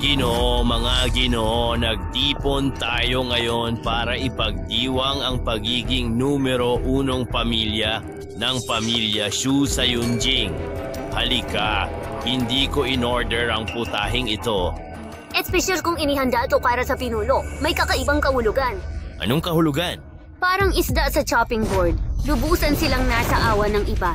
Mga ginoo, nagtipon tayo ngayon para ipagdiwang ang pagiging numero unong pamilya ng pamilya Xu sa Yunjing. Halika, hindi ko in-order ang putahing ito. Espesyal kong inihanda ito para sa pinuno. May kakaibang kahulugan. Anong kahulugan? Parang isda sa chopping board. Lubusan silang nasa awa ng iba.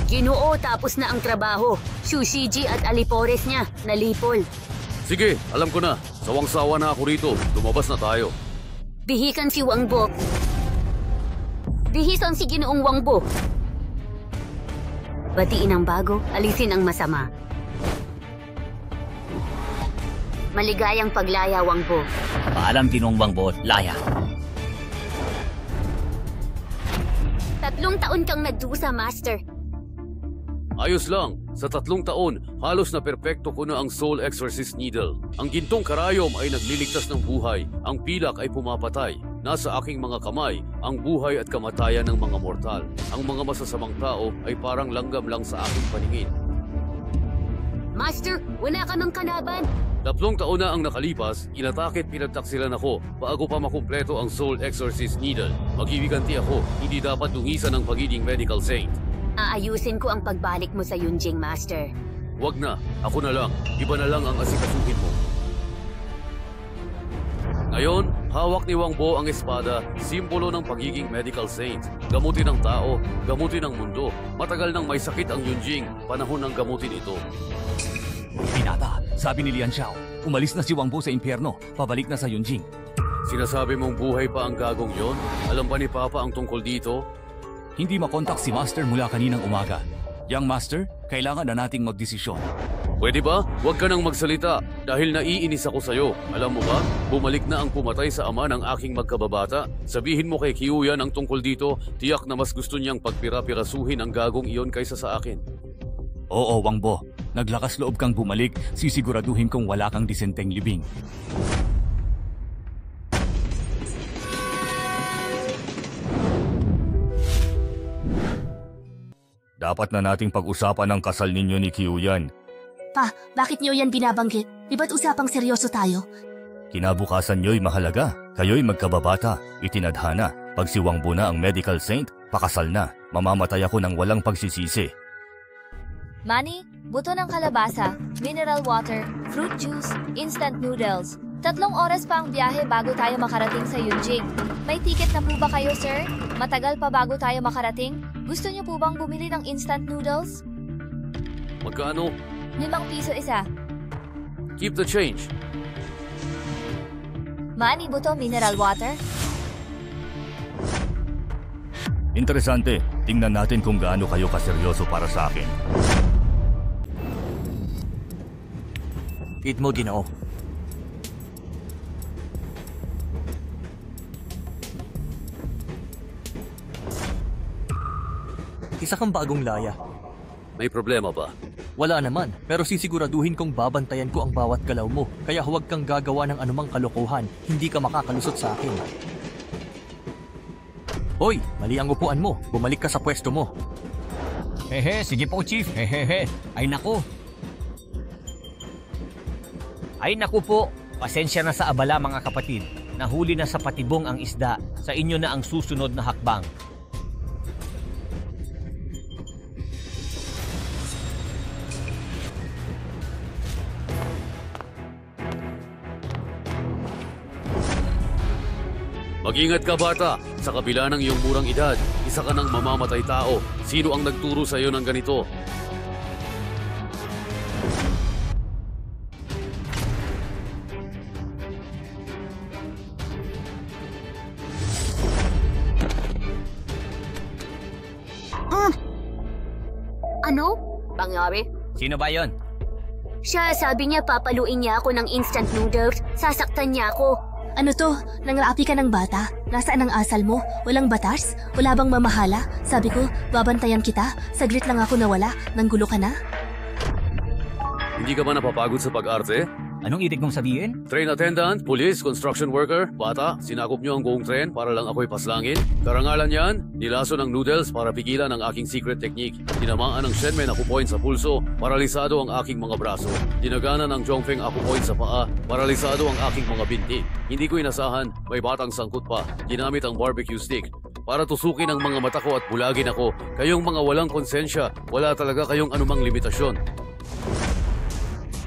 Ginoo, tapos na ang trabaho. Shushiji at Alipores niya, nalipol. Sige, alam ko na. Sawang-sawa na ako rito. Lumabas na tayo. Bihikan si Wangbo. Bihisan si Ginoong Wangbo. Batiin ang bago, alisin ang masama. Maligayang paglaya, Wangbo. Paalam, Ginoong Wangbo, laya. 3 taon kang nagdusa, Master. Ayos lang. Sa 3 taon, halos na perpekto ko na ang Soul Exorcist Needle. Ang gintong karayom ay nagliligtas ng buhay. Ang pilak ay pumapatay. Nasa aking mga kamay ang buhay at kamatayan ng mga mortal. Ang mga masasamang tao ay parang langgam lang sa aking paningin. Master, wala ka ng kalaban. 3 taon na ang nakalipas, inatake at pinagtaksilan ako bago pa makumpleto ang Soul Exorcist Needle. Maghihiganti ako, hindi dapat dungisan ang pagiging medical saint. Aayusin ko ang pagbalik mo sa Yunjing, Master. Wag na, ako na lang. Iba na lang ang asikasuhin mo. Ngayon, hawak ni Wangbo ang espada, simbolo ng pagiging medical saint. Gamutin ang tao, gamutin ang mundo. Matagal nang may sakit ang Yunjing, panahon ng gamutin ito. Pinata, sabi ni Lian Xiao, umalis na si Wangbo sa impyerno, pabalik na sa Yunjing. Sinasabi mong buhay pa ang gagong yon? Alam ba ni Papa ang tungkol dito? Hindi makontak si Master mula kaninang umaga. Young Master, kailangan na nating magdesisyon. Pwede ba? Huwag ka nang magsalita dahil naiinis ako sa'yo. Alam mo ba, bumalik na ang pumatay sa ama ng aking magkababata. Sabihin mo kay Kyuyan ang tungkol dito, tiyak na mas gusto niyang pagpira-pirasuhin ang gagong iyon kaysa sa akin. Oo, Wangbo. Naglakas loob kang bumalik, sisiguraduhin kong wala kang disenteng libing. Dapat na nating pag-usapan ang kasal ninyo ni Kyuyan. Pa, bakit niyo yan binabanggit? Di ba't usapang seryoso tayo? Kinabukasan nyo'y mahalaga. Kayo'y magkababata, itinadhana. Pag si Wangbo na ang medical saint, pakasal na. Mamamatay ako ng walang pagsisisi. Manny, buto ng kalabasa, mineral water, fruit juice, instant noodles. 3 oras pa ang biyahe bago tayo makarating sa Yunjing. May ticket na po ba kayo, sir? Matagal pa bago tayo makarating? Gusto niyo po bang bumili ng instant noodles? Magkano? 5 piso isa. Keep the change. Manny, buto, mineral water. Interesante. Tingnan natin kung gaano kayo kaseryoso para sa akin. Eat mo, Ginoo. Isa kang bagong laya. May problema ba? Wala naman, pero sisiguraduhin kong babantayan ko ang bawat galaw mo. Kaya huwag kang gagawa ng anumang kalokohan. Hindi ka makakalusot sa akin. Hoy, mali ang upuan mo. Bumalik ka sa pwesto mo. Hehe, sige po, Chief. Hehehe. Ay naku. Ay naku po. Pasensya na sa abala, mga kapatid. Nahuli na sa patibong ang isda. Sa inyo na ang susunod na hakbang. Mag-ingat ka bata, sa kabila ng iyong murang edad, isa ka ng mamamatay tao. Sino ang nagturo sa iyo ng ganito? Ano? Pangyari? Sino ba yon? Siya, sabi niya papaluin niya ako ng instant noodles. Sasaktan niya ako. Ano to? Nangrapi ka ng bata? Nasaan ang asal mo? Walang batas? Wala bang mamahala? Sabi ko, babantayan kita. Saglit lang ako nawala. Nanggulo ka na? Hindi ka ba napapagod sa pag-arte? Anong ibig mong sabihin? Train attendant, police, construction worker, bata, sinakop niyo ang buong tren para lang ako'y paslangin. Karangalan yan, nilaso ng noodles para pigilan ang aking secret technique. Tinamaan ng Shenmei Akupoint sa pulso, paralisado ang aking mga braso. Dinagana ng Zhongfeng Akupoint sa paa, paralisado ang aking mga binti. Hindi ko inasahan, may batang sangkot pa. Ginamit ang barbecue stick para tusukin ang mga mata ko at bulagin ako. Kayong mga walang konsensya, wala talaga kayong anumang limitasyon.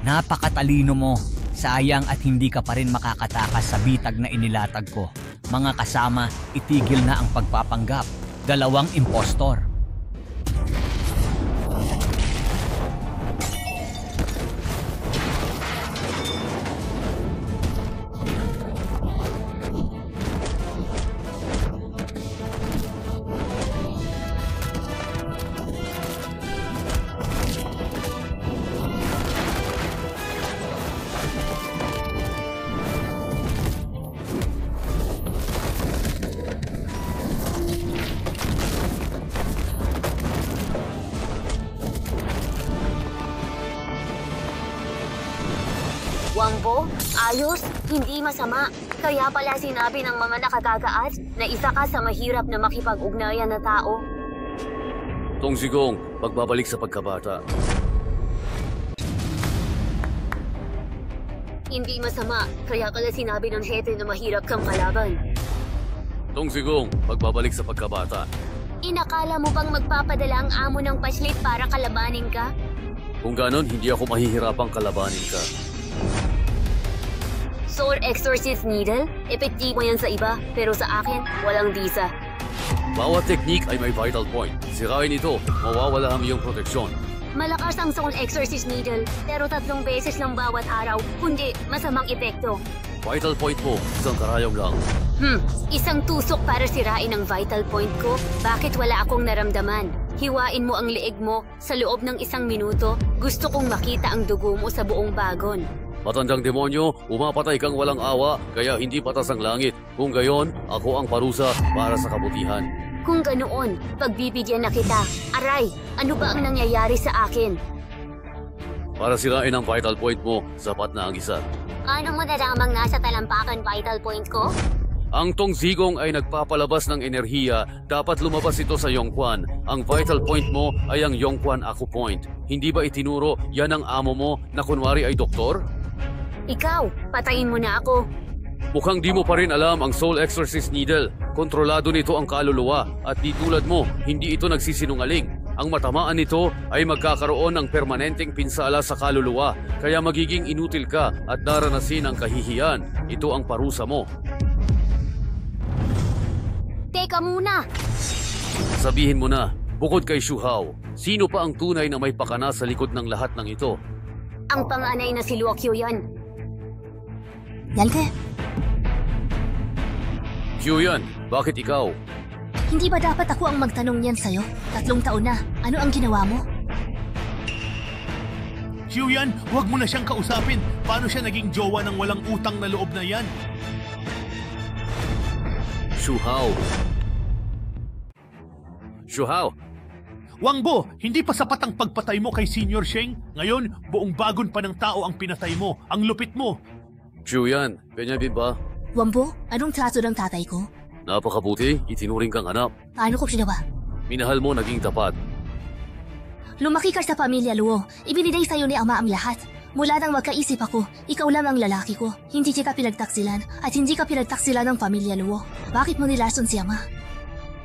Napakatalino mo. Sayang at hindi ka pa rin makakatakas sa bitag na inilatag ko. Mga kasama, itigil na ang pagpapanggap. 2 impostor. Wangbo, ayos, hindi masama. Kaya pala sinabi ng mga nakagagaas na isa ka sa mahirap na makipag-ugnayan na tao. Tong Zigong, pagbabalik sa pagkabata. Hindi masama, kaya pala sinabi ng hepe na mahirap kang kalaban. Tong Zigong, pagbabalik sa pagkabata. Inakala mo bang magpapadala ang amo ng paslit para kalabanin ka? Kung ganon, hindi ako mahihirapang kalabanin ka. Soul Exorcist Needle? Epektibo yan sa iba, pero sa akin, walang visa. Bawat technique ay may vital point. Sirain ito, mawawala ang iyong proteksyon. Malakas ang Soul Exorcist Needle, pero 3 beses lang bawat araw, kundi masamang epekto. Vital point mo, isang karayom lang. Isang tusok para sirain ang vital point ko? Bakit wala akong naramdaman? Hiwain mo ang leeg mo sa loob ng 1 minuto. Gusto kong makita ang dugo mo sa buong bagon. Matandang demonyo, umapatay kang walang awa, kaya hindi patas ang langit. Kung gayon, ako ang parusa para sa kabutihan. Kung ganoon, pagbibigyan na kita. Aray, ano ba ang nangyayari sa akin? Para sirain ang vital point mo, sapat na ang isa. Ano mo nalamang nasa talampakan vital point ko? Ang Tong Zigong ay nagpapalabas ng enerhiya, dapat lumabas ito sa Yongquan. Ang vital point mo ay ang Yongquan Akupoint. Hindi ba itinuro yan ang amo mo na kunwari ay doktor? Ikaw, patayin mo na ako. Mukhang di mo pa rin alam ang Soul Exorcist Needle. Kontrolado nito ang kaluluwa at di tulad mo, hindi ito nagsisinungaling. Ang matamaan nito ay magkakaroon ng permanenteng pinsala sa kaluluwa, kaya magiging inutil ka at daranasin ang kahihiyan. Ito ang parusa mo. Teka muna! Sabihin mo na, bukod kay Xu Hao, sino pa ang tunay na may pakana sa likod ng lahat ng ito? Ang panganay na si Luokyo yan. Yalke, Qiuyan, bakit ikaw? hindi ba dapat ako ang magtanong yan sa'yo? 3 taon na. Ano ang ginawa mo? Qiuyan, huwag mo na siyang kausapin. Paano siya naging jowa ng walang utang na loob na yan? Xu Hao. Xu Hao, Wangbo, hindi pa sapat ang pagpatay mo kay Senior Sheng. Ngayon, buong bagon pa ng tao ang pinatay mo. Ang lupit mo. Qiuyan, Benjamin ba? Wambo, anong trato ng tatay ko? Napakabuti, itinuring kang anak. Paano ko ginawa? Minahal mo, naging tapat. Lumaki ka sa pamilya Luo. Ibinigay sa'yo ni Ama ang lahat. Mula nang magkaisip ako, ikaw lang ang lalaki ko. Hindi kita pinagtaksilan at hindi ka pinagtaksilan ng pamilya Luo. Bakit mo nilason si Ama?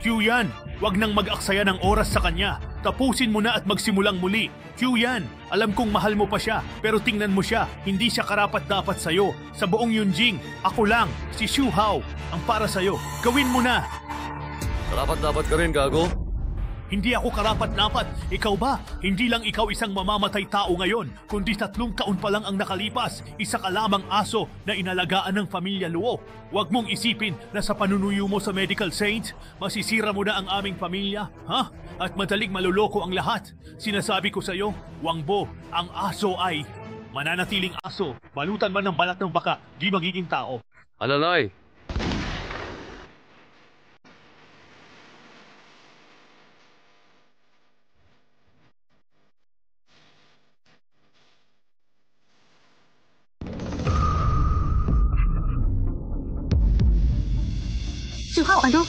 Qiuyan, huwag nang mag-aksaya ng oras sa kanya. Tapusin mo na at magsimulang muli. Q-Yan, alam kong mahal mo pa siya, pero tingnan mo siya, hindi siya karapat-dapat sa'yo. Sa buong Yunjing, ako lang, si Xu Hao, ang para sa'yo. Gawin mo na! Karapat-dapat ka rin, gago. Hindi ako karapat-dapat. Ikaw ba? Hindi lang ikaw isang mamamatay tao ngayon, kundi 3 taon pa lang ang nakalipas. Isa ka lamang aso na inalagaan ng pamilya Luo. Huwag mong isipin na sa panunuyo mo sa Medical Saint, masisira mo na ang aming pamilya, ha? At madaling maluloko ang lahat. Sinasabi ko sa iyo, Wang Bo, ang aso ay mananatiling aso. Balutan man ng balat ng baka, di magiging tao. Alalay. Suhaw, ano?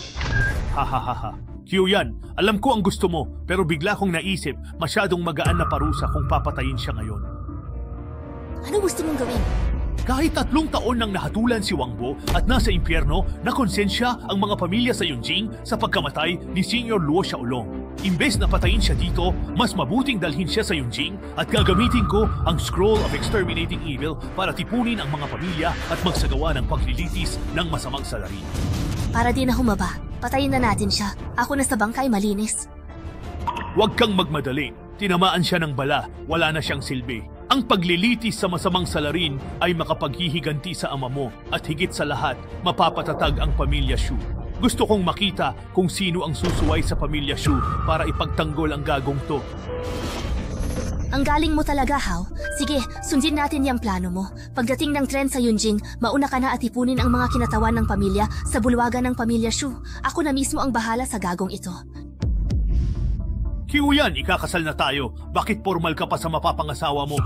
Hahaha. Q-Yan, alam ko ang gusto mo, pero bigla kong naisip, masyadong magaan na parusa kung papatayin siya ngayon. Ano gusto mong gawin? Kahit 3 taon nang nahatulan si Wang Bo at nasa impyerno, nakonsensya ang mga pamilya sa Yunjing sa pagkamatay ni Senior Luo Xiaolong. Imbes na patayin siya dito, mas mabuting dalhin siya sa Yunjing at gagamitin ko ang Scroll of Exterminating Evil para tipunin ang mga pamilya at magsagawa ng paglilitis ng masamang salarin. Para di na humaba, patayin na natin siya. Ako na sa bangkay malinis. Huwag kang magmadali. Tinamaan siya ng bala, wala na siyang silbi. Ang paglilitis sa masamang salarin ay makapaghihiganti sa ama mo at higit sa lahat, mapapatatag ang pamilya Xu. Gusto kong makita kung sino ang susuway sa pamilya Xu para ipagtanggol ang gagong to. Ang galing mo talaga, Hao. Sige, sundin natin yung plano mo. Pagdating ng tren sa Yunjing, mauna ka na at ipunin ang mga kinatawan ng pamilya sa bulwagan ng pamilya Xu. Ako na mismo ang bahala sa gagong ito. Q-Yan, ikakasal na tayo. Bakit formal ka pa sa mapapangasawa mo?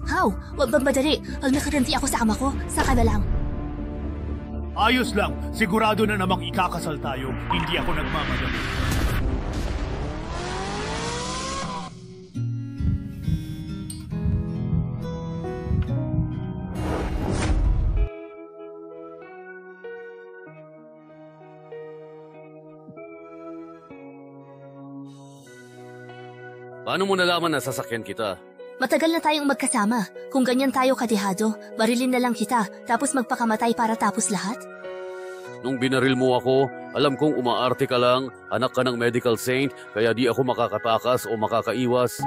Hao, wag magmadali. Huwag nakaranti ako sa ama ko. Saka na lang. Ayos lang. Sigurado na namang ikakasal tayo. Hindi ako nagmamadali. Paano mo nalaman na sasakyan kita? Matagal na tayong magkasama. Kung ganyan tayo kadihado, barilin na lang kita, tapos magpakamatay para tapos lahat? Nung binaril mo ako, alam kong umaarte ka lang, anak ka ng Medical Saint, kaya di ako makakatakas o makakaiwas.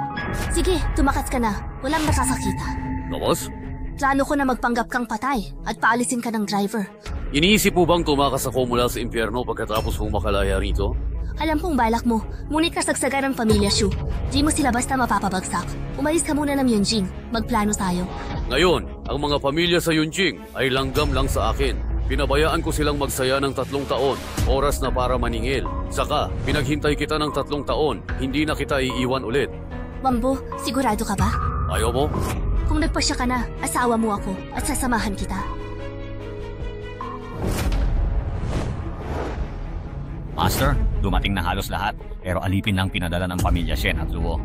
Sige, tumakas ka na. Walang nasasakita. Tapos? Plano ko na magpanggap kang patay at paalisin ka ng driver. Iniisip mo bang tumakas ako mula sa impyerno pagkatapos mong makalaya rito? Alam kong balak mo, ngunit kasagsagan ng pamilya Xu. Di mo sila basta mapapabagsak. Umalis ka muna ng Yunjing. Magplano tayo. Ngayon, ang mga pamilya sa Yunjing ay langgam lang sa akin. Pinabayaan ko silang magsaya ng 3 taon, oras na para maningil. Saka, pinaghintay kita ng 3 taon, hindi na kita iiwan ulit. Wang Bo, sigurado ka ba? Ayaw mo? Kung nagpasya ka na, asawa mo ako at sasamahan kita. Master, dumating na halos lahat, pero alipin lang pinadala ng pamilya Shen at Luo.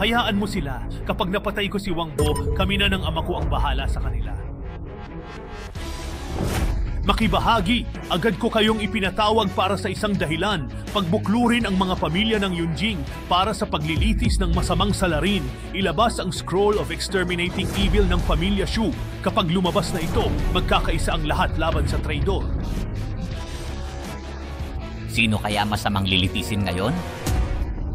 Hayaan mo sila. Kapag napatay ko si Wang Bo, kami na ng ama ko ang bahala sa kanila. Makibahagi, agad ko kayong ipinatawag para sa isang dahilan, pagbuklurin ang mga pamilya ng Yunjing para sa paglilitis ng masamang salarin, ilabas ang Scroll of Exterminating Evil ng pamilya Xu. Kapag lumabas na ito, magkakaisa ang lahat laban sa traidor. Sino kaya masamang lilitisin ngayon?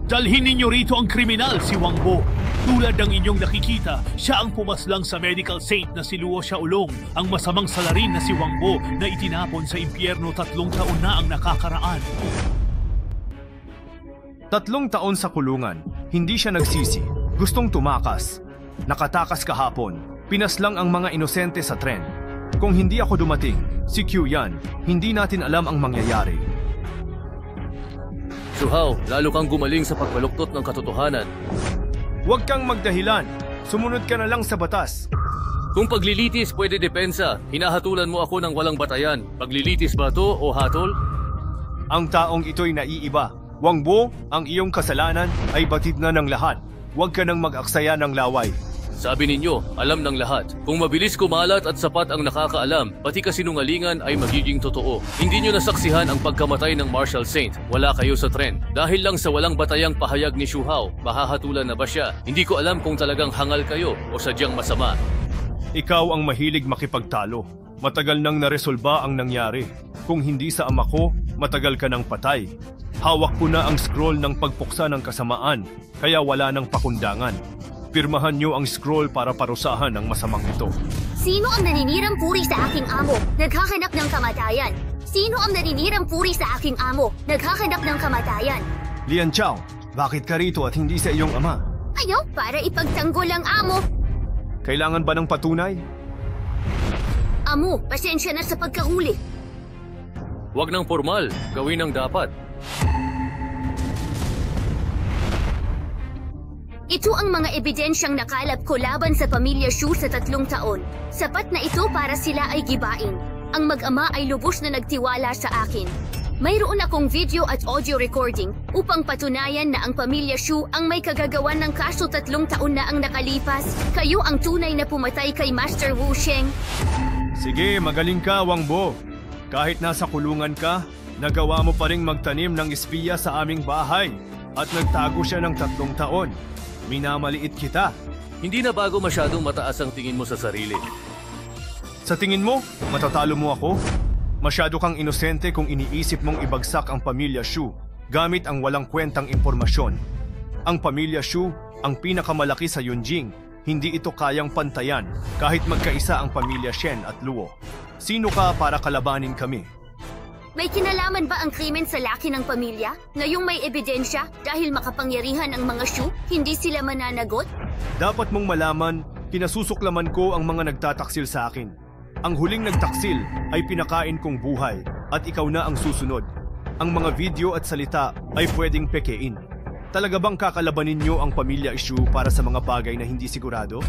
Dalhin ninyo rito ang kriminal, si Wang Bo. Tulad ng inyong nakikita, siya ang pumaslang sa Medical Saint na si Luo Xiaolong, ang masamang salarin na si Wang Bo na itinapon sa impyerno 3 taon na ang nakakaraan. 3 taon sa kulungan, hindi siya nagsisi, gustong tumakas. Nakatakas kahapon, pinaslang ang mga inosente sa tren. Kung hindi ako dumating, si Q-Yan, hindi natin alam ang mangyayari. Xu Hao, lalo kang gumaling sa pagbaluktot ng katotohanan. Huwag kang magdahilan. Sumunod ka na lang sa batas. Kung paglilitis pwede depensa, hinahatulan mo ako ng walang batayan. Paglilitis ba to o hatol? Ang taong ito'y naiiba. Wang Bo, ang iyong kasalanan ay batid na ng lahat. Huwag ka nang mag-aksaya ng laway. Sabi ninyo, alam ng lahat. Kung mabilis kumalat at sapat ang nakakaalam, pati kasinungalingan ay magiging totoo. Hindi nyo nasaksihan ang pagkamatay ng Marshal Saint. Wala kayo sa tren. Dahil lang sa walang batayang pahayag ni Shu Hao, mahahatulan na ba siya? Hindi ko alam kung talagang hangal kayo o sadyang masama. Ikaw ang mahilig makipagtalo. Matagal nang naresolba ang nangyari. Kung hindi sa ama ko, matagal ka nang patay. Hawak ko na ang scroll ng pagpuksa ng kasamaan, kaya wala nang pakundangan. Pirmahan niyo ang scroll para parusahan ang masamang ito. Sino ang naninirang puri sa aking amo, naghahanap ng kamatayan? Sino ang naninirang puri sa aking amo, naghahanap ng kamatayan? Lian Chao, bakit ka rito at hindi sa iyong ama? Ayaw, para ipagtanggol ang amo. Kailangan ba ng patunay? Amo, pasensya na sa pagkahuli. Huwag ng formal, gawin ang dapat. Ito ang mga ebidensyang nakalap ko laban sa pamilya Shu sa 3 taon. Sapat na ito para sila ay gibain. Ang mag-ama ay lubos na nagtiwala sa akin. Mayroon akong video at audio recording upang patunayan na ang pamilya Shu ang may kagagawan ng kaso 3 taon na ang nakalipas. Kayo ang tunay na pumatay kay Master Wu Sheng. Sige, magaling ka, Wang Bo. Kahit nasa kulungan ka, nagawa mo pa ring magtanim ng espiya sa aming bahay at nagtago siya ng 3 taon. Minamaliit kita. Hindi na bago masyadong mataas ang tingin mo sa sarili. Sa tingin mo, matatalo mo ako? Masyado kang inosente kung iniisip mong ibagsak ang pamilya Shu gamit ang walang kwentang impormasyon. Ang pamilya Shu ang pinakamalaki sa Yunjing. Hindi ito kayang pantayan kahit magkaisa ang pamilya Shen at Luo. Sino ka para kalabanin kami? May kinalaman ba ang krimen sa laki ng pamilya? Ngayong may ebidensya dahil makapangyarihan ang mga Shu, hindi sila mananagot? Dapat mong malaman, kinasusuklaman ko ang mga nagtataksil sa akin. Ang huling nagtaksil ay pinakain kong buhay at ikaw na ang susunod. Ang mga video at salita ay pwedeng pekein. Talaga bang kakalabanin niyo ang pamilya Shu para sa mga bagay na hindi sigurado?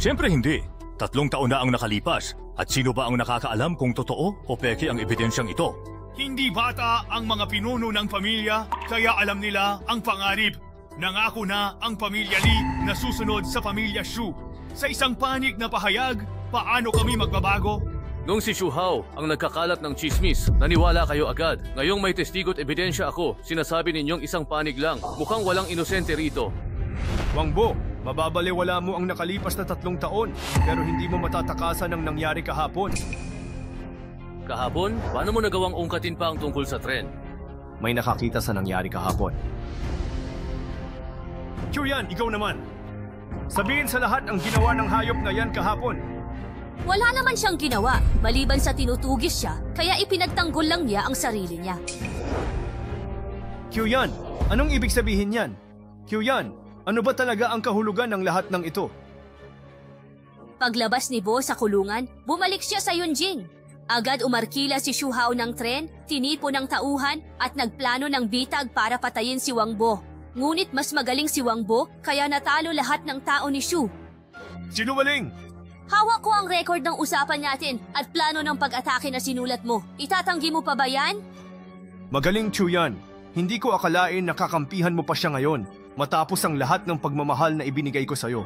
Siyempre hindi. 3 taon na ang nakalipas. At sino ba ang nakakaalam kung totoo o peke ang ebidensyang ito? Hindi bata ang mga pinuno ng pamilya, kaya alam nila ang pangarip. Nangako na ang pamilya Li na susunod sa pamilya Shu. Sa isang panig na pahayag, paano kami magbabago? Nung si Shu Hao ang nagkakalat ng chismis, naniwala kayo agad. Ngayong may testigo at ebidensya ako, sinasabi ninyong isang panig lang. Mukhang walang inosente rito. Wang Bo, mababaliwala mo ang nakalipas na 3 taon, pero hindi mo matatakasan ang nangyari kahapon. Kahapon? Paano mo nagawang ungkatin pa ang tungkol sa tren? May nakakita sa nangyari kahapon. Chuyan, ikaw naman. Sabihin sa lahat ang ginawa ng hayop na yan kahapon. Wala naman siyang ginawa, maliban sa tinutugis siya, kaya ipinagtanggol lang niya ang sarili niya. Chuyan, anong ibig sabihin yan? Chuyan, ano ba talaga ang kahulugan ng lahat ng ito? Paglabas ni Bo sa kulungan, bumalik siya sa Yunjing. Agad umarkila si Shu Hao ng tren, tinipo ng tauhan at nagplano ng bitag para patayin si Wang Bo. Ngunit mas magaling si Wang Bo kaya natalo lahat ng tao ni Shu. Sinungaling! Hawak ko ang record ng usapan natin at plano ng pag-atake na sinulat mo. Itatanggi mo pa ba yan? Magaling, Chuyan. Hindi ko akalain nakakampihan mo pa siya ngayon matapos ang lahat ng pagmamahal na ibinigay ko sa'yo.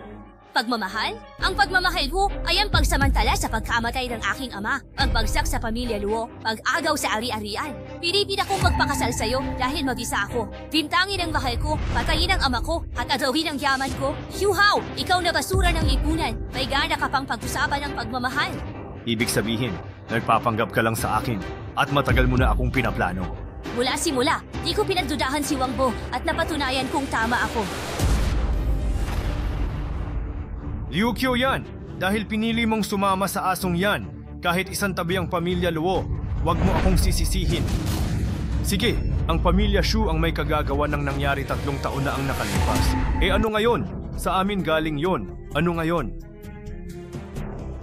Pagmamahal? Ang pagmamahal mo ay ang pagsamantala sa pagkamatay ng aking ama, pagbagsak sa pamilya Luo, pag-agaw sa ari-arian. Pinipili akong magpakasal sa'yo dahil mag-isa ako. Bintangin ang mahal ko, patayin ang ama ko, at adawin ang yaman ko. Shu Hao, ikaw na basura ng lipunan. May gana ka pang pag-usapan ng pagmamahal. Ibig sabihin, nagpapanggap ka lang sa akin at matagal mo na akong pinaplano. Mula simula, di ko pinagdudahan si Wang Bo at napatunayan kong tama ako. Liu Qiu yan, dahil pinili mong sumama sa asong yan, kahit isang tabi ang pamilya Luo, wag mo akong sisisihin. Sige, ang pamilya Shu ang may kagagawa ng nangyari 3 taon na ang nakalipas. Ano ngayon? Sa amin galing yon. Ano ngayon?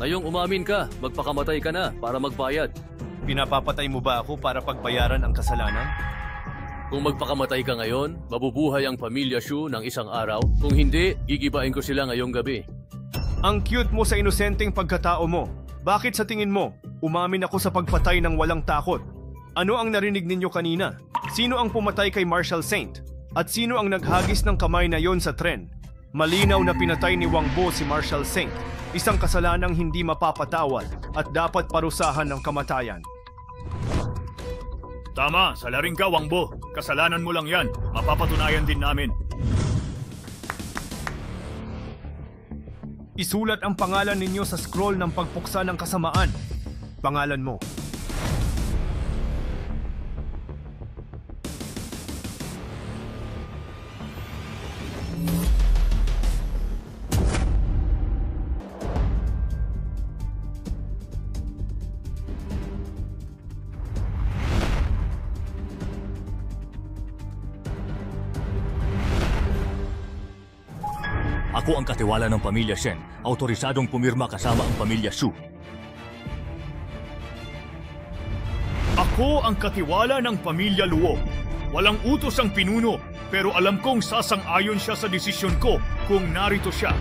Ngayong umamin ka, magpakamatay ka na para magbayad. Pinapapatay mo ba ako para pagbayaran ang kasalanan? Kung magpakamatay ka ngayon, mabubuhay ang pamilya Shu ng isang araw. Kung hindi, gigibain ko sila ngayong gabi. Ang cute mo sa inosenteng pagkatao mo. Bakit sa tingin mo, umamin ako sa pagpatay ng walang takot? Ano ang narinig ninyo kanina? Sino ang pumatay kay Marshal Saint? At sino ang naghagis ng kamay na yon sa tren? Malinaw na pinatay ni Wang Bo si Marshal Saint, isang kasalanang hindi mapapatawad at dapat parusahan ng kamatayan. Tama, salarin ka, Wang Bo. Kasalanan mo lang yan. Mapapatunayan din namin. Isulat ang pangalan ninyo sa scroll ng pagpuksa ng kasamaan. Pangalan mo. Ako ang katiwala ng pamilya Shen, autorisadong pumirma kasama ang pamilya Shu. Ako ang katiwala ng pamilya Luo. Walang utos ang pinuno, pero alam kong sasang-ayon siya sa desisyon ko kung narito siya.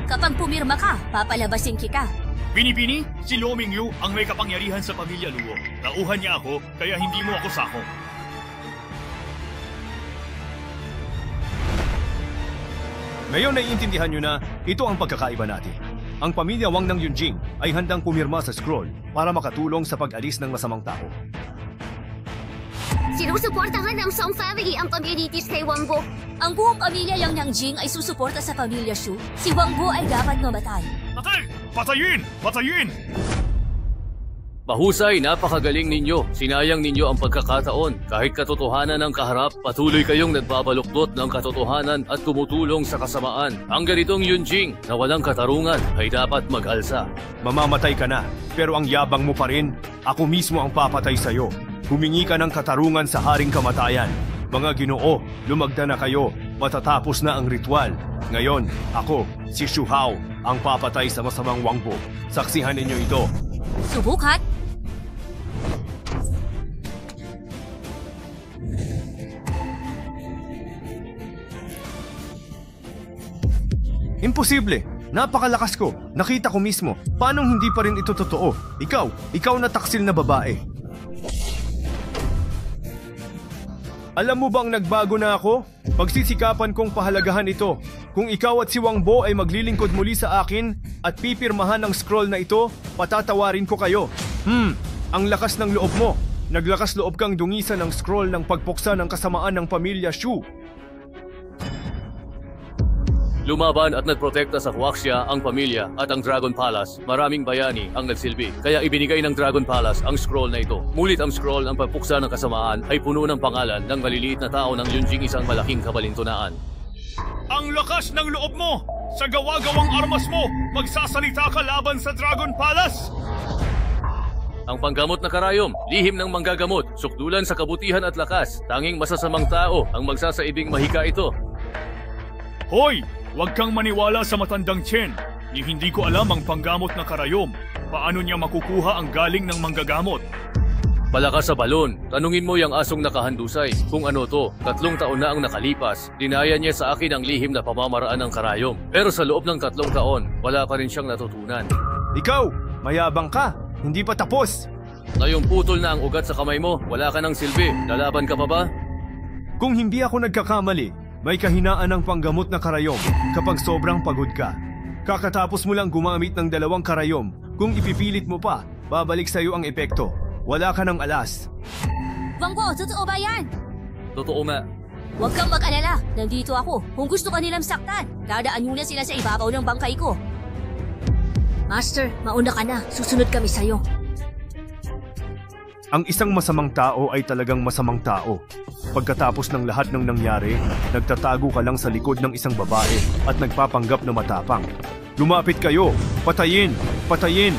Kapag pumirma ka, papalabasin kita. Binibini, si Lo Mingyu ang may kapangyarihan sa pamilya Luo. Tauhan niya ako, kaya hindi mo ako sako. Ngayon naiintindihan nyo na ito ang pagkakaiba natin. Ang pamilya Wang ng Yunjing ay handang pumirma sa scroll para makatulong sa pag-alis ng masamang tao. Sinusuportahan ng Song family ang communities kay Wang Bo. Ang buong pamilya Yang Nangjing ay susuporta sa pamilya Shu. Si Wang Bo ay dapat mamatay. Patay! Patayin! Patayin! Mahusay, napakagaling ninyo. Sinayang ninyo ang pagkakataon. Kahit katotohanan ng kaharap, patuloy kayong nagbabaluktot ng katotohanan at tumutulong sa kasamaan. Ang ganitong Yunjing na walang katarungan ay dapat mag-alsa. Mamamatay ka na, pero ang yabang mo pa rin. Ako mismo ang papatay sa'yo. Humingi ka ng katarungan sa Haring Kamatayan. Mga Ginoo, lumagda na kayo. Matatapos na ang ritual. Ngayon, ako, si Shu Hao, ang papatay sa masamang Wang Bo. Saksihan ninyo ito. Subukat! Imposible! Napakalakas ko. Nakita ko mismo. Paanong hindi pa rin ito totoo? Ikaw na taksil na babae. Alam mo bang nagbago na ako? Pagsisikapan kong pahalagahan ito. Kung ikaw at si Wang Bo ay maglilingkod muli sa akin at pipirmahan ang scroll na ito, patatawarin ko kayo. Ang lakas ng loob mo. Naglakas loob kang dungisan ng scroll ng pagpuksa ng kasamaan ng pamilya Shu. Lumaban at nagprotekta sa Huaxia ang pamilya at ang Dragon Palace. Maraming bayani ang nagsilbi. Kaya ibinigay ng Dragon Palace ang scroll na ito. Mulit ang scroll ng pagpuksa ng kasamaan ay puno ng pangalan ng maliliit na tao ng Yunjing, isang malaking kabalintunaan. Ang lakas ng loob mo! Sa gawa-gawang armas mo, magsasalita ka laban sa Dragon Palace! Ang panggamot na karayom, lihim ng manggagamot, sukdulan sa kabutihan at lakas. Tanging masasamang tao ang magsasaibing mahika ito. Hoy! Huwag kang maniwala sa matandang Chen. Ni hindi ko alam ang panggamot na karayom. Paano niya makukuha ang galing ng manggagamot? Palakas sa balon. Tanungin mo yung asong nakahandusay. Kung ano to, 3 taon na ang nakalipas. Dinaya niya sa akin ang lihim na pamamaraan ng karayom. Pero sa loob ng 3 taon, wala pa rin siyang natutunan. Ikaw, mayabang ka. Hindi pa tapos. Ngayong putol na ang ugat sa kamay mo, wala ka ng silbi. Lalaban ka pa ba? Kung hindi ako nagkakamali, may kahinaan ng panggamot na karayom kapag sobrang pagod ka. Kakatapos mo lang gumamit ng 2 karayom. Kung ipipilit mo pa, babalik sa'yo ang epekto. Wala ka ng alas. Wang Bo, totoo ba yan? Totoo nga. Huwag kang mag-alala. Nandito ako. Kung gusto ka nilang saktan, dadaan muna sila sa ibabaw ng bangkay ko. Master, mauna ka na. Susunod kami sa'yo. Ang isang masamang tao ay talagang masamang tao. Pagkatapos ng lahat ng nangyari, nagtatago ka lang sa likod ng isang babae at nagpapanggap na matapang. Lumapit kayo! Patayin! Patayin!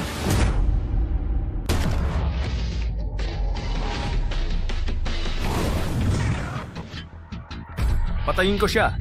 Patayin ko siya!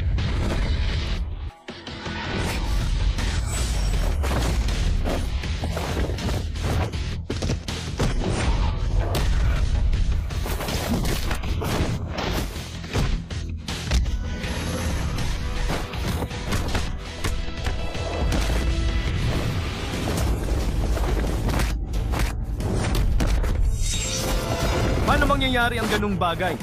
Paano mangyayari ang ganung bagay?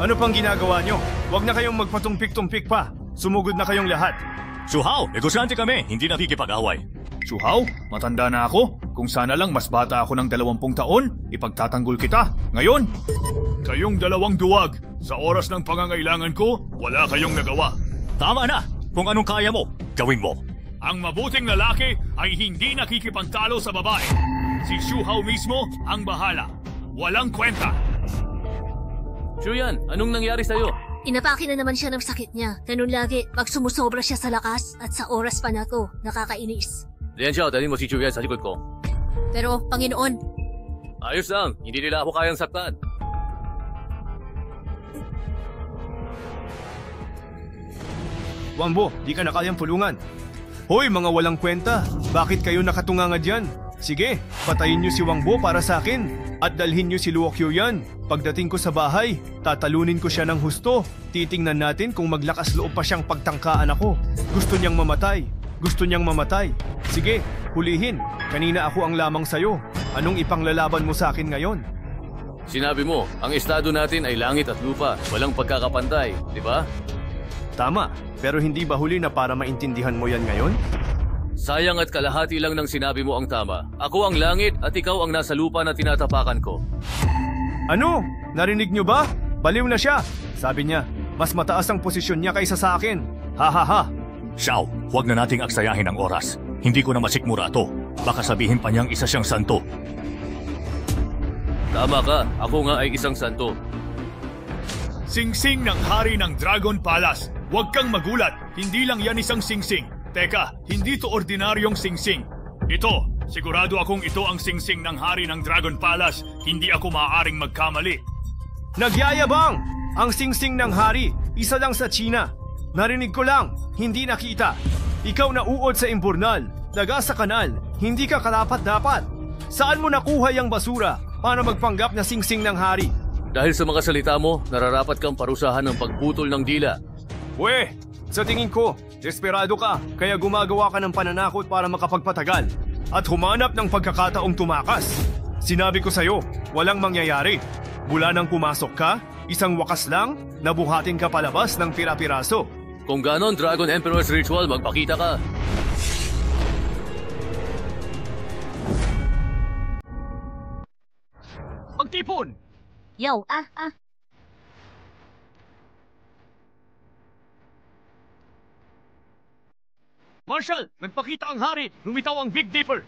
Ano pang ginagawa nyo? Huwag na kayong magpatumpik-tumpik pa. Sumugod na kayong lahat. Suhaw, negosyante kami, hindi nakikipag-away. Chuhaw, matanda na ako. Kung sana lang mas bata ako ng 20 taon, ipagtatanggol kita. Ngayon, kayong dalawang duwag. Sa oras ng pangangailangan ko, wala kayong nagawa. Tama na! Kung anong kaya mo, gawin mo. Ang mabuting lalaki ay hindi nakikipagtalo sa babae. Si Shuhao mismo ang bahala. Walang kwenta. Chuyan, anong nangyari sa'yo? Inapake na naman siya ng sakit niya. Ganun lagi, pag sumusobra siya sa lakas at sa oras pa na to, nakakainis. Lian Xiao, dalhin mo si Chuyan sa likod ko. Pero, Panginoon, Ayos lang, hindi nila ako kayang saktan. Wangbo, di ka na kayang pulungan. Hoy, mga walang kwenta. Bakit kayo nakatunganga dyan? Sige, patayin niyo si Wangbo para sa akin. At dalhin niyo si Luo Qiuyan. Pagdating ko sa bahay, tatalunin ko siya ng husto. Titingnan natin kung maglakas loob pa siyang pagtangkaan ako. Gusto niyang mamatay. Sige, hulihin. Kanina ako ang lamang sayo. Anong ipanglalaban mo sa akin ngayon? Sinabi mo, ang estado natin ay langit at lupa. Walang pagkakapantay, di ba? Tama, pero hindi ba huli na para maintindihan mo yan ngayon? Sayang at kalahati lang ng sinabi mo ang tama. Ako ang langit at ikaw ang nasa lupa na tinatapakan ko. Ano? Narinig niyo ba? Baliw na siya. Sabi niya, mas mataas ang posisyon niya kaysa sa akin. Ha ha ha. Xiao, huwag na nating aksayahin ang oras. Hindi ko na masikmura to. Baka sabihin pa niyang isa siyang santo. Tama ka, ako nga ay isang santo. Singsing ng hari ng Dragon Palace. Huwag kang magulat, hindi lang yan isang singsing. Teka, hindi to ordinaryong singsing. Ito, sigurado akong ito ang singsing ng hari ng Dragon Palace. Hindi ako maaaring magkamali. Nagyayabang! Ang singsing ng hari, isa lang sa China. Narinig ko lang, hindi nakita. Ikaw na uod sa imburnal, daga sa kanal, hindi ka karapat-dapat. Saan mo nakuha yung basura para magpanggap na singsing ng hari? Dahil sa mga salita mo, nararapat kang parusahan ng pagputol ng dila. We, sa tingin ko, desperado ka, kaya gumagawa ka ng pananakot para makapagpatagal at humanap ng pagkakataong tumakas. Sinabi ko sa'yo, walang mangyayari. Mula nang pumasok ka, isang wakas lang, nabuhatin ka palabas ng pira-piraso. Kung ganon, Dragon Emperor's Ritual, magpakita ka. Magtipon! Yo, Marshal, nagpakita ang hari. Lumitaw ang Big Dipper.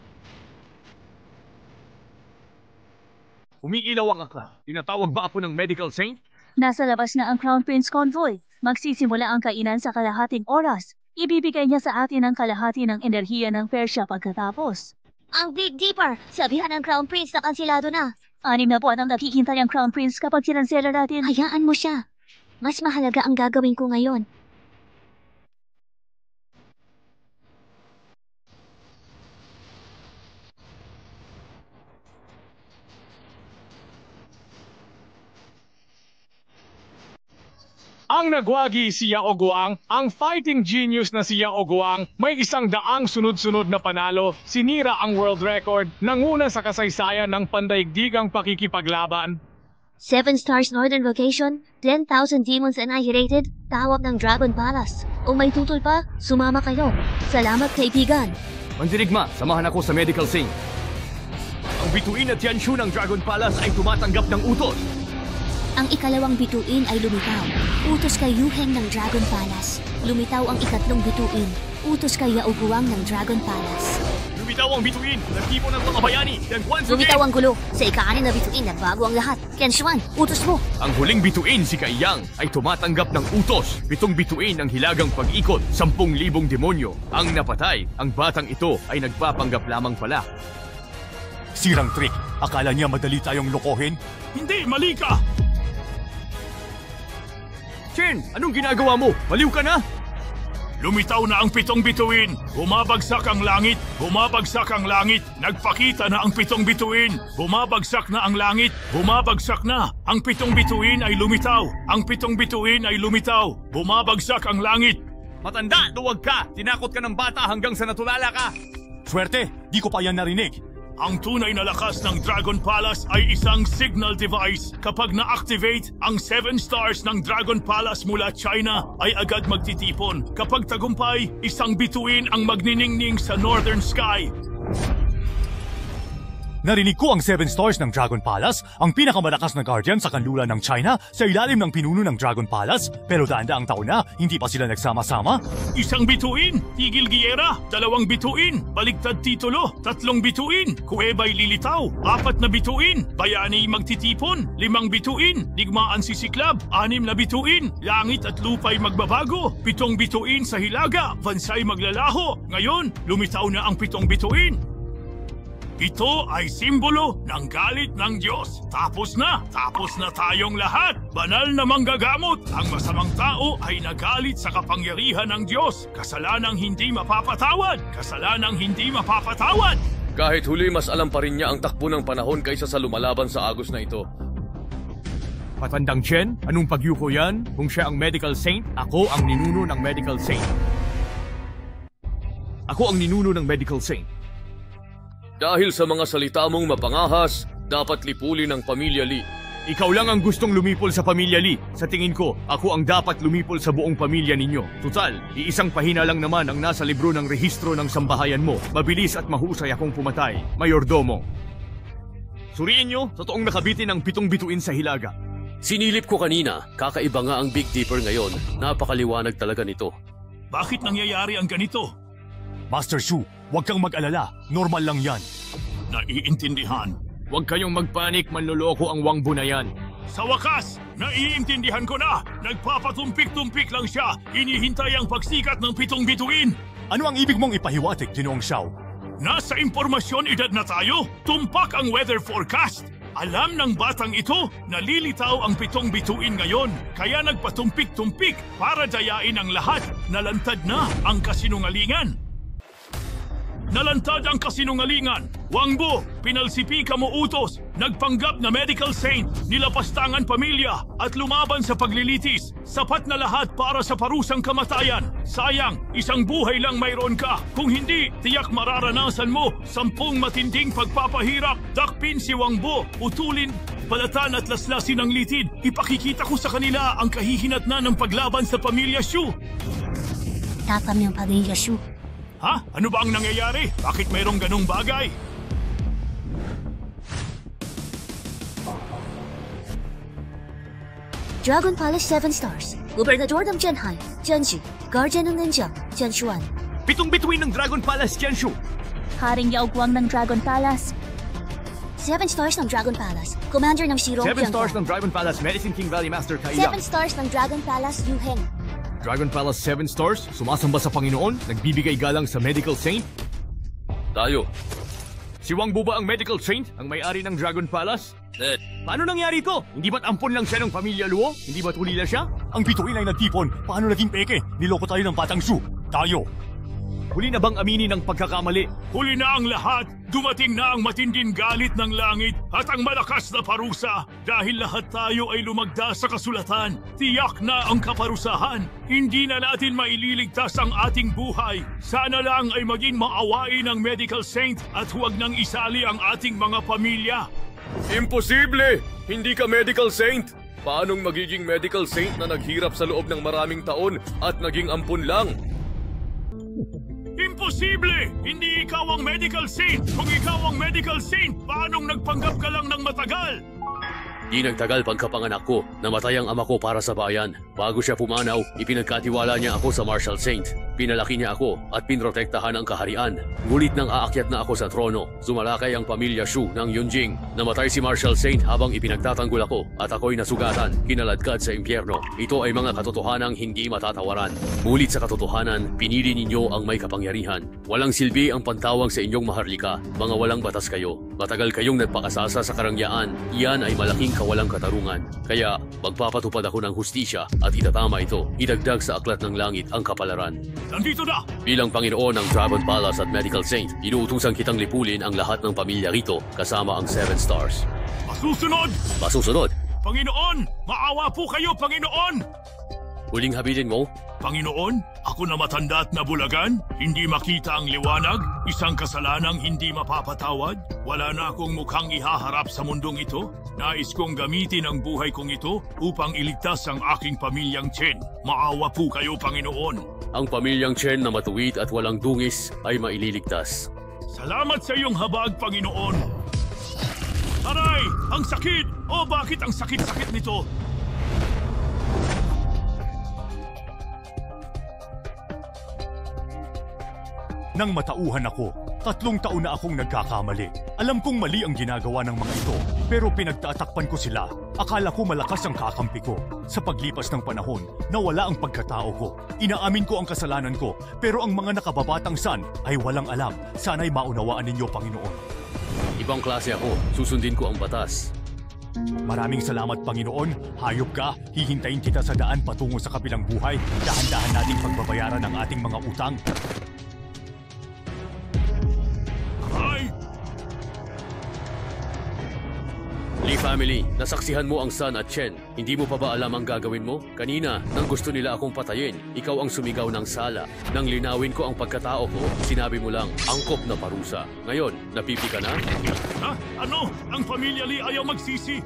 Umiilaw ang akla. Tinatawag ba ako ng Medical Saint? Nasa labas na ang Crown Prince Convoy. Magsisimula ang kainan sa kalahating oras. Ibibigay niya sa atin ang kalahati ng enerhiya ng Persia pagkatapos. ang Big Dipper! Sabihan ng Crown Prince na kansilado na. 6 na buwan ang nakikintay ang Crown Prince kapag kinansela natin. Hayaan mo siya. Mas mahalaga ang gagawin ko ngayon. Ang nagwagi si Yao Guang, ang fighting genius na si Yao Guang, may 100 sunod-sunod na panalo, sinira ang world record, nanguna sa kasaysayan ng pandaigdigang pakikipaglaban. 7 stars Northern Location, 10,000 demons annihilated, tawag ng Dragon Palace. Kung may tutol pa, sumama kayo. Salamat kaibigan. Mandirigma, samahan ako sa Medical Saint. Ang bituin at Tianshu ng Dragon Palace ay tumatanggap ng utos. Ang ikalawang bituin ay lumitaw. Utos kay Yuheng ng Dragon Palace. Lumitaw ang ikatlong bituin. Utos kay Yao Guang ng Dragon Palace. Lumitaw ang bituin, nagtipon ng mga bayani. Lumitaw ang gulo. Sa ika-6 na bituin, nagbago ang lahat. Kenshuan, utos mo. Ang huling bituin, si Kaiyang, ay tumatanggap ng utos. 7 bituin ang hilagang pag-ikot, 10,000 demonyo. Ang napatay, ang batang ito ay nagpapanggap lamang pala. Sirang trick. Akala niya madali tayong lokohin? Hindi, mali ka! Chen, anong ginagawa mo? Baliw ka na? Lumitaw na ang 7 bituin. Bumabagsak ang langit. Bumabagsak ang langit. Nagpakita na ang 7 bituin. Bumabagsak na ang langit. Bumabagsak na. Ang 7 bituin ay lumitaw. Ang 7 bituin ay lumitaw. Bumabagsak ang langit. Matanda, duwag ka. Tinakot ka ng bata hanggang sa natulala ka. Swerte, di ko pa yan narinig. Ang tunay na lakas ng Dragon Palace ay isang signal device. Kapag na-activate, ang 7 stars ng Dragon Palace mula China ay agad magtitipon. Kapag tagumpay, isang bituin ang magniningning sa northern sky. Narinig ko ang 7 stars ng Dragon Palace, ang pinakamalakas na guardian sa kanluran ng China sa ilalim ng pinuno ng Dragon Palace, pero daang-daang taon na, hindi pa sila nagsama-sama. Isang bituin, tigil giyera, 2 bituin, baligtad titulo, 3 bituin, kuweba'y lilitaw, 4 na bituin, bayani magtitipon, 5 bituin, digmaan sisiklab, 6 na bituin, langit at lupa'y magbabago, 7 bituin sa hilaga, bansa'y maglalaho. Ngayon, lumitaw na ang 7 bituin. Ito ay simbolo ng galit ng Diyos. Tapos na tayong lahat. Banal na manggagamot. Ang masamang tao ay nagalit sa kapangyarihan ng Diyos. Kasalanang hindi mapapatawad. Kahit huli, mas alam pa rin niya ang takbo ng panahon kaysa sa lumalaban sa agos na ito. Patandang Chen, anong pagyuko yan? Kung siya ang medical saint, ako ang ninuno ng medical saint. Dahil sa mga salita mong mapangahas, dapat lipulin ng pamilya Li. Ikaw lang ang gustong lumipol sa pamilya Li. Sa tingin ko, ako ang dapat lumipol sa buong pamilya ninyo. Tutal, iisang pahina lang naman ang nasa libro ng rehistro ng sambahayan mo. Mabilis at mahusay akong pumatay, Mayordomo. Suriin nyo, totoong nakabitin ng 7 bituin sa hilaga. Sinilip ko kanina, kakaiba nga ang Big Dipper ngayon. Napakaliwanag talaga nito. Bakit nangyayari ang ganito? Master Shu, huwag kang mag-alala. Normal lang yan. Naiintindihan. Huwag kayong magpanik, manloloko ang Wangbo na yan. Sa wakas, naiintindihan ko na. Nagpapatumpik-tumpik lang siya. Hinihintay ang pagsikat ng 7 bituin. Ano ang ibig mong ipahiwatig, Ginoong Xiao? Nasa impormasyon edad na tayo. Tumpak ang weather forecast. Alam ng batang ito na lilitaw ang 7 bituin ngayon. Kaya nagpatumpik-tumpik para dayain ang lahat. Nalantad na ang kasinungalingan. Wangbo, pinalsipi ka mo utos, nagpanggap na medical saint, nilapastangan pamilya at lumaban sa paglilitis. Sapat na lahat para sa parusang kamatayan. Sayang, isang buhay lang mayroon ka. Kung hindi, tiyak mararanasan mo 10 matinding pagpapahirap. Dakpin si Wangbo, utulin, balatan at laslasin ang litid. Ipakikita ko sa kanila ang kahihinatnan ng paglaban sa pamilya Shu. Tatam yung pamilya Shu. Ha? Ano ba ang nangyayari? Bakit mayroong ganong bagay? Dragon Palace 7 stars. Gobernador ng Jianhai, Jianzhi. Guardian ng Nanjiang, Jianshuan. 7 bituin ng Dragon Palace, Jianshu. Haring Yao Guang ng Dragon Palace. 7 stars ng Dragon Palace. Commander ng Shiro 7 stars ng Dragon Palace, Medicine King Valley Master Kaida. 7 stars ng Dragon Palace, Yu Heng. Dragon Palace 7 stars, sumasamba sa Panginoon, nagbibigay galang sa medical saint. Tayo. Si Wangbo ba ang medical saint, ang may-ari ng Dragon Palace? Paano nangyari ito? Hindi ba't ampon lang siya ng pamilya Luo? Hindi ba't hulila siya? Ang bituin ay nagtipon. Paano naging peke? Niloko tayo ng batang Shu. Tayo. Huli na bang aminin ang pagkakamali? Huli na ang lahat. Dumating na ang matinding galit ng langit at ang malakas na parusa. Dahil lahat tayo ay lumagda sa kasulatan. Tiyak na ang kaparusahan. Hindi na natin maililigtas ang ating buhay. Sana lang ay maging maawain ng medical saint at huwag nang isali ang ating mga pamilya. Imposible! Hindi ka medical saint! Paanong magiging medical saint na naghirap sa loob ng maraming taon at naging ampun lang? Imposible! Hindi ikaw ang medical saint! Kung ikaw ang medical saint, paanong nagpanggap ka lang ng matagal? Di nagtagal pagkapanganak ko, namatay ang ama ko para sa bayan. Bago siya pumanaw, ipinagkatiwala niya ako sa Martial Saint. Pinalaki niya ako at pinrotektahan ang kaharian. Ngunit nang aakyat na ako sa trono, sumalakay ang pamilya Shu ng Yunjing. Namatay si Martial Saint habang ipinagtatanggol ako at ako'y nasugatan, kinaladkad sa impyerno. Ito ay mga katotohanang hindi matatawaran. Ngunit sa katotohanan, pinili ninyo ang may kapangyarihan. Walang silbi ang pantawag sa inyong maharlika. Mga walang batas kayo. Matagal kayong nagpakasasa sa karangyaan. Iyan ay malaking kawalang katarungan. Kaya magpapatupad ako ng hustisya at itatama ito. Idagdag sa aklat ng langit ang kapalaran. Nandito na! Bilang Panginoon ng Dragon Palace at Medical Saint, inuutusan kitang lipulin ang lahat ng pamilya rito kasama ang 7 stars. Masusunod! Masusunod! Panginoon! Maawa po kayo, Panginoon! Huling habilin mo? Panginoon, ako na matanda at nabulagan, hindi makita ang liwanag, isang kasalanang hindi mapapatawad. Wala na akong mukhang ihaharap sa mundong ito. Nais kong gamitin ang buhay kong ito upang iligtas ang aking pamilyang Chen. Maawa po kayo, Panginoon. Ang pamilyang Chen na matuwid at walang dungis ay maililigtas. Salamat sa iyong habag, Panginoon. Aray! Ang sakit! O bakit ang sakit-sakit nito? Nang matauhan ako, 3 taon na akong nagkakamali. Alam kong mali ang ginagawa ng mga ito, pero pinagtatakpan ko sila. Akala ko malakas ang kakampi ko. Sa paglipas ng panahon, nawala ang pagkatao ko. Inaamin ko ang kasalanan ko, pero ang mga nakababatang san ay walang alam. Sana'y maunawaan ninyo, Panginoon. Ibang klase ako. Susundin ko ang batas. Maraming salamat, Panginoon. Hayop ka, hihintayin kita sa daan patungo sa kabilang buhay. Dahan-dahan nating pagbabayaran ang ating mga utang. Lee family, nasaksihan mo ang Sun at Chen. Hindi mo pa ba alam ang gagawin mo? Kanina, nang gusto nila akong patayin, ikaw ang sumigaw ng sala. Nang linawin ko ang pagkatao ko, sinabi mo lang, angkop na parusa. Ngayon, napipi ka na? Ha? Ano? Ang pamilya Lee ayaw magsisi.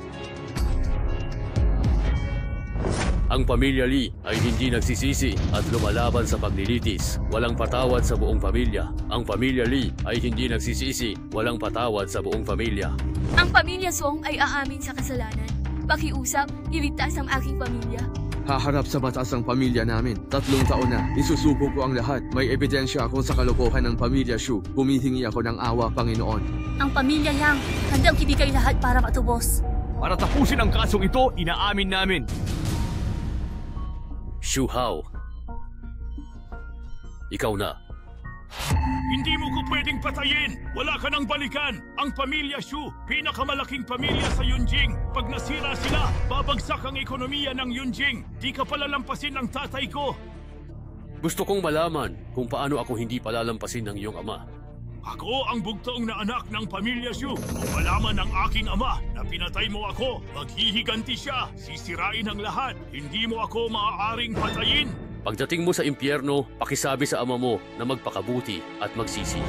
Ang pamilya Lee ay hindi nagsisisi at lumalaban sa paglilitis. Walang patawad sa buong pamilya. Ang pamilya Lee ay hindi nagsisisi, walang patawad sa buong pamilya. Ang pamilya Song ay aamin sa kasalanan. Pakiusap, iligtas ang aking pamilya. Haharap sa batas ang pamilya namin. 3 taon na, isusubok ko ang lahat. May ebidensya ako sa kalokohan ng pamilya Shu. Humihingi ako ng awa, Panginoon. Ang pamilya Yang, handang ibigay lahat para matubos. Para tapusin ang kasong ito, inaamin namin. Shu Hao, ikaw na. Hindi mo ko pwedeng patayin! Wala ka nang balikan! Ang pamilya Shu, pinakamalaking pamilya sa Yunjing. Pag nasira sila, babagsak ang ekonomiya ng Yunjing. Di ka palalampasin ng tatay ko. Gusto kong malaman kung paano ako hindi palalampasin ng iyong ama. Ako ang bugtong na anak ng pamilya Shu. Kung malaman ng aking ama na pinatay mo ako, maghihiganti siya. Sisirain ang lahat. Hindi mo ako maaaring patayin. Pagdating mo sa impyerno, pakisabi sa ama mo na magpakabuti at magsisi.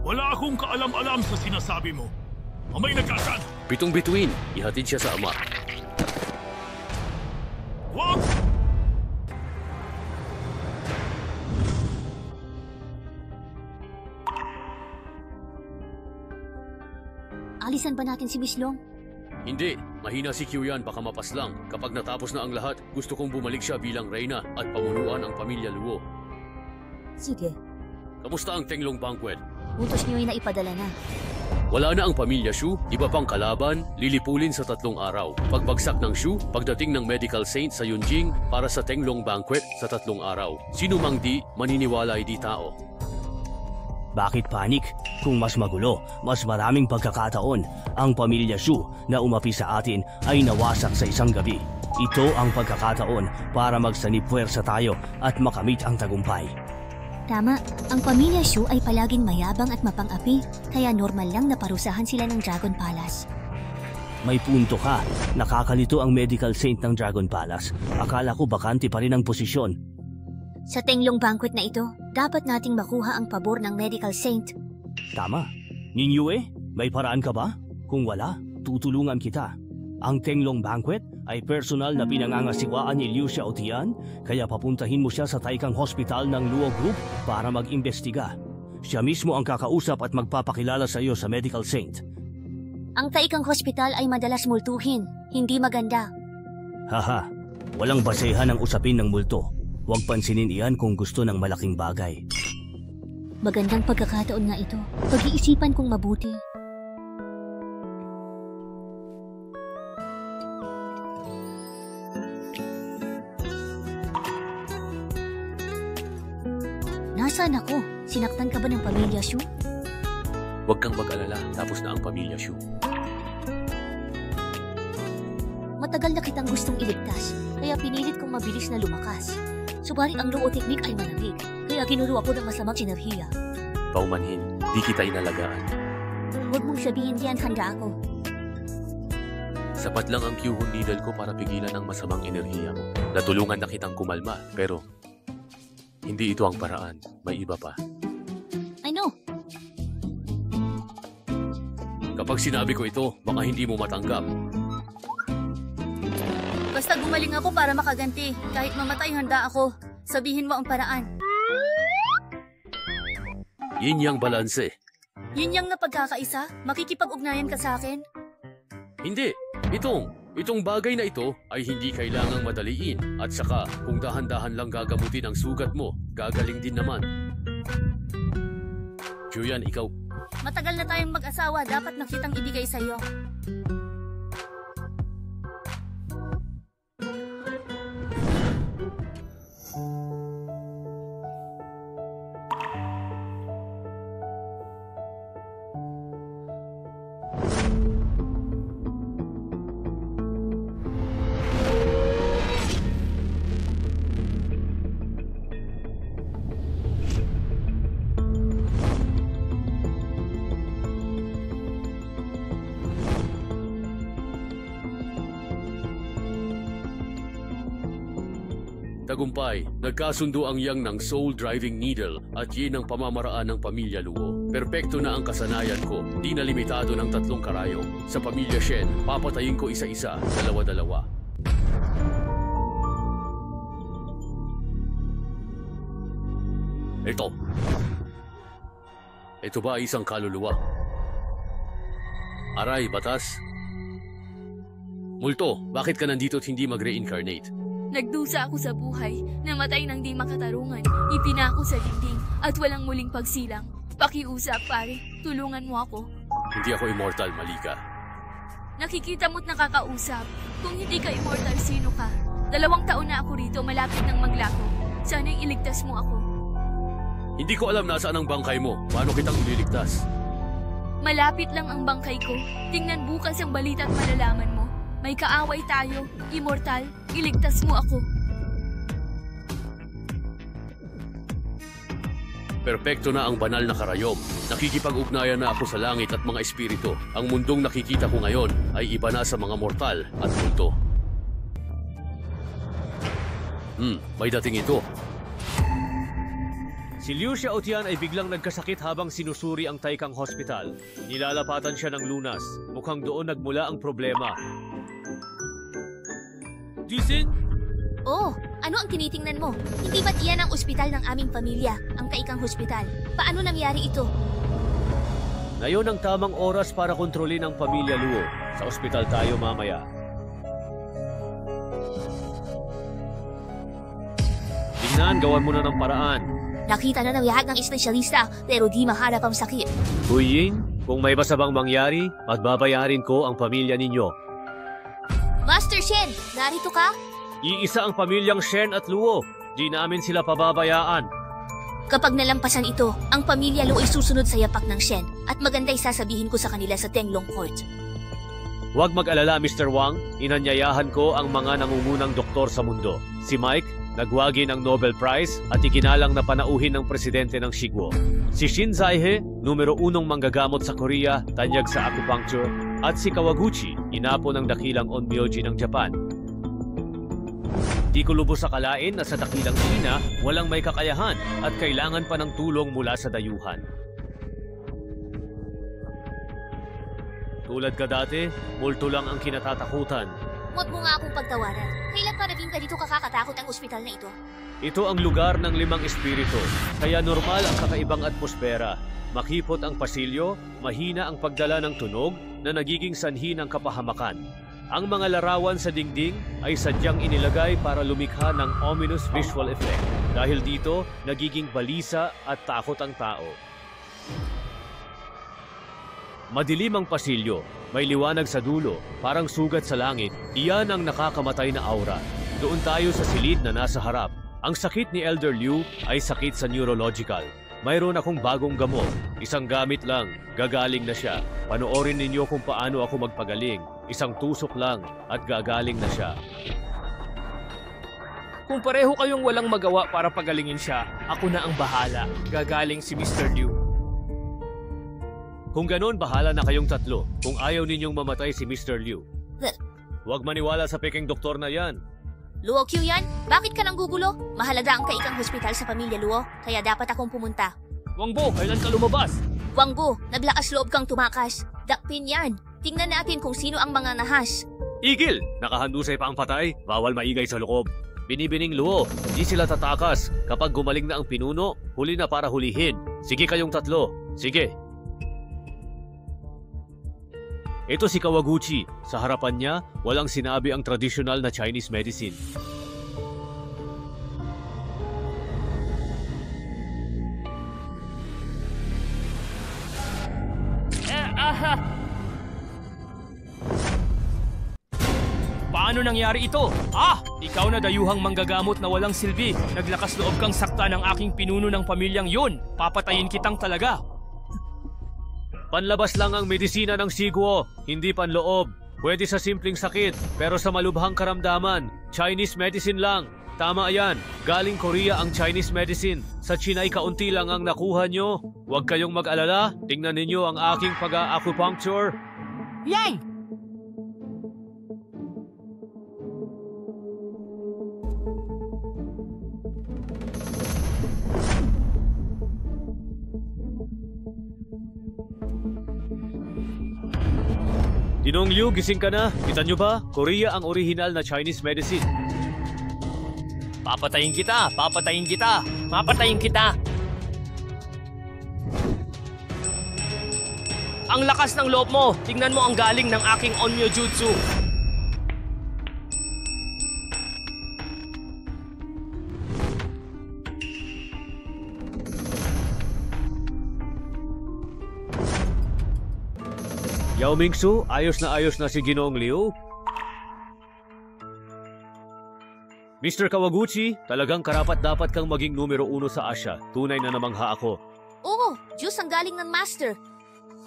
Wala akong kaalam-alam sa sinasabi mo. Mamay nagkasan! Pitong bituin, ihatid siya sa ama. Wag! Alisan ba natin si Miss Long? Hindi, mahina si Q yan, baka mapaslang. Kapag natapos na ang lahat, gusto kong bumalik siya bilang reyna at pamunuan ang pamilya Luo. Sige. Kamusta ang Tenglong Banquet? Utos niyo ay naipadala na. Wala na ang pamilya Shu, iba pang kalaban, lilipulin sa 3 araw. Pagbagsak ng Shu, pagdating ng medical saint sa Yunjing para sa Tenglong Banquet sa 3 araw. Sino mang di, maniniwala ay di tao. Bakit panik? Kung mas magulo, mas maraming pagkakataon, ang pamilya Shu na umapi sa atin ay nawasak sa isang gabi. Ito ang pagkakataon para magsanib-puwersa tayo at makamit ang tagumpay. Tama, ang pamilya Shu ay palaging mayabang at mapang-api, kaya normal lang na parusahan sila ng Dragon Palace. May punto ka, nakakalito ang medical saint ng Dragon Palace. Akala ko bakante pa rin ang posisyon. Sa Tenglong Banquet na ito, dapat nating makuha ang pabor ng medical saint. Tama. Ninyue, may paraan ka ba? Kung wala, tutulungan kita. Ang Tenglong Banquet ay personal na pinangangasiwaan ni Liu Xiaotian, kaya papuntahin mo siya sa Taikang Hospital ng Luo Group para mag-imbestiga. Siya mismo ang kakausap at magpapakilala sa iyo sa medical saint. Ang Taikang Hospital ay madalas multuhin, hindi maganda. Haha, walang basehan ang usapin ng multo. Huwag pansinin iyan kung gusto ng malaking bagay. Magandang pagkakataon nga ito. Pag-iisipan kong mabuti. Nasaan ako? Sinaktan ka ba ng pamilya Shu? Huwag kang mag-alala, tapos na ang pamilya Shu. Matagal na kitang gustong iligtas, kaya pinilit kong mabilis na lumakas. Subalit ang Luo technique ay malamig, kaya ginulo ako ng masamang sinerhiya. Paumanhin, di kita inalagaan. Huwag mong sabihin yan, handa ako. Sapat lang ang Q-Hun needle ko para pigilan ang masamang enerhiya mo. Natulungan na kitang kumalma, pero hindi ito ang paraan. May iba pa. I know. Kapag sinabi ko ito, baka hindi mo matanggap. Basta gumaling ako para makaganti. Kahit mamatay, handa ako. Sabihin mo ang paraan. Yin yang balanse. Yin yang na pagkakaisa? Makikipag-ugnayan ka sa akin? Hindi. Itong bagay na ito ay hindi kailangang madaliin. At saka, kung dahan-dahan lang gagamutin ang sugat mo, gagaling din naman. Juyan, ikaw. Matagal na tayong mag-asawa, dapat nakitang ibigay sa'yo. Tagumpay, nagkasundo ang yang ng soul driving needle at yin ang pamamaraan ng pamilya Luo. Perpekto na ang kasanayan ko, di na limitado ng 3 karayom. Sa pamilya Shen, papatayin ko isa-isa, dalawa-dalawa. Ito ba ay isang kaluluwa? Aray, batas? Multo, bakit ka nandito at hindi mag-reincarnate? Nagdusa ako sa buhay, namatay ng di makatarungan, ipinako sa dingding at walang muling pagsilang. Pakiusap pare, tulungan mo ako. Hindi ako immortal, mali ka. Nakikita mo't nakakausap. Kung hindi ka immortal, sino ka? 2 taon na ako rito, malapit ng maglako. Sana'y iligtas mo ako. Hindi ko alam nasaan ang bangkay mo. Paano kitang ililigtas? Malapit lang ang bangkay ko. Tingnan bukas ang balita at malalaman mo. May kaaway tayo, immortal, iligtas mo ako. Perpekto na ang banal na karayom. Nakikipag-ugnayan na ako sa langit at mga espiritu. Ang mundong nakikita ko ngayon ay iba na sa mga mortal at multo. May dating ito. Si Liu Xiaotian ay biglang nagkasakit habang sinusuri ang Taikang Hospital. Nilalapatan siya ng lunas. Mukhang doon nagmula ang problema. Jising? Oh, ano ang tinitingnan mo? Hindi ba't iyan ang ospital ng aming pamilya, ang Taikang Hospital? Paano nangyari ito? Ngayon ang tamang oras para kontrolin ang pamilya Luo. Sa ospital tayo mamaya. Tingnan, gawan mo na ng paraan. Nakita na ng lahat ng espesyalista, pero di maharap ang sakit. Huiying, kung may masabang mangyari, pagbabayarin ko ang pamilya ninyo. Master Shen, narito ka? Iisa ang pamilyang Shen at Luo. Di namin sila pababayaan. Kapag nalampasan ito, ang pamilya Luo ay susunod sa yapak ng Shen at maganda'y sasabihin ko sa kanila sa Tenglong Court. Huwag mag-alala, Mr. Wang. Inanyayahan ko ang mga nangungunang doktor sa mundo. Si Mike, nagwagi ng Nobel Prize at ikinalang na panauhin ng presidente ng Shiguo. Si Shin Zaihe, numero 1 manggagamot sa Korea, tanyag sa acupuncture, at si Kawaguchi, inapo ng dakilang onmyoji ng Japan. Di ko lubos akalain na sa dakilang China, walang may kakayahan at kailangan pa ng tulong mula sa dayuhan. Tulad ka dati, multo lang ang kinatatakutan. Huwag mo nga akong pagtawanan. Kailan parating ka dito kakakatakot ang ospital na ito? Ito ang lugar ng 5 espiritu, kaya normal ang kakaibang atmosfera. Makipot ang pasilyo, mahina ang pagdala ng tunog na nagiging sanhi ng kapahamakan. Ang mga larawan sa dingding ay sadyang inilagay para lumikha ng ominous visual effect. Dahil dito, nagiging balisa at takot ang tao. Madilim ang pasilyo, may liwanag sa dulo, parang sugat sa langit. Iyan ang nakakamatay na aura. Doon tayo sa silid na nasa harap. Ang sakit ni Elder Liu ay sakit sa neurological. Mayroon akong bagong gamot. Isang gamit lang, gagaling na siya. Panoorin ninyo kung paano ako magpagaling. Isang tusok lang at gagaling na siya. Kung pareho kayong walang magawa para pagalingin siya, ako na ang bahala. Gagaling si Mr. Liu. Kung ganon, bahala na kayong tatlo. Kung ayaw ninyong mamatay si Mr. Liu. Huwag maniwala sa peking doktor na yan. Luo Q yan, bakit ka nang gugulo? Mahalaga ang kaikang hospital sa pamilya Luo, kaya dapat akong pumunta. Wangbo, kailan ka lumabas? Wangbo, naglakas loob kang tumakas. Dakpin yan. Tingnan natin kung sino ang mga nahas. Igil! Nakahandusay pa ang patay. Bawal maigay sa loob. Binibining Luo, hindi sila tatakas. Kapag gumaling na ang pinuno, huli na para hulihin. Sige kayong tatlo. Sige. Ito si Kawaguchi. Sa harapan niya, walang sinabi ang traditional na Chinese medicine. Paano nangyari ito? Ikaw na dayuhang manggagamot na walang silbi. Naglakas loob kang sakta ng aking pinuno ng pamilyang yun. Papatayin kitang talaga. Panlabas lang ang medisina ng Siguo, hindi panloob. Pwede sa simpleng sakit, pero sa malubhang karamdaman, Chinese medicine lang. Tama yan, galing Korea ang Chinese medicine. Sa China ay kaunti lang ang nakuha nyo. Huwag kayong mag-alala, tingnan ninyo ang aking pag-acupuncture. Yay! Dinong Liu, gising ka na. Kita nyo ba? Korea ang original na Chinese medicine. Papatayin kita! Papatayin kita! Papatayin kita! Ang lakas ng loob mo! Tingnan mo ang galing ng aking Onmyo Jutsu! Yao Mingsu, ayos na si Ginoong Liu. Mr. Kawaguchi, talagang karapat-dapat kang maging numero 1 sa Asia. Tunay na namangha ako. Oo, Diyos ang galing ng master.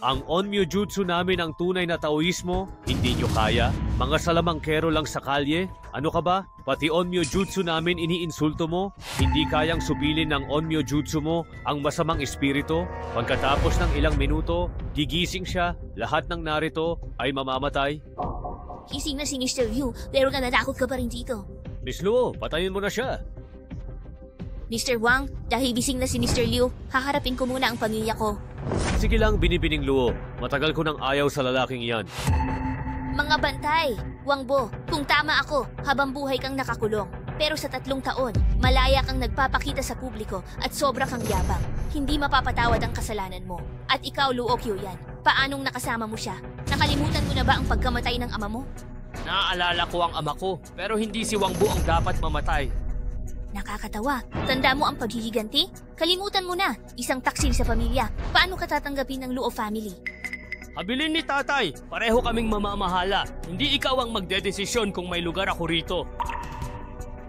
Ang Onmyo Jutsu namin ang tunay na Taoismo, hindi nyo kaya. Mga salamangkero lang sa kalye. Ano ka ba? Pati Onmyo Jutsu namin iniinsulto mo? Hindi kayang supilin ng Onmyo Jutsu mo ang masamang espiritu? Pagkatapos ng ilang minuto, gigising siya, lahat ng narito ay mamamatay. Gising na si Mr. Liu, pero nanatakot ka pa rin dito. Miss Luo, patayin mo na siya. Mr. Wang, dahil bising na si Mr. Liu, haharapin ko muna ang pamilya ko. Sige lang, binibining Luo. Matagal ko nang ayaw sa lalaking iyan. Mga bantay, Wangbo, kung tama ako, habang buhay kang nakakulong. Pero sa 3 taon, malaya kang nagpapakita sa publiko at sobra kang yabang. Hindi mapapatawad ang kasalanan mo. At ikaw, Luo Qiuyan, paanong nakasama mo siya? Nakalimutan mo na ba ang pagkamatay ng ama mo? Naaalala ko ang ama ko, pero hindi si Wangbo ang dapat mamatay. Nakakatawa. Tanda mo ang paghihiganti? Kalimutan mo na. Isang taksil sa pamilya. Paano ka tatanggapin ng Luo family? Habilin ni tatay. Pareho kaming mamamahala. Hindi ikaw ang magdedesisyon kung may lugar ako rito.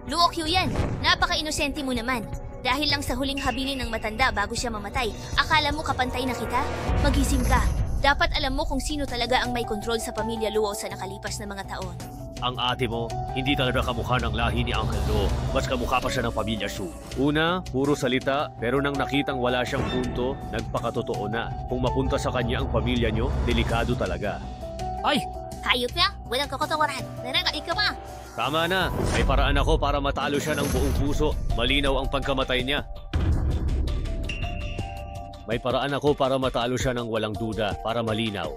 Luo Qiuyan, napaka-inosente mo naman. Dahil lang sa huling habilin ng matanda bago siya mamatay, akala mo kapantay na kita? Magising ka. Dapat alam mo kung sino talaga ang may kontrol sa pamilya Luo sa nakalipas na mga taon. Ang ate mo, hindi talaga kamukha ng lahi ni Uncle Luo. Mas kamukha pa siya ng pamilya Shu. Una, puro salita, pero nang nakitang wala siyang punto, nagpakatotoo na. Kung mapunta sa kanya ang pamilya nyo, delikado talaga. Ay! Hayop na! Walang kakotawaran! Nanangaig ka pa! Tama na! May paraan ako para matalo siya ng buong puso. Malinaw ang pagkamatay niya. May paraan ako para matalo siya ng walang duda, para malinaw.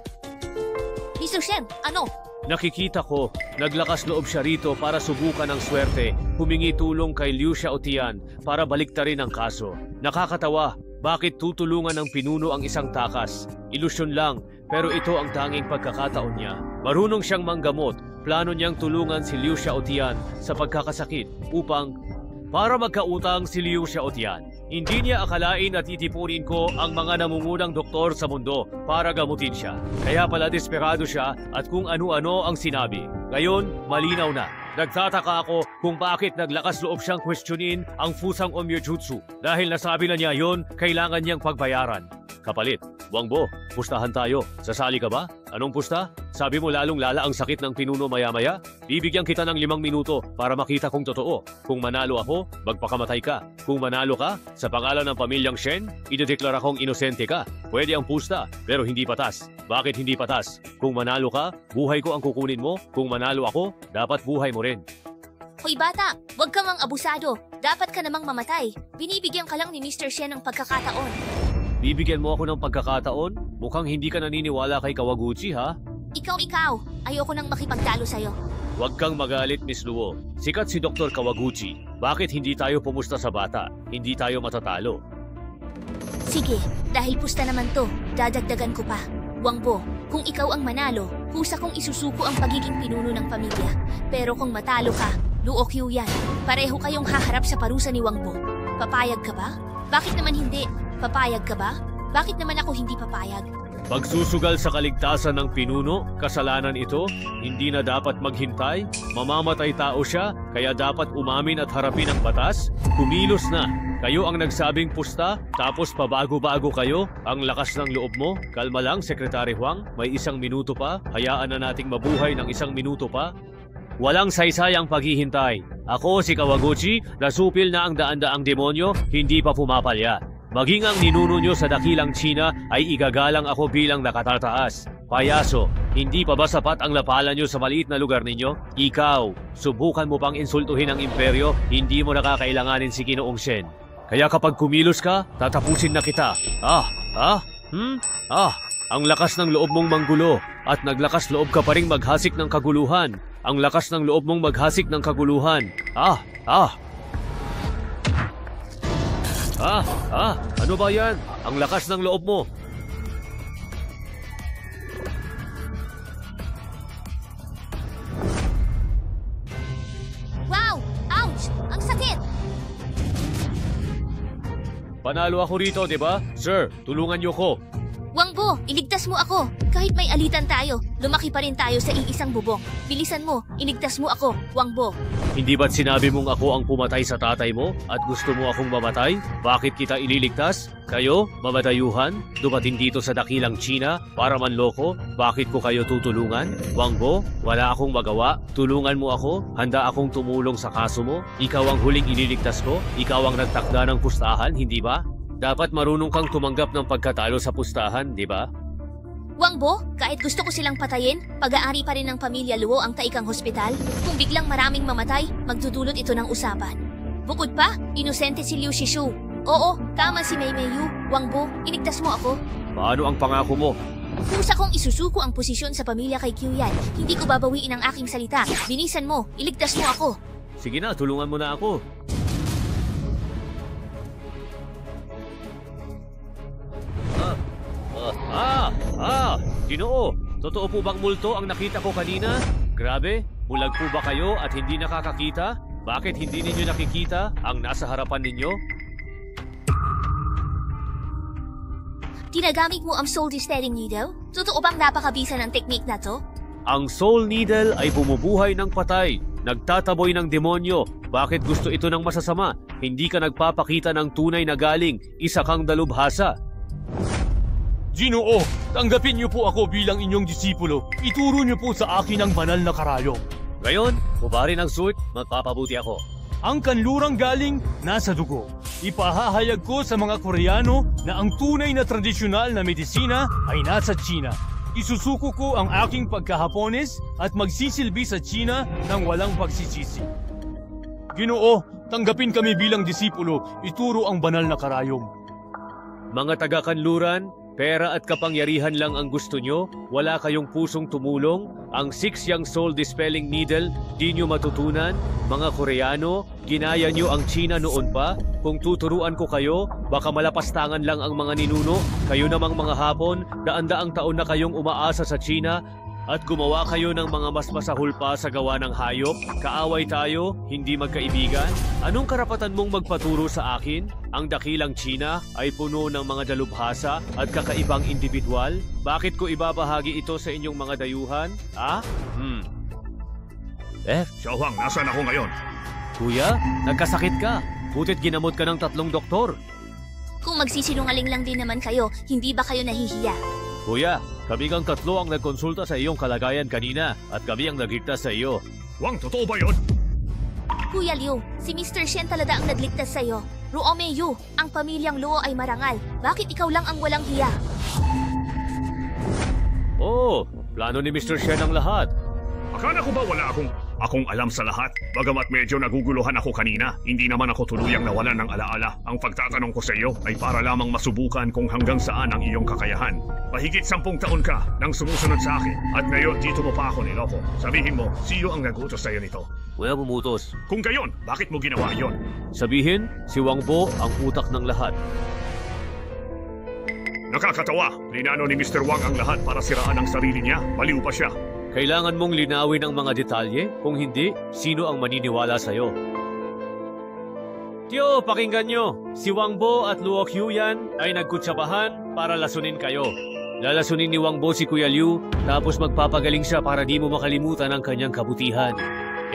Mr. Shen, ano? Nakikita ko, naglakas loob siya rito para subukan ang swerte, humingi tulong kay Liu Xiaotian para baliktarin ang kaso. Nakakatawa, bakit tutulungan ng pinuno ang isang takas? Ilusyon lang, pero ito ang tanging pagkakataon niya. Marunong siyang manggamot, plano niyang tulungan si Liu Xiaotian sa pagkakasakit upang para magkautang si Liu Xiaotian. Hindi niya akalain at itipunin ko ang mga namungunang doktor sa mundo para gamutin siya. Kaya pala desperado siya at kung ano-ano ang sinabi. Ngayon, malinaw na. Nagtataka ako kung bakit naglakas loob siyang questionin ang fusang Onmyo Jutsu. Dahil nasabi na niya yon, kailangan niyang pagbayaran. Kapalit, Wangbo, pustahan tayo. Sasali ka ba? Anong pusta? Sabi mo lalong lala ang sakit ng pinuno maya-maya? Bibigyan kita ng 5 minuto para makita kung totoo. Kung manalo ako, magpakamatay ka. Kung manalo ka, sa pangalan ng pamilyang Shen, idedeklara kong inosente ka. Pwede ang pusta, pero hindi patas. Bakit hindi patas? Kung manalo ka, buhay ko ang kukunin mo. Kung manalo ako, dapat buhay mo rin. Hoy bata, huwag kang ang abusado. Dapat ka namang mamatay. Binibigyan ka lang ni Mr. Shen ng pagkakataon. Bibigyan mo ako ng pagkakataon? Mukhang hindi ka naniniwala kay Kawaguchi, ha? Ikaw. Ayoko nang makipagtalo sa'yo. Huwag kang magalit, Miss Luo. Sikat si Dr. Kawaguchi. Bakit hindi tayo pumusta sa bata? Hindi tayo matatalo. Sige, dahil pusta naman to, dadagdagan ko pa. Wangbo, kung ikaw ang manalo, kusa kong isusuko ang pagiging pinuno ng pamilya. Pero kung matalo ka, Luo Q yan. Pareho kayong haharap sa parusa ni Wangbo. Papayag ka ba? Bakit naman hindi? Papayag ka ba? Bakit naman ako hindi papayag? Pagsusugal sa kaligtasan ng pinuno, kasalanan ito, hindi na dapat maghintay, mamamatay tao siya, kaya dapat umamin at harapin ang batas? Kumilos na! Kayo ang nagsabing pusta, tapos pabago-bago kayo? Ang lakas ng loob mo? Kalma lang, Sekretary Huang, may 1 minuto pa, hayaan na nating mabuhay ng 1 minuto pa. Walang saysay ang paghihintay. Ako si Kawaguchi, nasupil na ang daan-daang demonyo, hindi pa pumapalya. Maging ang ninuno nyo sa dakilang China ay igagalang ako bilang nakatataas. Payaso, hindi pa ba sapat ang lapalan nyo sa maliit na lugar ninyo? Ikaw, subukan mo pang insultuhin ang imperyo, hindi mo nakakailanganin si Ginoong Shen. Kaya kapag kumilos ka, tatapusin na kita. Ang lakas ng loob mong manggulo at naglakas loob ka pa ring maghasik ng kaguluhan. Ang lakas ng loob mong maghasik ng kaguluhan. Ano ba yan? Ang lakas ng loob mo. Wow! Ouch! Ang sakit! Panalo ako rito, di ba? Sir, tulungan niyo ko. Wangbo, iligtas mo ako. Kahit may alitan tayo, lumaki pa rin tayo sa iisang bubong. Bilisan mo, iligtas mo ako, Wangbo. Hindi ba't sinabi mong ako ang pumatay sa tatay mo at gusto mo akong mamatay? Bakit kita ililigtas? Kayo, mamadayuhan, dumating dito sa dakilang China para manloko? Bakit ko kayo tutulungan? Wangbo, wala akong magawa. Tulungan mo ako, handa akong tumulong sa kaso mo. Ikaw ang huling ililigtas ko, ikaw ang nagtakda ng pustahan, hindi ba? Dapat marunong kang tumanggap ng pagkatalo sa pustahan, di ba? Wangbo, kahit gusto ko silang patayin, pag-aari pa rin ng pamilya Luo ang taikang hospital. Kung biglang maraming mamatay, magdudulot ito ng usapan. Bukod pa, inosente si Liu Shishu. Oo, tama si Mei Yu. Wangbo, iligtas mo ako. Paano ang pangako mo? Kusa kong isusuko ang posisyon sa pamilya kay Qiuyan. Hindi ko babawiin ang aking salita. Binisan mo, iligtas mo ako. Sige na, tulungan mo na ako. Ginoo, totoo po bang multo ang nakita ko kanina? Grabe, bulag po ba kayo at hindi nakakakita? Bakit hindi ninyo nakikita ang nasa harapan ninyo? Tinagamit mo ang soul distilling needle? Totoo bang napakabisa ng technique na to? Ang soul needle ay bumubuhay ng patay, nagtataboy ng demonyo. Bakit gusto ito ng masasama? Hindi ka nagpapakita ng tunay na galing, isa kang dalubhasa. Ginoo, tanggapin niyo po ako bilang inyong disipulo. Ituro niyo po sa akin ang banal na karayom. Ngayon, hubarin ang suit, magpapabuti ako. Ang kanlurang galing nasa dugo. Ipahahayag ko sa mga Koreano na ang tunay na tradisyonal na medisina ay nasa China. Isusuko ko ang aking pagka-Hapones at magsisilbi sa China ng walang pagsisisi. Ginoo, tanggapin kami bilang disipulo. Ituro ang banal na karayom. Mga taga-kanluran, pera at kapangyarihan lang ang gusto nyo? Wala kayong pusong tumulong? Ang 6 Yang Soul Dispelling Needle, di nyo matutunan? Mga Koreano, ginaya nyo ang China noon pa? Kung tuturuan ko kayo, baka malapastangan lang ang mga ninuno. Kayo namang mga Hapon, daan-daang taon na kayong umaasa sa China at gumawa kayo ng mga mas masahol pa sa gawa ng hayop. Kaaway tayo, hindi magkaibigan. Anong karapatan mong magpaturo sa akin? Ang dakilang China ay puno ng mga dalubhasa at kakaibang individual. Bakit ko ibabahagi ito sa inyong mga dayuhan? Xiao Huang, nasaan ako ngayon? Kuya, nagkasakit ka. Butit ginamot ka ng 3 doktor. Kung magsisinungaling lang din naman kayo, hindi ba kayo nahihiya? Kuya, kami ang tatlo ang nagkonsulta sa iyong kalagayan kanina at kami ang nagligtas sa iyo. Wang, totoo ba yun? Kuya Liu, si Mr. Shen talaga ang nagligtas sa'yo. Ruome Yu, ang pamilyang Luo ay marangal. Bakit ikaw lang ang walang hiya? Oh, plano ni Mr. Shen ang lahat. Akala ko ba wala akong alam sa lahat? Bagamat medyo naguguluhan ako kanina, hindi naman ako tuluyang nawalan ng alaala. Ang pagtatanong ko sa iyo ay para lamang masubukan kung hanggang saan ang iyong kakayahan. Mahigit 10 taon ka nang sumusunod sa akin at ngayon dito mo pa ako niloko. Sabihin mo, siyo ang nagutos sa iyo nito? Kuya, bumutos. Kung gayon, bakit mo ginawa iyon? Sabihin, si Wang Bo ang utak ng lahat. Nakakatawa, linano ni Mr. Wang ang lahat para siraan ang sarili niya. Baliw pa siya. Kailangan mong linawin ang mga detalye, kung hindi, sino ang maniniwala sa'yo? Tiyo, pakinggan nyo. Si Wang Bo at Luo Qiuyan ay nagkutsabahan para lasunin kayo. Lalasunin ni Wang Bo si Kuya Liu, tapos magpapagaling siya para di mo makalimutan ang kanyang kabutihan.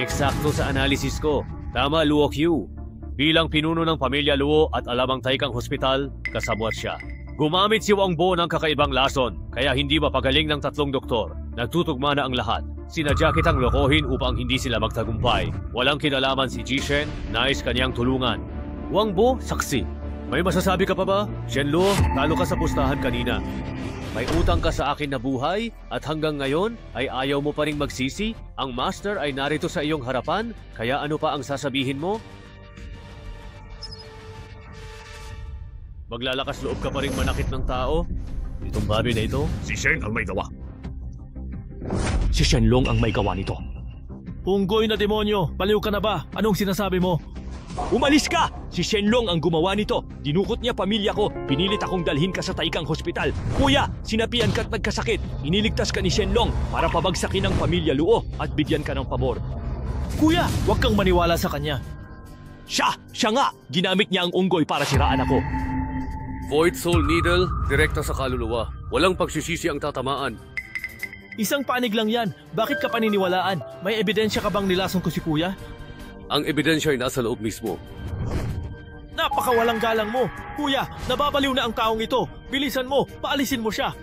Eksakto sa analisis ko. Tama, Luo Qiu. Bilang pinuno ng pamilya Luo at alamang Taikang Hospital, kasabwat siya. Gumamit si Wang Bo ng kakaibang lason, kaya hindi mapagaling ng 3 doktor. Nagtutugma na ang lahat. Sinadya kitang lokohin upang hindi sila magtagumpay. Walang kinalaman si Jishen, nais kanyang tulungan. Wang Bo, saksi. May masasabi ka pa ba? Shenluo, talo ka sa pustahan kanina. May utang ka sa akin na buhay at hanggang ngayon ay ayaw mo pa ring magsisi? Ang master ay narito sa iyong harapan, kaya ano pa ang sasabihin mo? Maglalakas loob ka pa ring manakit ng tao? Itong babi na ito? Si Shen ang may gawa. Si Shenlong ang may gawa nito. Unggoy na demonyo, baliw ka na ba? Anong sinasabi mo? Umalis ka! Si Shenlong ang gumawa nito. Dinukot niya pamilya ko. Pinilit akong dalhin ka sa Taikang Hospital. Kuya, sinapian ka't nagkasakit. Iniligtas ka ni Shenlong para pabagsakin ang pamilya Luo at bigyan ka ng pabor. Kuya, huwag kang maniwala sa kanya. Siya nga! Ginamit niya ang unggoy para siraan ako. Void Soul Needle, direkta sa kaluluwa. Walang pagsisisi ang tatamaan. Isang panig lang yan. Bakit ka paniniwalaan? May ebidensya ka bang nilason ko si Kuya? Ang ebidensya ay nasa loob mismo. Napakawalang galang mo. Kuya, nababaliw na ang taong ito. Bilisan mo, paalisin mo siya.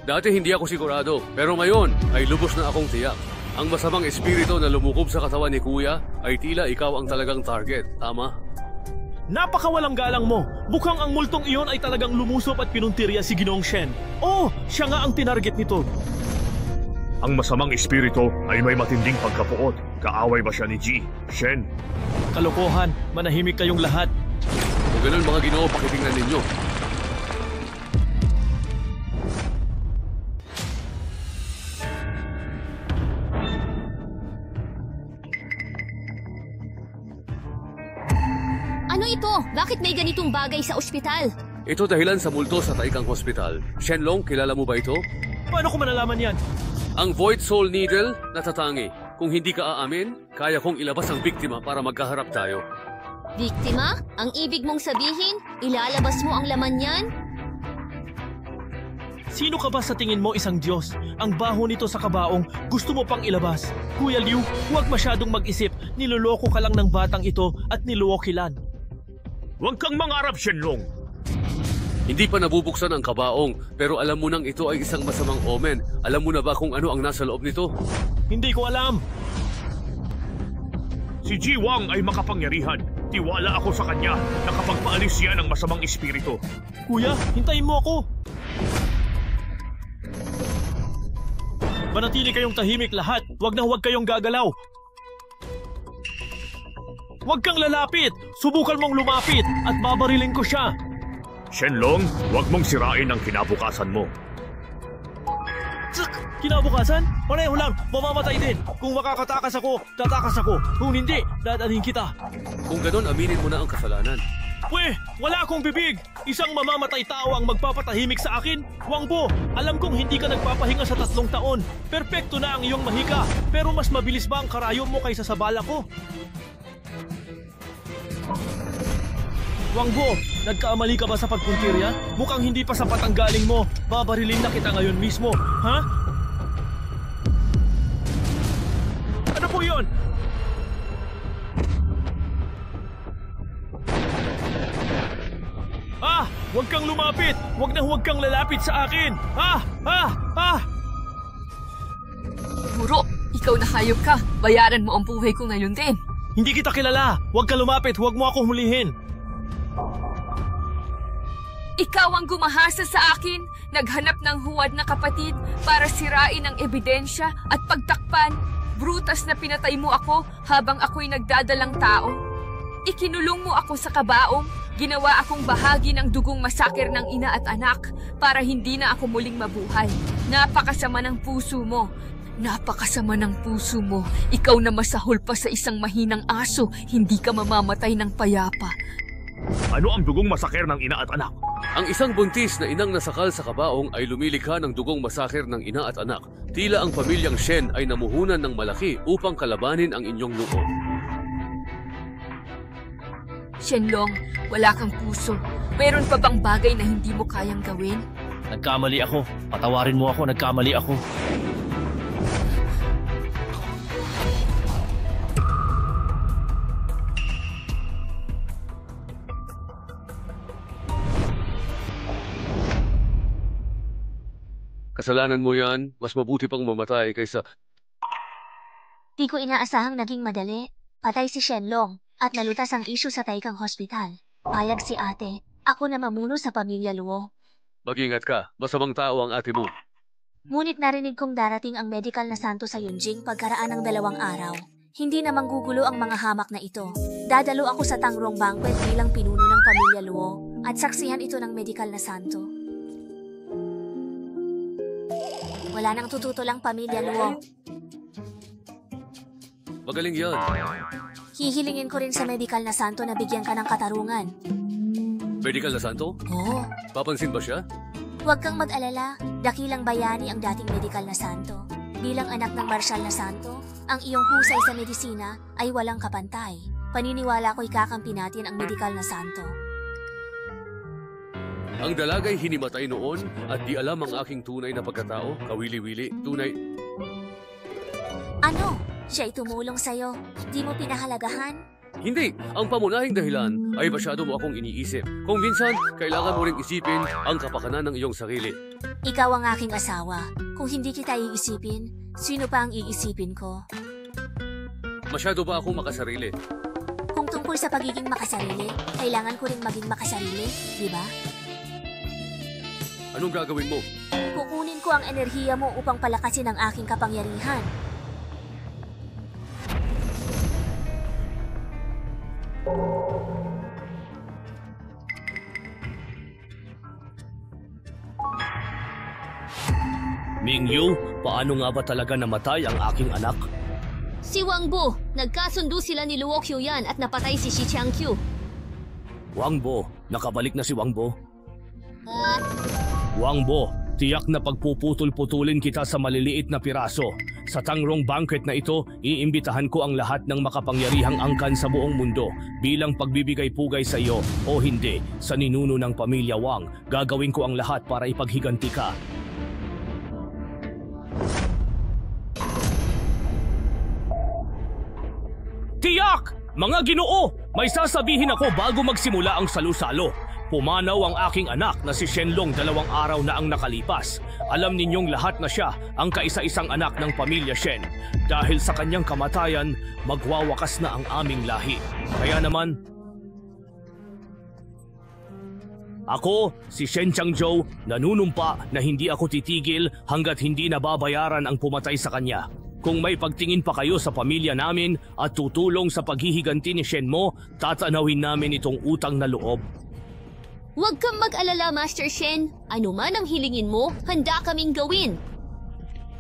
Dati hindi ako sigurado, pero ngayon ay lubos na akong tiyak. Ang masamang espiritu na lumukob sa katawan ni Kuya ay tila ikaw ang talagang target, tama? Napakawalang galang mo. Mukhang ang multong iyon ay talagang lumusop at pinuntirya si Ginoong Shen. Oh, siya nga ang tinarget nito. Ang masamang espiritu ay may matinding pagkapuot. Kaaway ba siya ni Ji, Shen? Kalokohan, manahimik kayong lahat. Kung ganun mga Ginoo, pakitingnan ninyo. Ano ito? Bakit may ganitong bagay sa ospital? Ito dahilan sa multo sa Taikang Hospital. Shenlong, kilala mo ba ito? Paano ko malalaman yan? Ang Void Soul Needle, natatangi. Kung hindi ka aamin, kaya kong ilabas ang biktima para magkaharap tayo. Biktima? Ang ibig mong sabihin, ilalabas mo ang laman niyan? Sino ka ba sa tingin mo isang Diyos? Ang baho nito sa kabaong, gusto mo pang ilabas. Kuya Liu, huwag masyadong mag-isip. Niloloko ka lang ng batang ito at niluokilan. Huwag kang mangarap, Shenlong. Hindi pa nabubuksan ang kabaong, pero alam mo nang ito ay isang masamang omen. Alam mo na ba kung ano ang nasa loob nito? Hindi ko alam. Si Ji Wang ay makapangyarihan. Tiwala ako sa kanya na kapag paalis siya ng masamang espiritu. Kuya, hintayin mo ako. Manatili kayong tahimik lahat. Huwag kayong gagalaw. Huwag kang lalapit. Subukan mong lumapit at babarilin ko siya. Shenlong, huwag mong sirain ang kinabukasan mo. Kinabukasan? Pareho lang, mamamatay din. Kung makakatakas ako, tatakas ako. Kung hindi, dadalhin kita. Kung ganon, aminin mo na ang kasalanan. Wala akong bibig. Isang mamamatay tao ang magpapatahimik sa akin. Wang Bo, alam kong hindi ka nagpapahinga sa 3 taon. Perpekto na ang iyong mahika. Pero mas mabilis ba ang karayom mo kaysa sa bala ko? Wang Bo, nagkaamali ka ba sa pagpuntirya? Mukhang hindi pa sapat ang galing mo. Babarilin na kita ngayon mismo, ha? Ano po yun? Huwag kang lumapit! Huwag kang lalapit sa akin! Guro, ikaw na hayop ka. Bayaran mo ang buhay ko ngayon din. Hindi kita kilala! Huwag ka lumapit! Huwag mo akong hulihin! Ikaw ang gumahasa sa akin, naghanap ng huwad na kapatid para sirain ang ebidensya at pagtakpan. Brutas na pinatay mo ako habang ako'y nagdadalang tao. Ikinulong mo ako sa kabaong, ginawa akong bahagi ng dugong masaker ng ina at anak para hindi na ako muling mabuhay. Napakasama ng puso mo. Napakasama ng puso mo. Ikaw na masahol pa sa isang mahinang aso, hindi ka mamamatay ng payapa. Ano ang dugong masaker ng ina at anak? Ang isang buntis na inang nasakal sa kabaong ay lumilikha ng dugong masaker ng ina at anak. Tila ang pamilyang Shen ay namuhunan ng malaki upang kalabanin ang inyong loob. Shenlong, wala kang puso. Mayroon pa bang bagay na hindi mo kayang gawin? Nagkamali ako. Patawarin mo ako, nagkamali ako. Kasalanan mo yan, mas mabuti pang mamatay kaysa... Di ko inaasahang naging madali. Patay si Shenlong at nalutas ang issue sa Taikang Hospital. Payag si ate, ako na mamuno sa pamilya Luo. Mag-ingat ka, masamang tao ang ate mo. Ngunit narinig kong darating ang medical na santo sa Yunjing pagkaraan ng 2 araw. Hindi na manggugulo ang mga hamak na ito. Dadalo ako sa Tangrong Banquet bilang pinuno ng pamilya Luo at saksihan ito ng medical na santo. Wala nang tututulang pamilya Luo. Magaling yan. Hihilingin ko rin sa medical na santo na bigyan ka ng katarungan. Medical na santo? Oo. Papansin ba siya? Huwag kang mag-alala, dakilang bayani ang dating medical na santo. Bilang anak ng marsyal na santo, ang iyong husay sa medisina ay walang kapantay. Paniniwala ko'y kakampi natin ang medical na santo. Ang dalagay hinimatay noon at di alam ang aking tunay na pagkatao, kawili-wili, tunay... Ano? Siya'y tumulong sa'yo. Di mo pinahalagahan? Hindi! Ang pamunahing dahilan ay masyado mo akong iniisip. Kung minsan, kailangan mo ring isipin ang kapakanan ng iyong sarili. Ikaw ang aking asawa. Kung hindi kita iisipin, sino pa ang iisipin ko? Masyado ba akong makasarili? Kung tungkol sa pagiging makasarili, kailangan ko rin maging makasarili, di ba? Anong gagawin mo? Kukunin ko ang enerhiya mo upang palakasin ang aking kapangyarihan. Mingyu, paano nga ba talaga namatay ang aking anak? Si Wangbo, nagkasundo sila ni Luo Qiuyan at napatay si Shi Qiangqiu. Wangbo, nakabalik na si Wangbo. Wangbo, tiyak na pagpuputol-putulin kita sa maliliit na piraso. Sa Tangrong Banquet na ito, iimbitahan ko ang lahat ng makapangyarihang angkan sa buong mundo bilang pagbibigay pugay sa iyo o hindi sa ninuno ng pamilya Wang. Gagawin ko ang lahat para ipaghiganti ka. Tiyak! Mga Ginoo! May sasabihin ako bago magsimula ang salu-salo. Pumanaw ang aking anak na si Shenlong 2 araw na ang nakalipas. Alam ninyong lahat na siya ang kaisa-isang anak ng pamilya Shen. Dahil sa kanyang kamatayan, magwawakas na ang aming lahi. Kaya naman, ako, si Shen Changzhou, nanunumpa na hindi ako titigil hanggat hindi nababayaran ang pumatay sa kanya. Kung may pagtingin pa kayo sa pamilya namin at tutulong sa paghihiganti ni Shen mo, tatanawin namin itong utang na loob. Huwag kang mag-alala, Master Shen. Ano man ang hilingin mo, handa kaming gawin.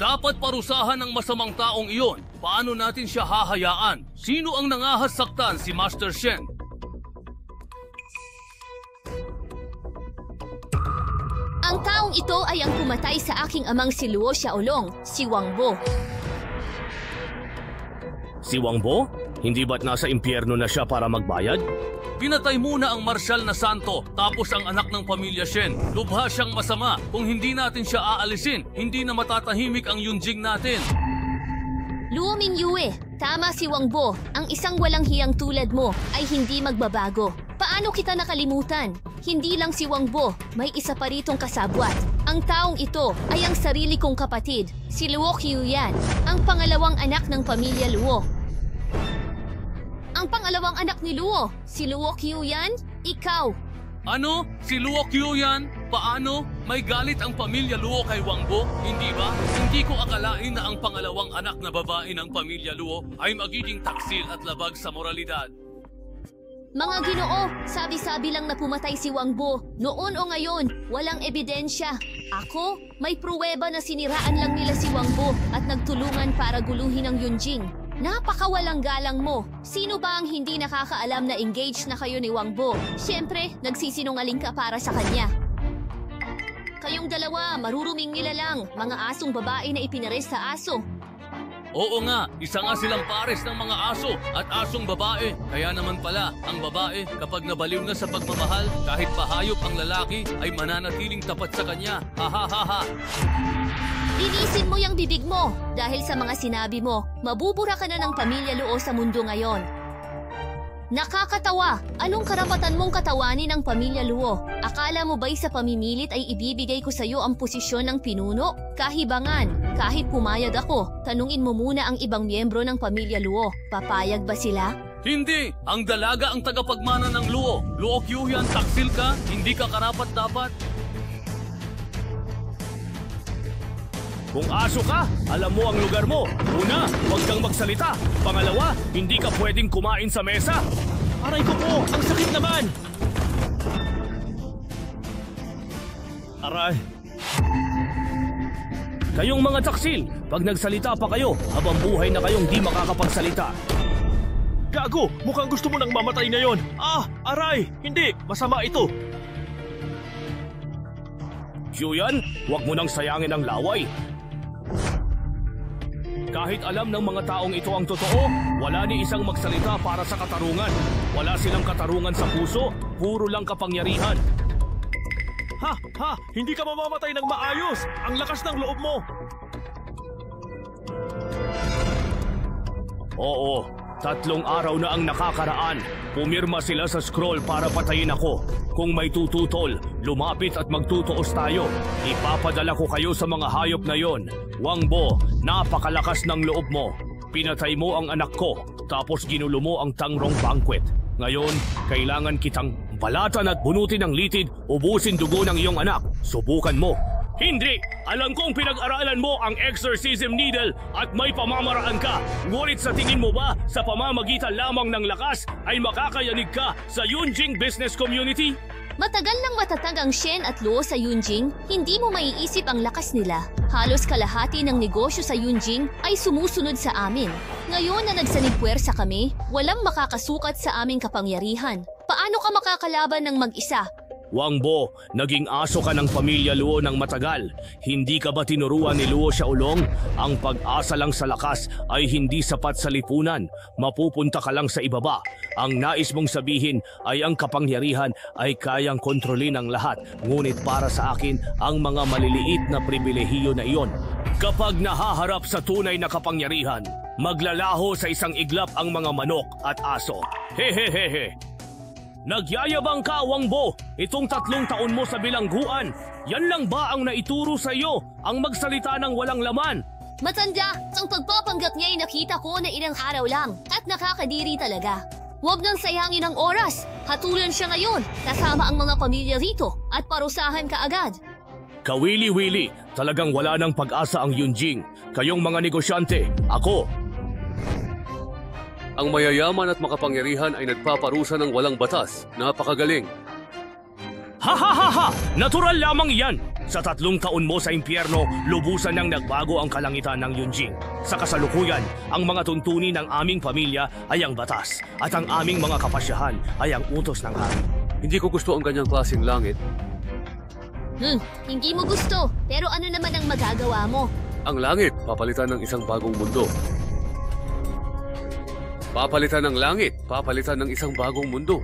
Dapat parusahan ng masamang taong iyon. Paano natin siya hahayaan? Sino ang nangahasaktan si Master Shen? Ang taong ito ay ang pumatay sa aking amang si Luo Xiaolong, si Wangbo. Si Wangbo? Hindi ba't nasa impyerno na siya para magbayad? Pinatay muna ang marsyal na santo, tapos ang anak ng pamilya Shen. Lubha siyang masama. Kung hindi natin siya aalisin, hindi na matatahimik ang Yunjing natin. Luo Mingyue, tama si Wangbo. Ang isang walang hiyang tulad mo ay hindi magbabago. Paano kita nakalimutan? Hindi lang si Wangbo, may isa pa ritong kasabwat. Ang taong ito ay ang sarili kong kapatid, si Luo Qiuyan, ang pangalawang anak ng pamilya Luo. Ang pangalawang anak ni Luo, si Luo Qiuyan, ikaw. Ano? Si Luo Qiuyan? Paano? May galit ang pamilya Luo kay Wangbo, hindi ba? Hindi ko akalain na ang pangalawang anak na babae ng pamilya Luo ay magiging taksil at labag sa moralidad. Mga Ginoo, sabi-sabi lang na pumatay si Wangbo. Noon o ngayon, walang ebidensya. Ako, may pruweba na siniraan lang nila si Wangbo at nagtulungan para guluhin ang Yunjing. Napakawalang galang mo. Sino ba ang hindi nakakaalam na engaged na kayo ni Wangbo? Siyempre, nagsisinungaling ka para sa kanya. Kayong dalawa, maruruming nilalang, mga asong babae na ipinares sa aso. Oo nga, isa nga silang pares ng mga aso at asong babae. Kaya naman pala, ang babae kapag nabaliw na sa pagmamahal, kahit pahayop ang lalaki, ay mananatiling tapat sa kanya. Ha ha ha ha! Linisin mo yung bibig mo dahil sa mga sinabi mo, mabubura ka na ng pamilya Luo sa mundo ngayon. Nakakatawa! Anong karapatan mong katawanin ang pamilya Luo? Akala mo ba'y sa pamimilit ay ibibigay ko sa iyo ang posisyon ng pinuno? Kahibangan! Kahit pumayag ako, tanungin mo muna ang ibang miyembro ng pamilya Luo. Papayag ba sila? Hindi! Ang dalaga ang tagapagmana ng Luo. Luo Qiuyan, taksil ka? Hindi ka karapat-dapat? Kung aso ka, alam mo ang lugar mo. Una, huwag kang magsalita. Pangalawa, hindi ka pwedeng kumain sa mesa. Aray ko po, ang sakit naman! Aray. Kayong mga taksil, pag nagsalita pa kayo, habang buhay na kayong di makakapagsalita. Gago, mukhang gusto mo nang mamatay ngayon. Ah, aray, hindi, masama ito. Qiuyan, huwag mo nang sayangin ang laway. Kahit alam ng mga taong ito ang totoo, wala ni isang magsalita para sa katarungan. Wala silang katarungan sa puso, puro lang kapangyarihan. Ha! Ha! Hindi ka mamamatay ng maayos! Ang lakas ng loob mo! Oo, 3 araw na ang nakakaraan. Pumirma sila sa scroll para patayin ako. Kung may tututol, lumapit at magtutuos tayo. Ipapadala ko kayo sa mga hayop na yon. Wangbo, napakalakas ng loob mo. Pinatay mo ang anak ko, tapos ginulo mo ang Tangrong Banquet. Ngayon, kailangan kitang balatan at bunutin ng litid, ubusin dugo ng iyong anak. Subukan mo. Hindi! Alam kong pinag-aralan mo ang exorcism needle at may pamamaraan ka. Ngunit sa tingin mo ba, sa pamamagitan lamang ng lakas ay makakayanig ka sa Yunjing business community? Matagal nang matatag ang Shen at Luo sa Yunjing, hindi mo maiisip ang lakas nila. Halos kalahati ng negosyo sa Yunjing ay sumusunod sa amin. Ngayon na nagsanibpuwersa kami, walang makakasukat sa aming kapangyarihan. Paano ka makakalaban ng mag-isa? Wangbo, naging aso ka ng pamilya Luo ng matagal. Hindi ka ba tinuruan ni Luo Xiaolong? Ang pag-asa lang sa lakas ay hindi sapat sa lipunan. Mapupunta ka lang sa ibaba. Ang nais mong sabihin ay ang kapangyarihan ay kayang kontrolin ang lahat. Ngunit para sa akin, ang mga maliliit na pribilehiyo na iyon. Kapag nahaharap sa tunay na kapangyarihan, maglalaho sa isang iglap ang mga manok at aso. Hehehehe. Nagyayabang ka, Wangbo! Itong 3 taon mo sa bilangguan. Yan lang ba ang naituro sa iyo? Ang magsalita ng walang laman? Matanda, ang pagpapanggap niya ay nakita ko na ilang araw lang at nakakadiri talaga. Huwag nang sayangin ang oras. Hatulan siya ngayon, kasama ang mga pamilya rito at parusahan ka agad. Kawili-wili, talagang wala ng pag-asa ang Yunjing. Kayong mga negosyante, ako. Ang mayayaman at makapangyarihan ay nagpaparusa ng walang batas. Napakagaling. Ha ha ha ha! Natural lamang iyan! Sa 3 taon mo sa impyerno, lubusan nang nagbago ang kalangitan ng Yunjing. Sa kasalukuyan, ang mga tuntunin ng aming pamilya ay ang batas at ang aming mga kapasyahan ay ang utos ng hari. Hindi ko gusto ang ganyang klaseng langit. Hindi mo gusto, pero ano naman ang magagawa mo? Ang langit, papalitan ng isang bagong mundo. Papalitan ng langit, papalitan ng isang bagong mundo.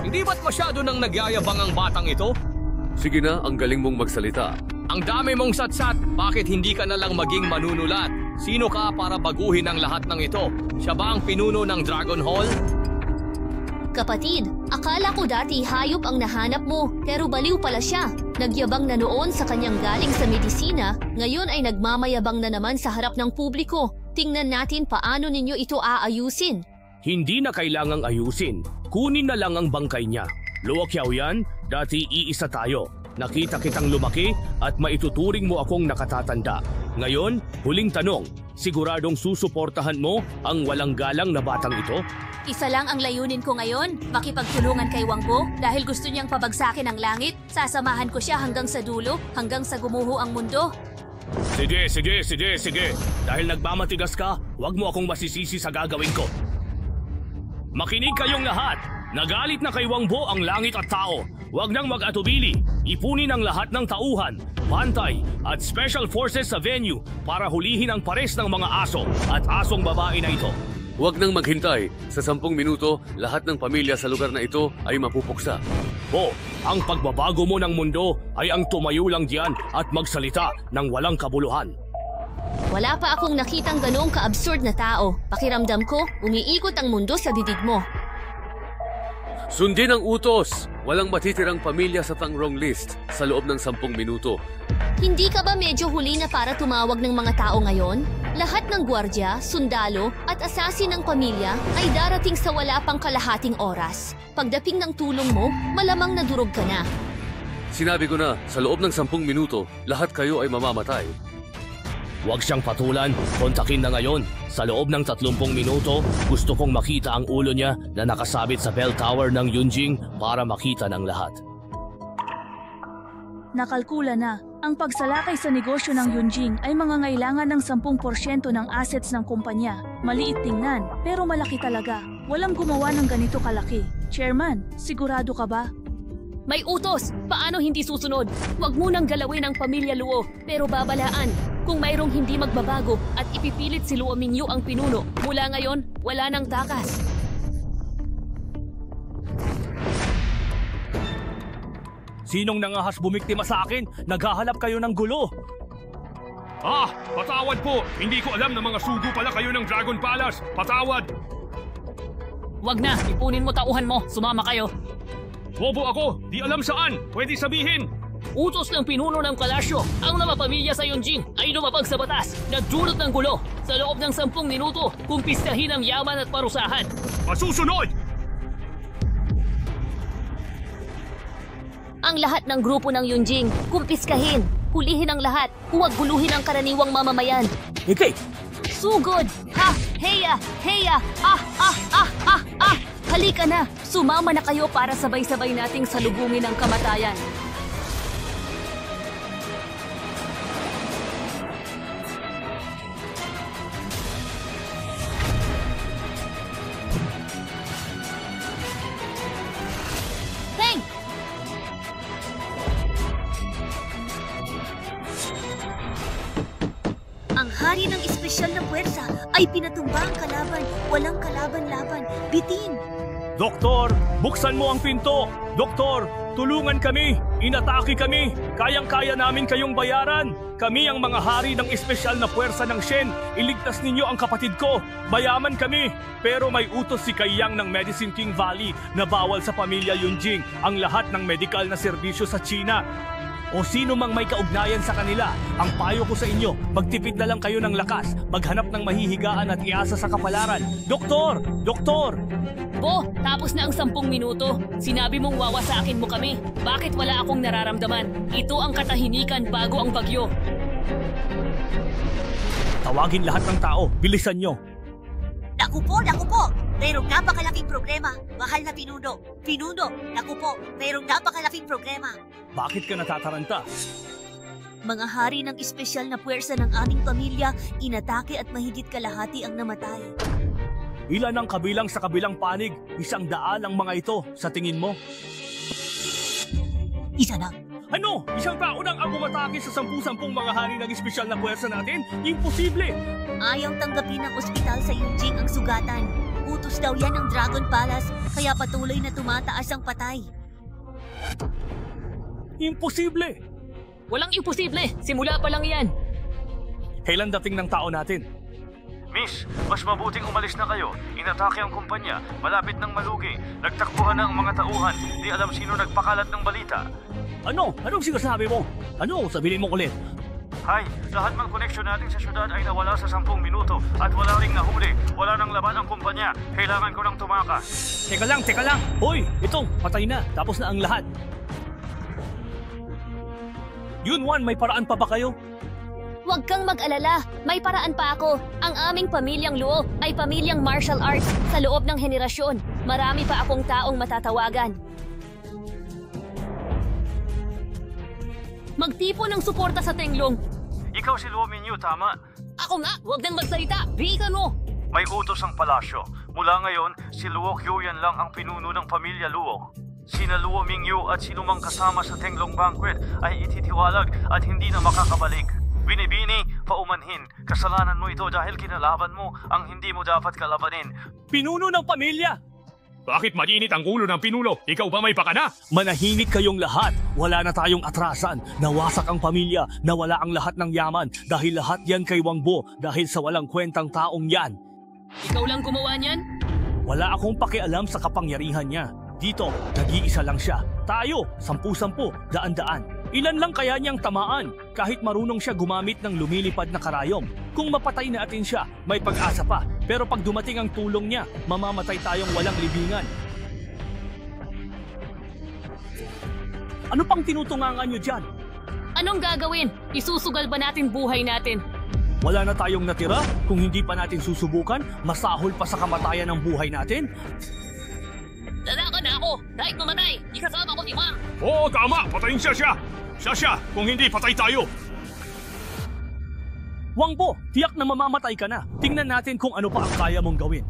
Hindi ba't masyado nang nagyayabang ang batang ito? Sige na, ang galing mong magsalita. Ang dami mong satsat, bakit hindi ka na lang maging manunulat? Sino ka para baguhin ang lahat ng ito? Siya ba ang pinuno ng Dragon Hall? Kapatid, Akala ko dati hayop ang nahanap mo, pero baliw pala siya. Nagyabang na noon sa kanyang galing sa medisina, ngayon ay nagmamayabang na naman sa harap ng publiko. Tingnan natin paano ninyo ito aayusin. Hindi na kailangang ayusin. Kunin na lang ang bangkay niya. Luo Xiaoyan, dati iisa tayo. Nakita kitang lumaki at maituturing mo akong nakatatanda. Ngayon, huling tanong, siguradong susuportahan mo ang walang galang na batang ito? Isa lang ang layunin ko ngayon, makipagtulungan kay Wang Bo dahil gusto niyang pabagsakin ang langit. Sasamahan ko siya hanggang sa dulo, hanggang sa gumuho ang mundo. Sige. Dahil nagmamatigas ka, huwag mo akong masisisi sa gagawin ko. Makinig kayong lahat. Nagalit na kay Wang Bo ang langit at tao. Huwag nang mag-atubili. Ipunin ang lahat ng tauhan, bantay at special forces sa venue para hulihin ang pares ng mga aso at asong babae na ito. Huwag nang maghintay. Sa 10 minuto, lahat ng pamilya sa lugar na ito ay mapupuksa. Bo, ang pagbabago mo ng mundo ay ang tumayo lang diyan at magsalita ng walang kabuluhan. Wala pa akong nakitang ganoong ka-absurd na tao. Pakiramdam ko, umiikot ang mundo sa bibig mo. Sundin ang utos! Walang matitirang pamilya sa Tangrong list sa loob ng 10 minuto. Hindi ka ba medyo huli na para tumawag ng mga tao ngayon? Lahat ng gwardya, sundalo at asasin ng pamilya ay darating sa wala pang kalahating oras. Pagdating ng tulong mo, malamang nadurog ka na. Sinabi ko na, sa loob ng 10 minuto, lahat kayo ay mamamatay. Huwag siyang patulan, kontakin na ngayon. Sa loob ng 30 minuto, gusto kong makita ang ulo niya na nakasabit sa bell tower ng Yunjing para makita ng lahat. Nakalkula na, ang pagsalakay sa negosyo ng Yunjing ay mangangailangan ng 10% ng assets ng kumpanya. Maliit tingnan, pero malaki talaga. Walang gumawa ng ganito kalaki. Chairman, sigurado ka ba? May utos! Paano hindi susunod? Huwag munang galawin ang pamilya Luo, pero babalaan. Kung mayroong hindi magbabago at ipipilit si Luo Mingyu ang pinuno, mula ngayon, wala nang takas. Sinong nangahas bumiktima sa akin? Naghahanap kayo ng gulo. Patawad po! Hindi ko alam na mga sugo pala kayo ng Dragon Palace! Patawad! Wag na! Ipunin mo tauhan mo! Sumama kayo! Bobo ako! Di alam saan! Pwede sabihin! Utos ng pinuno ng kalasyo, ang namapamilya sa Yunjing ay lumapag sa batas, nagdulot ng gulo. Sa loob ng 10 minuto, kumpistahin ang yaman at parusahan. Masusunod! Ang lahat ng grupo ng Yunjing, kumpiskahin, hulihin ang lahat, huwag guluhin ang karaniwang mamamayan. Okay. Sugod! Ha! Heya! Heya! Halika na! Sumama na kayo para sabay-sabay nating salubungin ang kamatayan. Bang! Ang hari ng espesyal na puwersa ay pinatumba ang kalaban. Walang kalaban-laban. Bitin! Doktor, buksan mo ang pinto! Doktor, tulungan kami! Inatake kami! Kayang-kaya namin kayong bayaran! Kami ang mga hari ng espesyal na puwersa ng Shen. Iligtas ninyo ang kapatid ko! Mayaman kami! Pero may utos si Kaiyang ng Medicine King Valley na bawal sa pamilya Yunjing ang lahat ng medikal na serbisyo sa China. O sino mang may kaugnayan sa kanila, ang payo ko sa inyo, magtipid na lang kayo ng lakas, maghanap ng mahihigaan at iasa sa kapalaran. Doktor! Doktor! Bo, tapos na ang 10 minuto. Sinabi mong wawasakin mo kami. Bakit wala akong nararamdaman? Ito ang katahimikan bago ang bagyo. Tawagin lahat ng tao. Bilisan nyo. Naku po! Mayroong napakalaking problema. Mahal na pinuno. Pinuno, naku po, mayroong napakalaking problema. Bakit ka natataranta? Mga hari ng espesyal na puwersa ng aming pamilya, inatake at mahigit kalahati ang namatay. Ilan ang kabilang sa kabilang panig? 100 ang mga ito, sa tingin mo? Isa lang. Ano? 1 tao nang ang umatake sa 10 mga hari ng espesyal na puwersa natin? Imposible! Ayaw tanggapin ng ospital sa Yunjing ang sugatan. Utos daw yan ng Dragon Palace, kaya patuloy na tumataas ang patay. Imposible! Walang imposible! Simula pa lang yan! Kailan dating ng tao natin? Miss, mas mabuting umalis na kayo. Inatake ang kumpanya, malapit ng malugi. Nagtakbuhan na ang mga tauhan. Di alam sino nagpakalat ng balita. Ano? Anong sinasabi mo? Ano? Sabihin mo ulit. Hay, lahat ng koneksyon natin sa syudad ay nawala sa 10 minuto at wala ring nahuli. Wala nang laban ang kumpanya. Kailangan ko nang tumakas. Teka lang. Hoy, itong patay na. Tapos na ang lahat. Yunwan, may paraan pa ba kayo? Huwag kang mag-alala, may paraan pa ako. Ang aming pamilyang Luo ay pamilyang martial arts sa loob ng henerasyon. Marami pa akong taong matatawagan. Magtipo ng suporta sa Tenglong. Ikaw si Luo Mingyu, tama? Ako nga, huwag nang magsalita. Bihikan mo. May utos ang palasyo. Mula ngayon, si Luo Hyuyan lang ang pinuno ng pamilya Luo. Sina Luo Mingyu at sinumang kasama sa Tenglong Banquet ay ititiwalag at hindi na makakabalik. Binibini, paumanhin. Kasalanan mo ito dahil kinalaban mo ang hindi mo dapat kalabanin. Pinuno ng pamilya! Bakit mainit ang ulo ng pinuno? Ikaw ba may pakana? Manahimik kayong lahat. Wala na tayong atrasan. Nawasak ang pamilya. Nawala ang lahat ng yaman. Dahil lahat yan kay Wang Bo. Dahil sa walang kwentang taong yan. Ikaw lang gumawa niyan? Wala akong pakialam sa kapangyarihan niya. Dito, nag-iisa lang siya. Tayo, 10-10, daan-daan. Ilan lang kaya niyang tamaan kahit marunong siya gumamit ng lumilipad na karayom. Kung mapatay natin siya, may pag-asa pa. Pero pag dumating ang tulong niya, mamamatay tayong walang libingan. Ano pang tinutungangan niyo dyan? Anong gagawin? Isusugal ba natin buhay natin? Wala na tayong natira? Kung hindi pa natin susubukan, masahol pa sa kamatayan ng buhay natin? Lalakan na ako! Kahit mamatay, ikasama ko si Wang! Oo, tama! Patayin siya! Siya! Kung hindi, patay tayo! Wang Bo, tiyak na mamamatay ka na. Tingnan natin kung ano pa ang kaya mong gawin.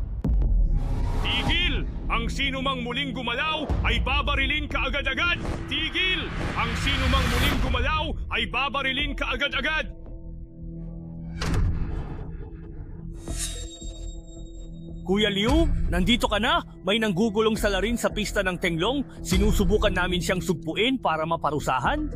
Tigil! Ang sino mang muling gumalaw ay babarilin ka agad-agad! Tigil! Ang sino mang muling gumalaw ay babarilin ka agad-agad! Kuya Liu, nandito ka na? May nanggugulong salarin sa pista ng Tenglong. Sinusubukan namin siyang sugpuin para maparusahan.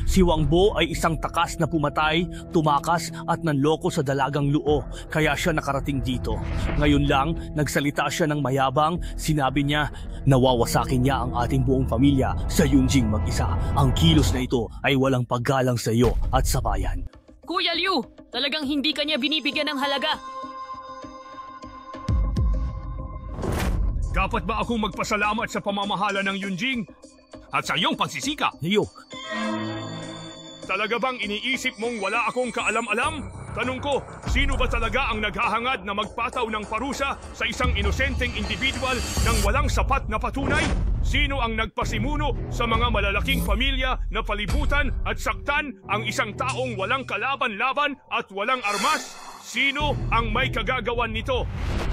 Si Wang Bo ay isang takas na pumatay, tumakas at nanloko sa dalagang Luo. Kaya siya nakarating dito. Ngayon lang, nagsalita siya ng mayabang. Sinabi niya, nawawasakin niya ang ating buong pamilya sa Yunjing mag-isa. Ang kilos na ito ay walang paggalang sa iyo at sa bayan. Kuya Liu, talagang hindi kanya binibigyan ng halaga. Dapat ba akong magpasalamat sa pamamahala ng Yunjing at sa iyong pagsisika? Liu, talaga bang iniisip mong wala akong kaalam-alam? Tanong ko, sino ba talaga ang naghahangad na magpataw ng parusa sa isang inosenteng individual nang walang sapat na patunay? Sino ang nagpasimuno sa mga malalaking pamilya na palibutan at saktan ang isang taong walang kalaban-laban at walang armas? Sino ang may kagagawan nito?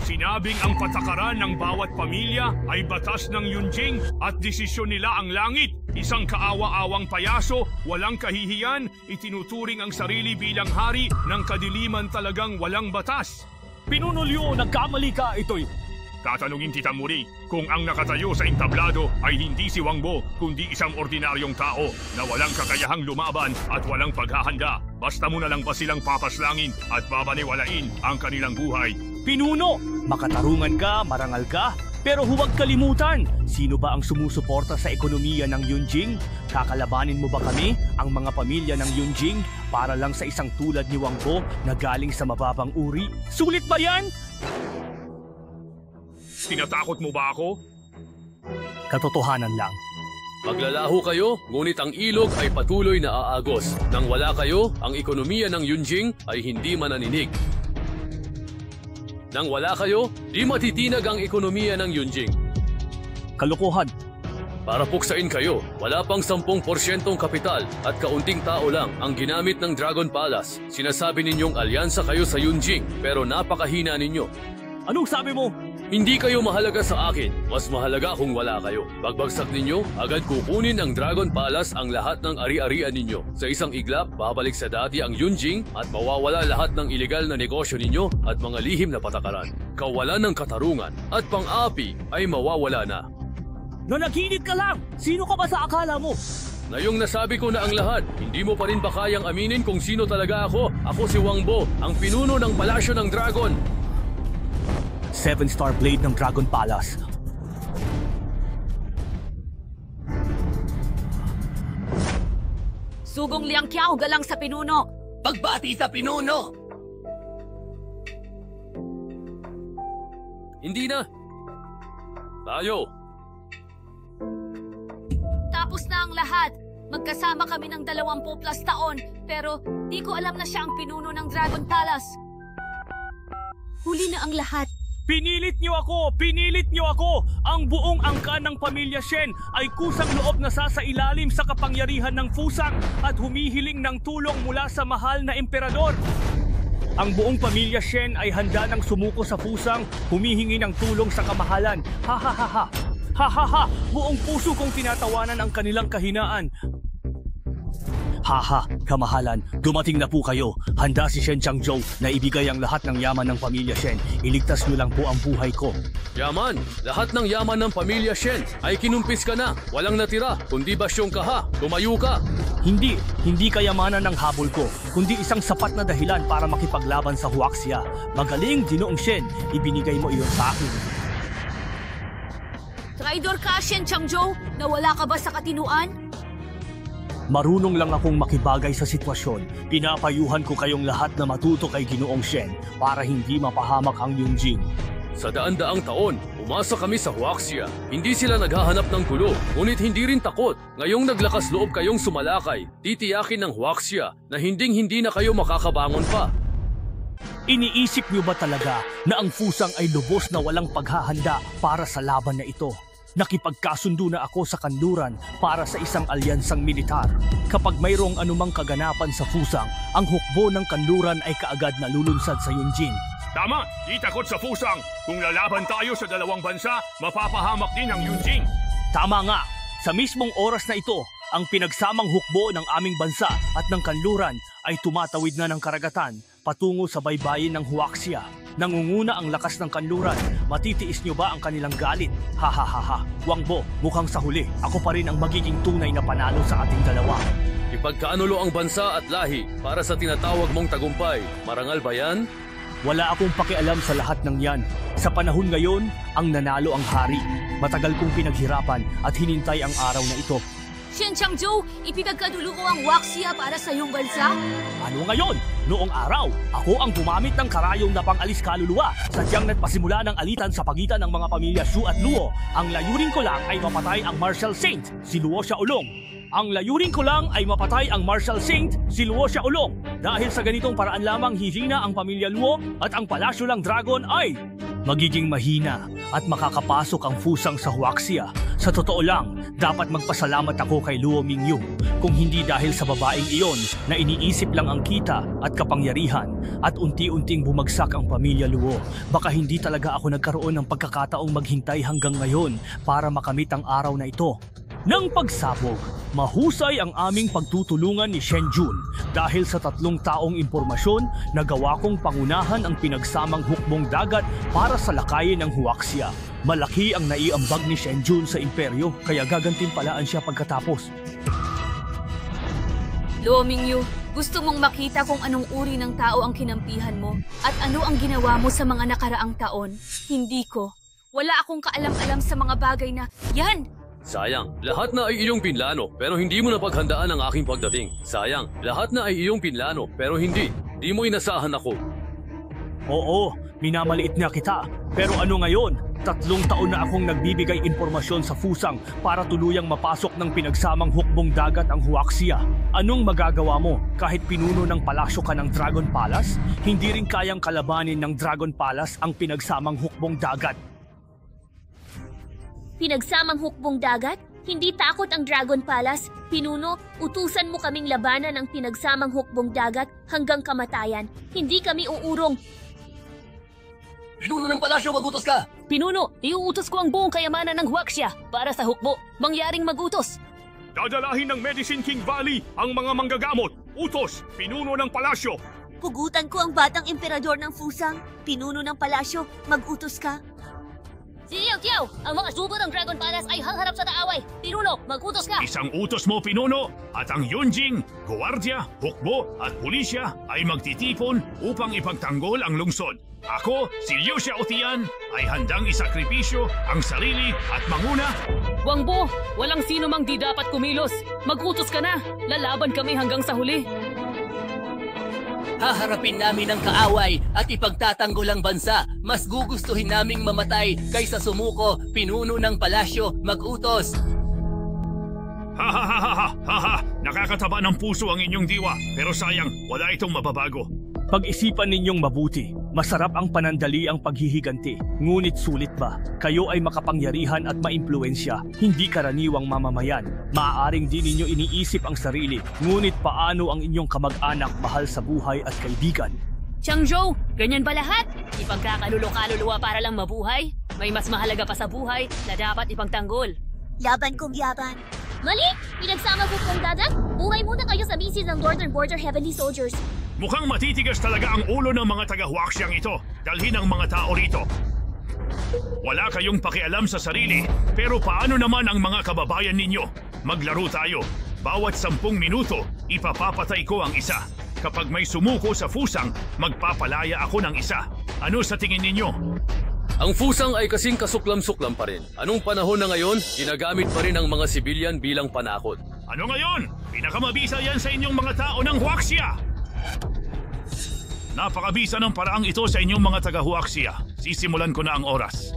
Sinabing ang patakaran ng bawat pamilya ay batas ng Yunjing at desisyon nila ang langit. Isang kaawa-awang payaso, walang kahihiyan, itinuturing ang sarili bilang hari ng kadiliman talagang walang batas. Pinuno Liu, nagkamali ka, ito'y... Tatanungin kita muli kung ang nakatayo sa entablado ay hindi si Wang Bo kundi isang ordinaryong tao na walang kakayahang lumaban at walang paghahanda. Basta mo na lang ba silang papaslangin at babaniwalain ang kanilang buhay? Pinuno, makatarungan ka, marangal ka, pero huwag kalimutan, sino ba ang sumusuporta sa ekonomiya ng Yunjing? Kakalabanin mo ba kami, ang mga pamilya ng Yunjing, para lang sa isang tulad ni Wang Bo na galing sa mababang uri? Sulit ba yan? Tinatakot mo ba ako? Katotohanan lang. Maglalaho kayo, ngunit ang ilog ay patuloy na aagos. Nang wala kayo, ang ekonomiya ng Yunjing ay hindi mananinig. Nang wala kayo, di matitinag ang ekonomiya ng Yunjing. Kalokohan. Para puksain kayo, wala pang 10% kapital at kaunting tao lang ang ginamit ng Dragon Palace. Sinasabi ninyong alyansa kayo sa Yunjing, pero napakahina ninyo. Anong sabi mo? Hindi kayo mahalaga sa akin. Mas mahalaga kung wala kayo. Pagbagsak ninyo, agad kukunin ng Dragon Palace ang lahat ng ari-arian ninyo. Sa isang iglap, babalik sa dati ang Yunjing at mawawala lahat ng ilegal na negosyo ninyo at mga lihim na patakaran. Kawalan ng katarungan at pang-api ay mawawala na. Nanaginip ka lang! Sino ka ba sa akala mo? Ngayong nasabi ko na ang lahat, hindi mo pa rin ba kayang aminin kung sino talaga ako? Ako si Wang Bo, ang pinuno ng Palasyo ng Dragon. 7-star blade ng Dragon Palace. Sugong Liang Qiao galang sa pinuno. Pagbati sa pinuno! Hindi na. Tayo. Tapos na ang lahat. Magkasama kami ng 20+ taon, pero di ko alam na siya ang pinuno ng Dragon Palace. Huli na ang lahat. Pinilit niyo ako! Pinilit niyo ako! Ang buong angkan ng pamilya Shen ay kusang loob na sasailalim sa kapangyarihan ng Fusang at humihiling ng tulong mula sa mahal na emperador. Ang buong pamilya Shen ay handa ng sumuko sa Fusang, humihingi ng tulong sa kamahalan. Ha ha ha ha! Ha ha ha! Buong puso kong tinatawanan ang kanilang kahinaan. Haha, kamahalan, dumating na po kayo. Handa si Shen Changzhou na ibigay ang lahat ng yaman ng pamilya Shen. Iligtas niyo lang po ang buhay ko. Yaman! Lahat ng yaman ng pamilya Shen ay kinumpis ka na. Walang natira, kundi basyong ka ha. Tumayo ka! Hindi kayamanan ng habol ko, kundi isang sapat na dahilan para makipaglaban sa Huaxia. Magaling, Ginoong Shen, ibinigay mo iyon sa akin. Traidor ka, Shen Changzhou! Nawala ka ba sa katinuan? Marunong lang akong makibagay sa sitwasyon. Pinapayuhan ko kayong lahat na matuto kay Ginoong Shen para hindi mapahamak ang Yunjing. Sa daan-daang taon, umasa kami sa Huaxia. Hindi sila naghahanap ng gulo, ngunit hindi rin takot. Ngayong naglakas loob kayong sumalakay, titiyakin ng Huaxia na hinding-hindi na kayo makakabangon pa. Iniisip niyo ba talaga na ang Fusang ay lubos na walang paghahanda para sa laban na ito? Nakipagkasundo na ako sa kanluran para sa isang alyansang militar. Kapag mayroong anumang kaganapan sa Fusang, ang hukbo ng kanluran ay kaagad nalulunsad sa Yunjing. Tama, di takot sa Fusang. Kung lalaban tayo sa dalawang bansa, mapapahamak din ang Yunjing. Tama nga, sa mismong oras na ito, ang pinagsamang hukbo ng aming bansa at ng kanluran ay tumatawid na ng karagatan patungo sa baybayin ng Huaxia. Nangunguna ang lakas ng kanluran. Matitiis niyo ba ang kanilang galit? Ha ha ha ha. Wang Bo, mukhang sa huli, ako pa rin ang magiging tunay na panalo sa ating dalawa. Ipagkaanulo ang bansa at lahi para sa tinatawag mong tagumpay. Marangal ba yan? Wala akong pakialam sa lahat ng yan. Sa panahon ngayon, ang nanalo ang hari. Matagal kong pinaghirapan at hinintay ang araw na ito. Shen Changzhou, ipinagkadulo ko ang Huaxia para sa iyong bansa? Ano ngayon? Noong araw, ako ang gumamit ng karayong na pang-alis kaluluwa. Sadyang nagpasimula ng alitan sa pagitan ng mga pamilya Shu at Luo. Ang layunin ko lang ay mapatay ang Martial Saint, si Luo Xiaolong. Ang layunin ko lang ay mapatay ang Martial Saint, si Luo Xiaolong. Dahil sa ganitong paraan lamang hihina ang pamilya Luo at ang palasyo ng Dragon ay magiging mahina at makakapasok ang Fusang sa Huaxia. Sa totoo lang, dapat magpasalamat ako kay Luo Mingyu. Kung hindi dahil sa babaeng iyon na iniisip lang ang kita at kapangyarihan at unti-unting bumagsak ang pamilya Luo, baka hindi talaga ako nagkaroon ng pagkakataong maghintay hanggang ngayon para makamit ang araw na ito. Nang pagsabog, mahusay ang aming pagtutulungan ni Shen Jun dahil sa 3 taong impormasyon nagawa kong pangunahan ang pinagsamang hukbong dagat para sa lakayin ng Huaxia. Malaki ang naiambag ni Shen Jun sa imperyo kaya gagantimpalaan siya pagkatapos. Luo Mingyu, gusto mong makita kung anong uri ng tao ang kinampihan mo at ano ang ginawa mo sa mga nakaraang taon? Hindi ko. Wala akong kaalam-alam sa mga bagay na, yan! Sayang, lahat na ay iyong pinlano pero hindi mo napaghandaan ang aking pagdating. Sayang, lahat na ay iyong pinlano pero hindi mo inasahan ako. Oo, minamaliit niya kita. Pero ano ngayon? 3 taon na akong nagbibigay impormasyon sa Fusang para tuluyang mapasok ng pinagsamang hukbong dagat ang Huaxia. Anong magagawa mo kahit pinuno ng palasyo ka ng Dragon Palace? Hindi rin kayang kalabanin ng Dragon Palace ang pinagsamang hukbong dagat. Pinagsamang hukbong dagat? Hindi takot ang Dragon Palace. Pinuno, utusan mo kaming labanan ang pinagsamang hukbong dagat hanggang kamatayan. Hindi kami uurong. Pinuno ng palasyo, magutos ka! Pinuno, iuutos ko ang buong kayamanan ng Huaxia para sa hukbo. Mangyaring magutos. Dadalahin ng Medicine King Valley ang mga manggagamot. Utos, pinuno ng palasyo. Pugutan ko ang batang emperador ng Fusang. Pinuno ng palasyo, mag-utos ka. Tiyaw! Ang mga subo ng Dragon Palace ay haharap sa taaway. Pinuno, mag-utos ka! Isang utos mo, Pinuno, at ang Yunjing, Guwardiya, Hukbo at Pulisya ay magtitipon upang ipagtanggol ang lungsod. Ako, si Liu Xiaotian, ay handang isakripisyo ang sarili at manguna. Wangbo, walang sino mang di dapat kumilos. Mag-utos ka na. Lalaban kami hanggang sa huli. Haharapin namin ang kaaway at ipagtatanggol ang bansa. Mas gugustuhin naming mamatay kaysa sumuko. Pinuno ng palasyo, mag-utos. Ha! Nakakataba ng puso ang inyong diwa, pero sayang, wala itong mababago. Pag-isipan ninyong mabuti. Masarap ang panandali ang paghihiganti. Ngunit sulit ba? Kayo ay makapangyarihan at maimpluwensya, hindi karaniwang mamamayan. Maaaring di ninyo iniisip ang sarili, ngunit paano ang inyong kamag-anak, mahal sa buhay at kaibigan? Changzhou, ganyan ba lahat? Ipagkakalulo-kaluluwa para lang mabuhay? May mas mahalaga pa sa buhay na dapat ipagtanggol. Laban kong yaban. Mali! Pinagsama ko kong dadak. Buhay muna kayo sa misis ng Northern Border Heavenly Soldiers. Mukhang matitigas talaga ang ulo ng mga taga-Huaxiang ito. Dalhin ang mga tao rito. Wala kayong pakialam sa sarili, pero paano naman ang mga kababayan ninyo? Maglaro tayo. Bawat 10 minuto, ipapapatay ko ang isa. Kapag may sumuko sa fusang, magpapalaya ako ng isa. Ano sa tingin ninyo? Ang fusang ay kasing kasuklam-suklam pa rin. Anong panahon na ngayon, ginagamit pa rin ang mga sibilyan bilang panakot. Ano ngayon? Pinakamabisa yan sa inyong mga tao ng Huaxia! Napakabisa ng paraang ito sa inyong mga taga-Huaxia. Sisimulan ko na ang oras.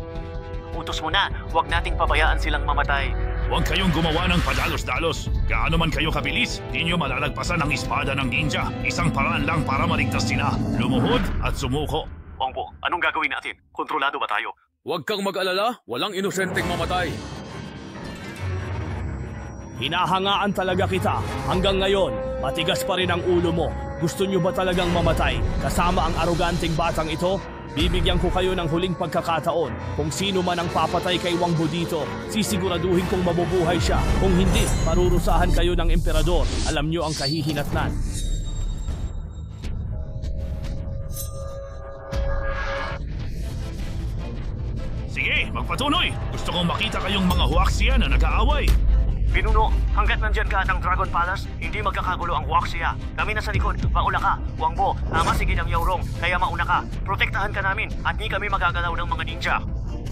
Utos mo na, huwag nating pabayaan silang mamatay. Huwag kayong gumawa ng padalos-dalos. Gaano man kayo kabilis, di nyo malalagpasan ang espada ng ninja. Isang paraan lang para maligtas sila. Lumuhod at sumuko. Wangbo, anong gagawin natin? Kontrolado ba tayo? Huwag kang mag-alala, walang inosenteng mamatay. Hinahangaan talaga kita. Hanggang ngayon, matigas pa rin ang ulo mo. Gusto nyo ba talagang mamatay? Kasama ang aroganting batang ito? Bibigyan ko kayo ng huling pagkakataon. Kung sino man ang papatay kay Wangbo dito, sisiguraduhin kong mabubuhay siya. Kung hindi, parurusahan kayo ng emperador. Alam nyo ang kahihinatnan. Sige, magpatuloy. Gusto kong makita kayong mga Huaxia na nag-aaway. Pinuno, hanggat nandyan ka ng Dragon Palace, hindi magkakagulo ang Huaxia. Kami na sa likod, mauna ka. Wangbo, tama sige ng Yaurong, kaya mauna ka. Protektahan ka namin at di kami magagalaw ng mga ninja.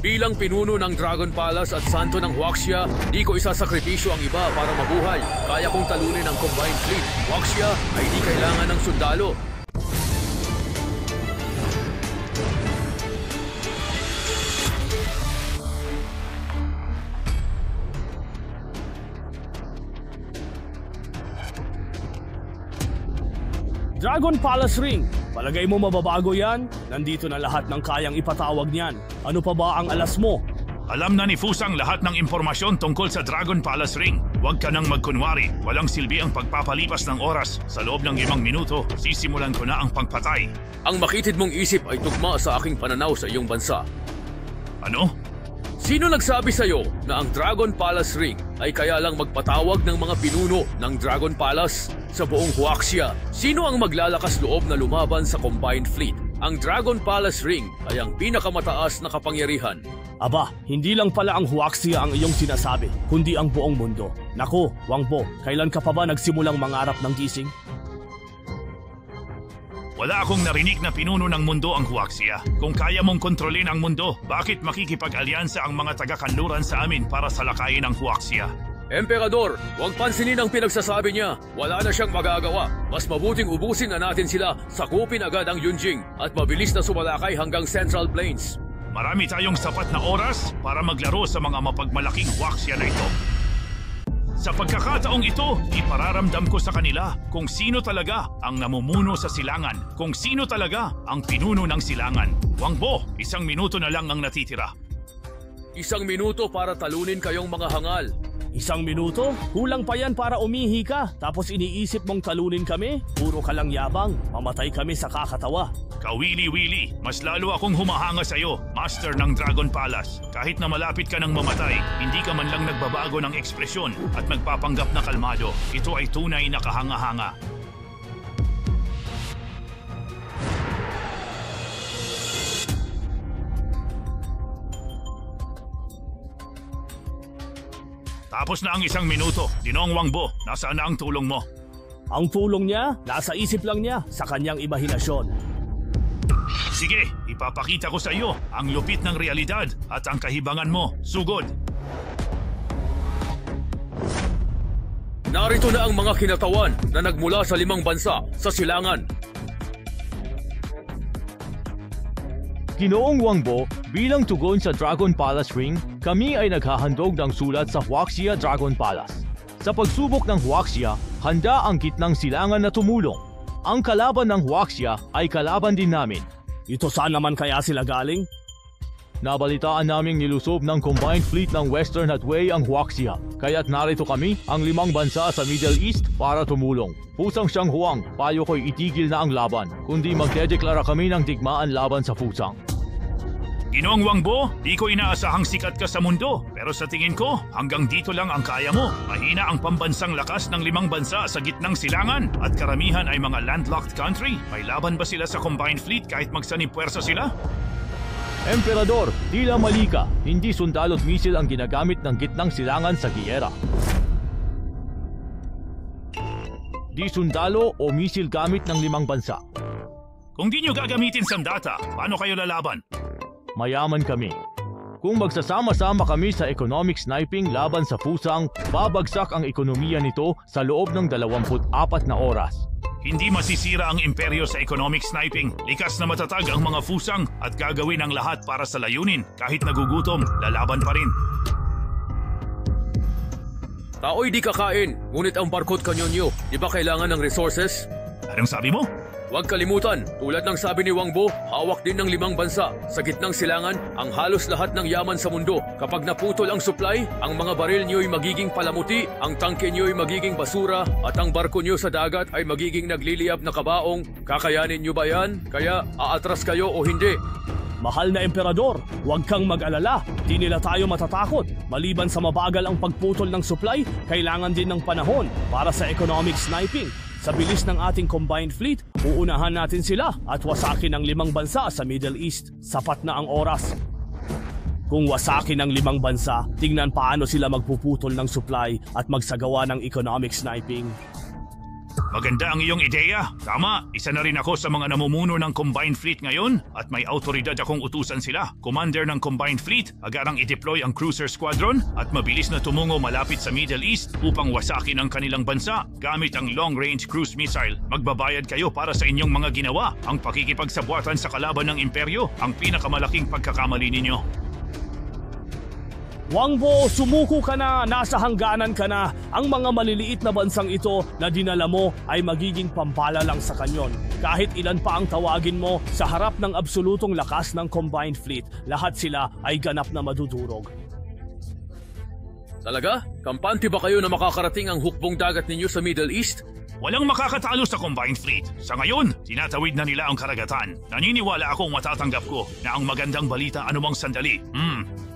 Bilang pinuno ng Dragon Palace at santo ng Huaxia, di ko isasakripisyo ang iba para mabuhay. Kaya kong talunin ang Combined Fleet. Huaxia ay di kailangan ng sundalo. Dragon Palace Ring. Palagay mo mababago yan? Nandito na lahat ng kayang ipatawag niyan. Ano pa ba ang alas mo? Alam na ni Fusang lahat ng impormasyon tungkol sa Dragon Palace Ring. Huwag ka nang magkunwari. Walang silbi ang pagpapalipas ng oras. Sa loob ng 5 minuto, sisimulan ko na ang pagpatay. Ang makitid mong isip ay tugma sa aking pananaw sa iyong bansa. Ano? Sino nagsabi sa'yo na ang Dragon Palace Ring ay kaya lang magpatawag ng mga pinuno ng Dragon Palace sa buong Huaxia? Sino ang maglalakas loob na lumaban sa Combined Fleet? Ang Dragon Palace Ring ay ang pinakamataas na kapangyarihan. Aba, hindi lang pala ang Huaxia ang iyong sinasabi, kundi ang buong mundo. Naku, Wangbo, kailan ka pa ba nagsimulang mangarap ng gising? Wala akong narinig na pinuno ng mundo ang Huaxia. Kung kaya mong kontrolin ang mundo, bakit makikipag-alyansa ang mga taga-kanluran sa amin para salakayin ang Huaxia? Emperador, huwag pansinin ang pinagsasabi niya. Wala na siyang magagawa. Mas mabuting ubusin na natin sila, sakupin agad ang Yunjing at mabilis na sumalakay hanggang Central Plains. Marami tayong sapat na oras para maglaro sa mga mapagmalaking Huaxia na ito. Sa pagkakataong ito, ipararamdam ko sa kanila kung sino talaga ang namumuno sa silangan, kung sino talaga ang pinuno ng silangan. Wangbo, 1 minuto na lang ang natitira. 1 minuto para talunin kayong mga hangal. 1 minuto? Kulang pa yan para umihi ka. Tapos iniisip mong talunin kami? Puro ka lang yabang. Mamatay kami sa kakatawa. Kawili-wili, mas lalo akong humahanga sa'yo, Master ng Dragon Palace. Kahit na malapit ka ng mamatay, hindi ka man lang nagbabago ng ekspresyon at magpapanggap na kalmado. Ito ay tunay na kahanga-hanga. Tapos na ang 1 minuto. Ginoong Wangbo, nasaan na ang tulong mo? Ang tulong niya, nasa isip lang niya sa kanyang imahinasyon. Sige, ipapakita ko sa iyo ang lupit ng realidad at ang kahibangan mo. Sugod! Narito na ang mga kinatawan na nagmula sa 5 bansa sa silangan. Ginoong Wangbo, bilang tugon sa Dragon Palace Ring, kami ay naghahandog ng sulat sa Huaxia Dragon Palace. Sa pagsubok ng Huaxia, handa ang gitnang silangan na tumulong. Ang kalaban ng Huaxia ay kalaban din namin. Ito saan naman kaya sila galing? Nabalitaan naming nilusob ng Combined Fleet ng Western Hatway ang Huaxia, kaya't narito kami, ang 5 bansa sa Middle East, para tumulong. Pusang Siyang Huang, payo ko'y itigil na ang laban, kundi magdedeklara kami ng digmaan laban sa Fusang. Ginoong Wangbo, di ko inaasahang sikat ka sa mundo, pero sa tingin ko, hanggang dito lang ang kaya mo. Mahina ang pambansang lakas ng 5 bansa sa gitnang silangan, at karamihan ay mga landlocked country. May laban ba sila sa Combined Fleet kahit magsanib puwersa sila? Emperador, tila mali ka. Hindi sundalo't misil ang ginagamit ng gitnang silangan sa giyera. Di sundalo o misil gamit ng 5 bansa. Kung di nyo gagamitin sandata, paano kayo lalaban? Mayaman kami. Kung magsasama-sama kami sa economic sniping laban sa Fusang, babagsak ang ekonomiya nito sa loob ng 24 na oras. Hindi masisira ang imperyo sa economic sniping. Likas na matatag ang mga Fusang at gagawin ang lahat para sa layunin. Kahit nagugutom, lalaban pa rin. Tao'y di kakain, ngunit ang barko't kanyonyo, di ba kailangan ng resources? Anong sabi mo? Huwag kalimutan, tulad ng sabi ni Wangbo, hawak din ng 5 bansa. Sa gitnang silangan, ang halos lahat ng yaman sa mundo. Kapag naputol ang supply, ang mga baril niyo'y magiging palamuti, ang tangke niyo'y magiging basura, at ang barko niyo sa dagat ay magiging nagliliyab na kabaong. Kakayanin niyo ba yan? Kaya aatras kayo o hindi? Mahal na Emperador, huwag kang mag-alala. Di nila tayo matatakot. Maliban sa mabagal ang pagputol ng supply, kailangan din ng panahon para sa economic sniping. Sa bilis ng ating Combined Fleet, uunahan natin sila at wasakin ang 5 bansa sa Middle East. Sapat na ang oras. Kung wasakin ang 5 bansa, tingnan paano sila magpuputol ng supply at magsagawa ng economic sniping. Maganda ang iyong ideya. Tama, isa na rin ako sa mga namumuno ng Combined Fleet ngayon at may autoridad akong utusan sila. Commander ng Combined Fleet, agarang i-deploy ang cruiser squadron at mabilis na tumungo malapit sa Middle East upang wasakin ang kanilang bansa gamit ang long-range cruise missile. Magbabayad kayo para sa inyong mga ginawa. Ang pakikipagsabuatan sa kalaban ng imperyo, ang pinakamalaking pagkakamali ninyo. Wangbo, sumuko ka na, nasa hangganan ka na. Ang mga maliliit na bansang ito na dinala mo ay magiging pampala lang sa kanyon. Kahit ilan pa ang tawagin mo, sa harap ng absolutong lakas ng Combined Fleet, lahat sila ay ganap na madudurog. Talaga? Kampante ba kayo na makakarating ang hukbong dagat ninyo sa Middle East? Walang makakatalo sa Combined Fleet. Sa ngayon, tinatawid na nila ang karagatan. Naniniwala akong matatanggap ko na ang magandang balita anumang sandali.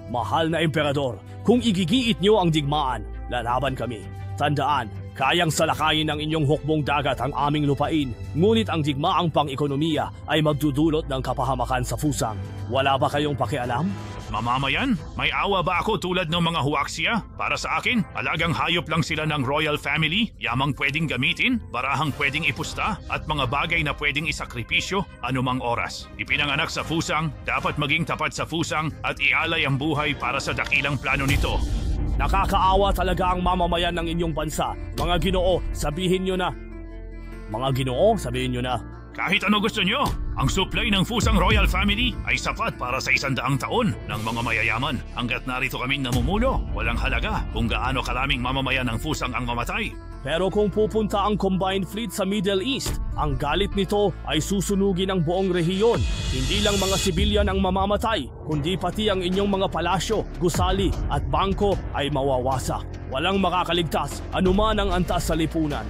Mahal na Emperador, kung igigiit niyo ang digmaan, lalaban kami. Tandaan, kayang salakayin ng inyong hukbong dagat ang aming lupain, ngunit ang digmaang pang-ekonomiya ay magdudulot ng kapahamakan sa Fusang. Wala ba kayong pakialam? Mamamayan? May awa ba ako tulad ng mga Huaxia? Para sa akin, alagang hayop lang sila ng royal family, yamang pwedeng gamitin, barahang pwedeng ipusta, at mga bagay na pwedeng isakripisyo anumang oras. Ipinanganak sa Fusang, dapat maging tapat sa Fusang at ialay ang buhay para sa dakilang plano nito. Nakakaawa talaga ang mamamayan ng inyong bansa. Mga Ginoo, sabihin nyo na. Mga Ginoo, sabihin nyo na. Kahit ano gusto nyo, ang supply ng Fusang Royal Family ay sapat para sa 100 taon ng mga mayayaman. Hanggat narito kaming namumuno, walang halaga kung gaano karaming mamamayan ng Fusang ang mamatay. Pero kung pupunta ang Combined Fleet sa Middle East, ang galit nito ay susunugin ang buong rehiyon. Hindi lang mga sibilyan ang mamamatay, kundi pati ang inyong mga palasyo, gusali at bangko ay mawawasak. Walang makakaligtas, anuman ang antas sa lipunan.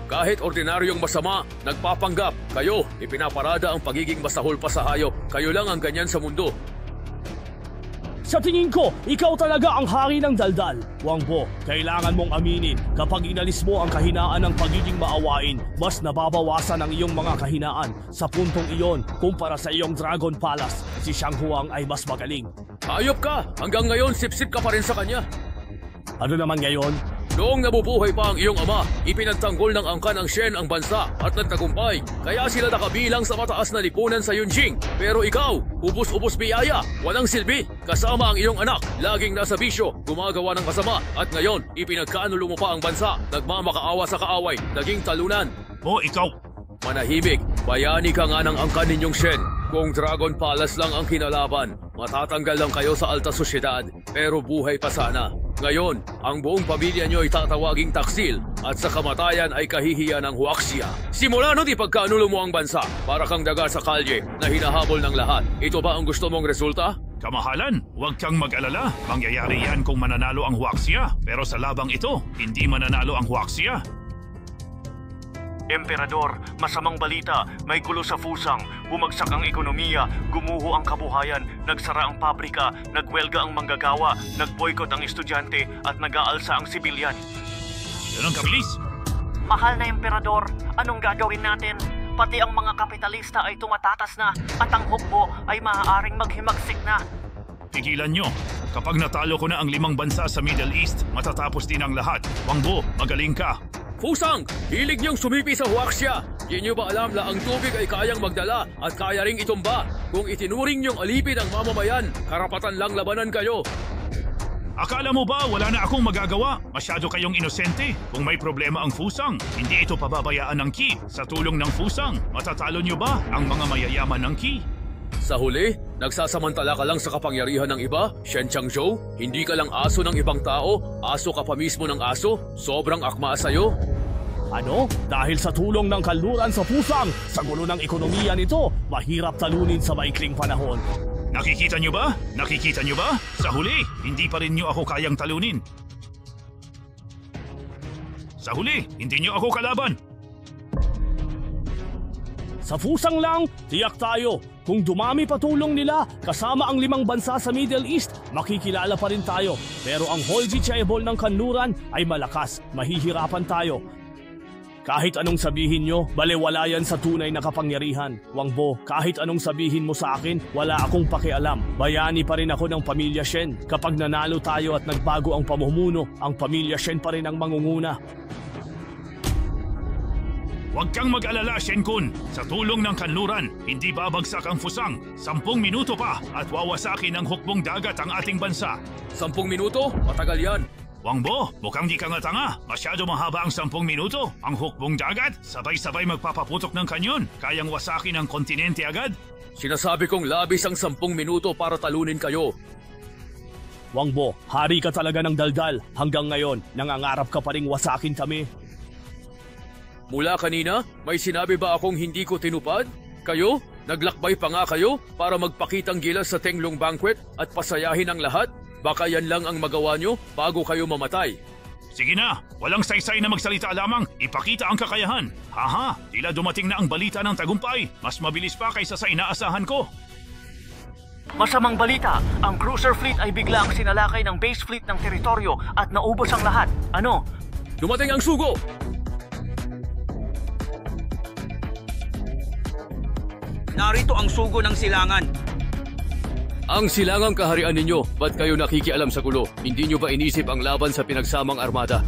Kahit ordinaryong masama, nagpapanggap, kayo, ipinaparada ang pagiging masahol pa sa hayop. Kayo lang ang ganyan sa mundo. Sa tingin ko, ikaw talaga ang hari ng daldal. Wangbo, kailangan mong aminin, kapag inalis mo ang kahinaan ng pagiging maawain, mas nababawasan ang iyong mga kahinaan. Sa puntong iyon, kumpara sa iyong Dragon Palace, si Siyang Huang ay mas magaling. Hayop ka! Hanggang ngayon, sip-sip ka pa rin sa kanya. Ano naman ngayon? Noong nabubuhay pa ang iyong ama, ipinagtanggol ng angkan ng Shen ang bansa at nagtagumpay. Kaya sila nakabilang sa mataas na lipunan sa Yunjing. Pero ikaw, ubos-ubos biyaya, walang silbi. Kasama ang iyong anak, laging nasa bisyo, gumagawa ng kasama. At ngayon, ipinagkanulo mo pa ang bansa, nagmamakaawa sa kaaway, naging talunan. Ikaw! Manahimik, bayani ka nga ng angkan ninyong Shen. Kung Dragon Palace lang ang kinalaban, matatanggal lang kayo sa alta sosyedad, pero buhay pa sana. Ngayon, ang buong pamilya nyo ay tatawaging taksil at sa kamatayan ay kahihiyan ng Huaxia. Simula nun ipagkanulo mo ang bansa para kang daga sa kalye na hinahabol ng lahat. Ito ba ang gusto mong resulta? Kamahalan, huwag kang mag-alala. Mangyayari yan kung mananalo ang Huaxia. Pero sa labang ito, hindi mananalo ang Huaxia. Emperador, masamang balita, may gulo sa Fusang, bumagsak ang ekonomiya, gumuho ang kabuhayan, nagsara ang pabrika, nagwelga ang manggagawa, nagboykot ang estudyante at nag-aalsa ang sibilyan. Yan ang kabilis. Mahal na Emperador, anong gagawin natin? Pati ang mga kapitalista ay tumatatas na at ang hukbo ay maaaring maghimagsik na. Tigilan nyo. Kapag natalo ko na ang 5 bansa sa Middle East, matatapos din ang lahat. Wangbo, magaling ka. Fusang, hilig niyong sumipi sa Huaxia. Di niyo ba alam na ang tubig ay kayang magdala at kaya ring itumba? Kung itinuring niyong alipin ang mamamayan, karapatan lang labanan kayo. Akala mo ba wala na akong magagawa? Masyado kayong inosente. Kung may problema ang Fusang, hindi ito pababayaan ng Qi. Sa tulong ng Fusang, matatalo niyo ba ang mga mayayaman ng Qi? Sa huli, nagsasamantala ka lang sa kapangyarihan ng iba, Shen Changzhou? Hindi ka lang aso ng ibang tao? Aso ka pa mismo ng aso? Sobrang akma sa'yo? Ano? Dahil sa tulong ng kanluran sa Fusang, sa gulo ng ekonomiya nito, mahirap talunin sa maikling panahon. Nakikita nyo ba? Nakikita nyo ba? Sa huli, hindi pa rin nyo ako kayang talunin. Sa huli, hindi nyo ako kalaban. Sa Fusang lang, tiyak tayo. Kung dumami pa tulong nila, kasama ang 5 bansa sa Middle East, makikilala pa rin tayo. Pero ang Holji Chaebol ng kanluran ay malakas, mahihirapan tayo. Kahit anong sabihin nyo, balewala yan sa tunay na kapangyarihan. Wangbo, kahit anong sabihin mo sa akin, wala akong pakialam. Bayani pa rin ako ng pamilya Shen. Kapag nanalo tayo at nagbago ang pamumuno, ang pamilya Shen pa rin ang mangunguna. Huwag kang mag-alala, Shen-kun. Sa tulong ng kanluran, hindi babagsak ang Fusang. 10 minuto pa at wawasakin ng hukbong dagat ang ating bansa. 10 minuto? Matagal yan. Wangbo, mukhang di ka nga tanga. Masyado mahaba ang 10 minuto. Ang hukbong dagat, sabay-sabay magpapaputok ng kanyon. Kayang wasakin ang kontinente agad. Sinasabi kong labis ang 10 minuto para talunin kayo. Wangbo, hari ka talaga ng daldal. Hanggang ngayon, nangangarap ka pa ring wasakin kami. Mula kanina, may sinabi ba akong hindi ko tinupad? Kayo? Naglakbay pa nga kayo para magpakitang gilas sa Tenglong Banquet at pasayahin ang lahat? Baka yan lang ang magawa nyo bago kayo mamatay. Sige na, walang saysay na magsalita lamang. Ipakita ang kakayahan. Haha, tila dumating na ang balita ng tagumpay. Mas mabilis pa kaysa sa inaasahan ko. Masamang balita, ang cruiser fleet ay biglang sinalakay ng base fleet ng teritoryo at naubos ang lahat. Ano? Dumating ang sugo! Narito ang sugo ng silangan. Ang silangang kaharian ninyo, ba't kayo nakikialam sa gulo? Hindi nyo ba inisip ang laban sa pinagsamang armada?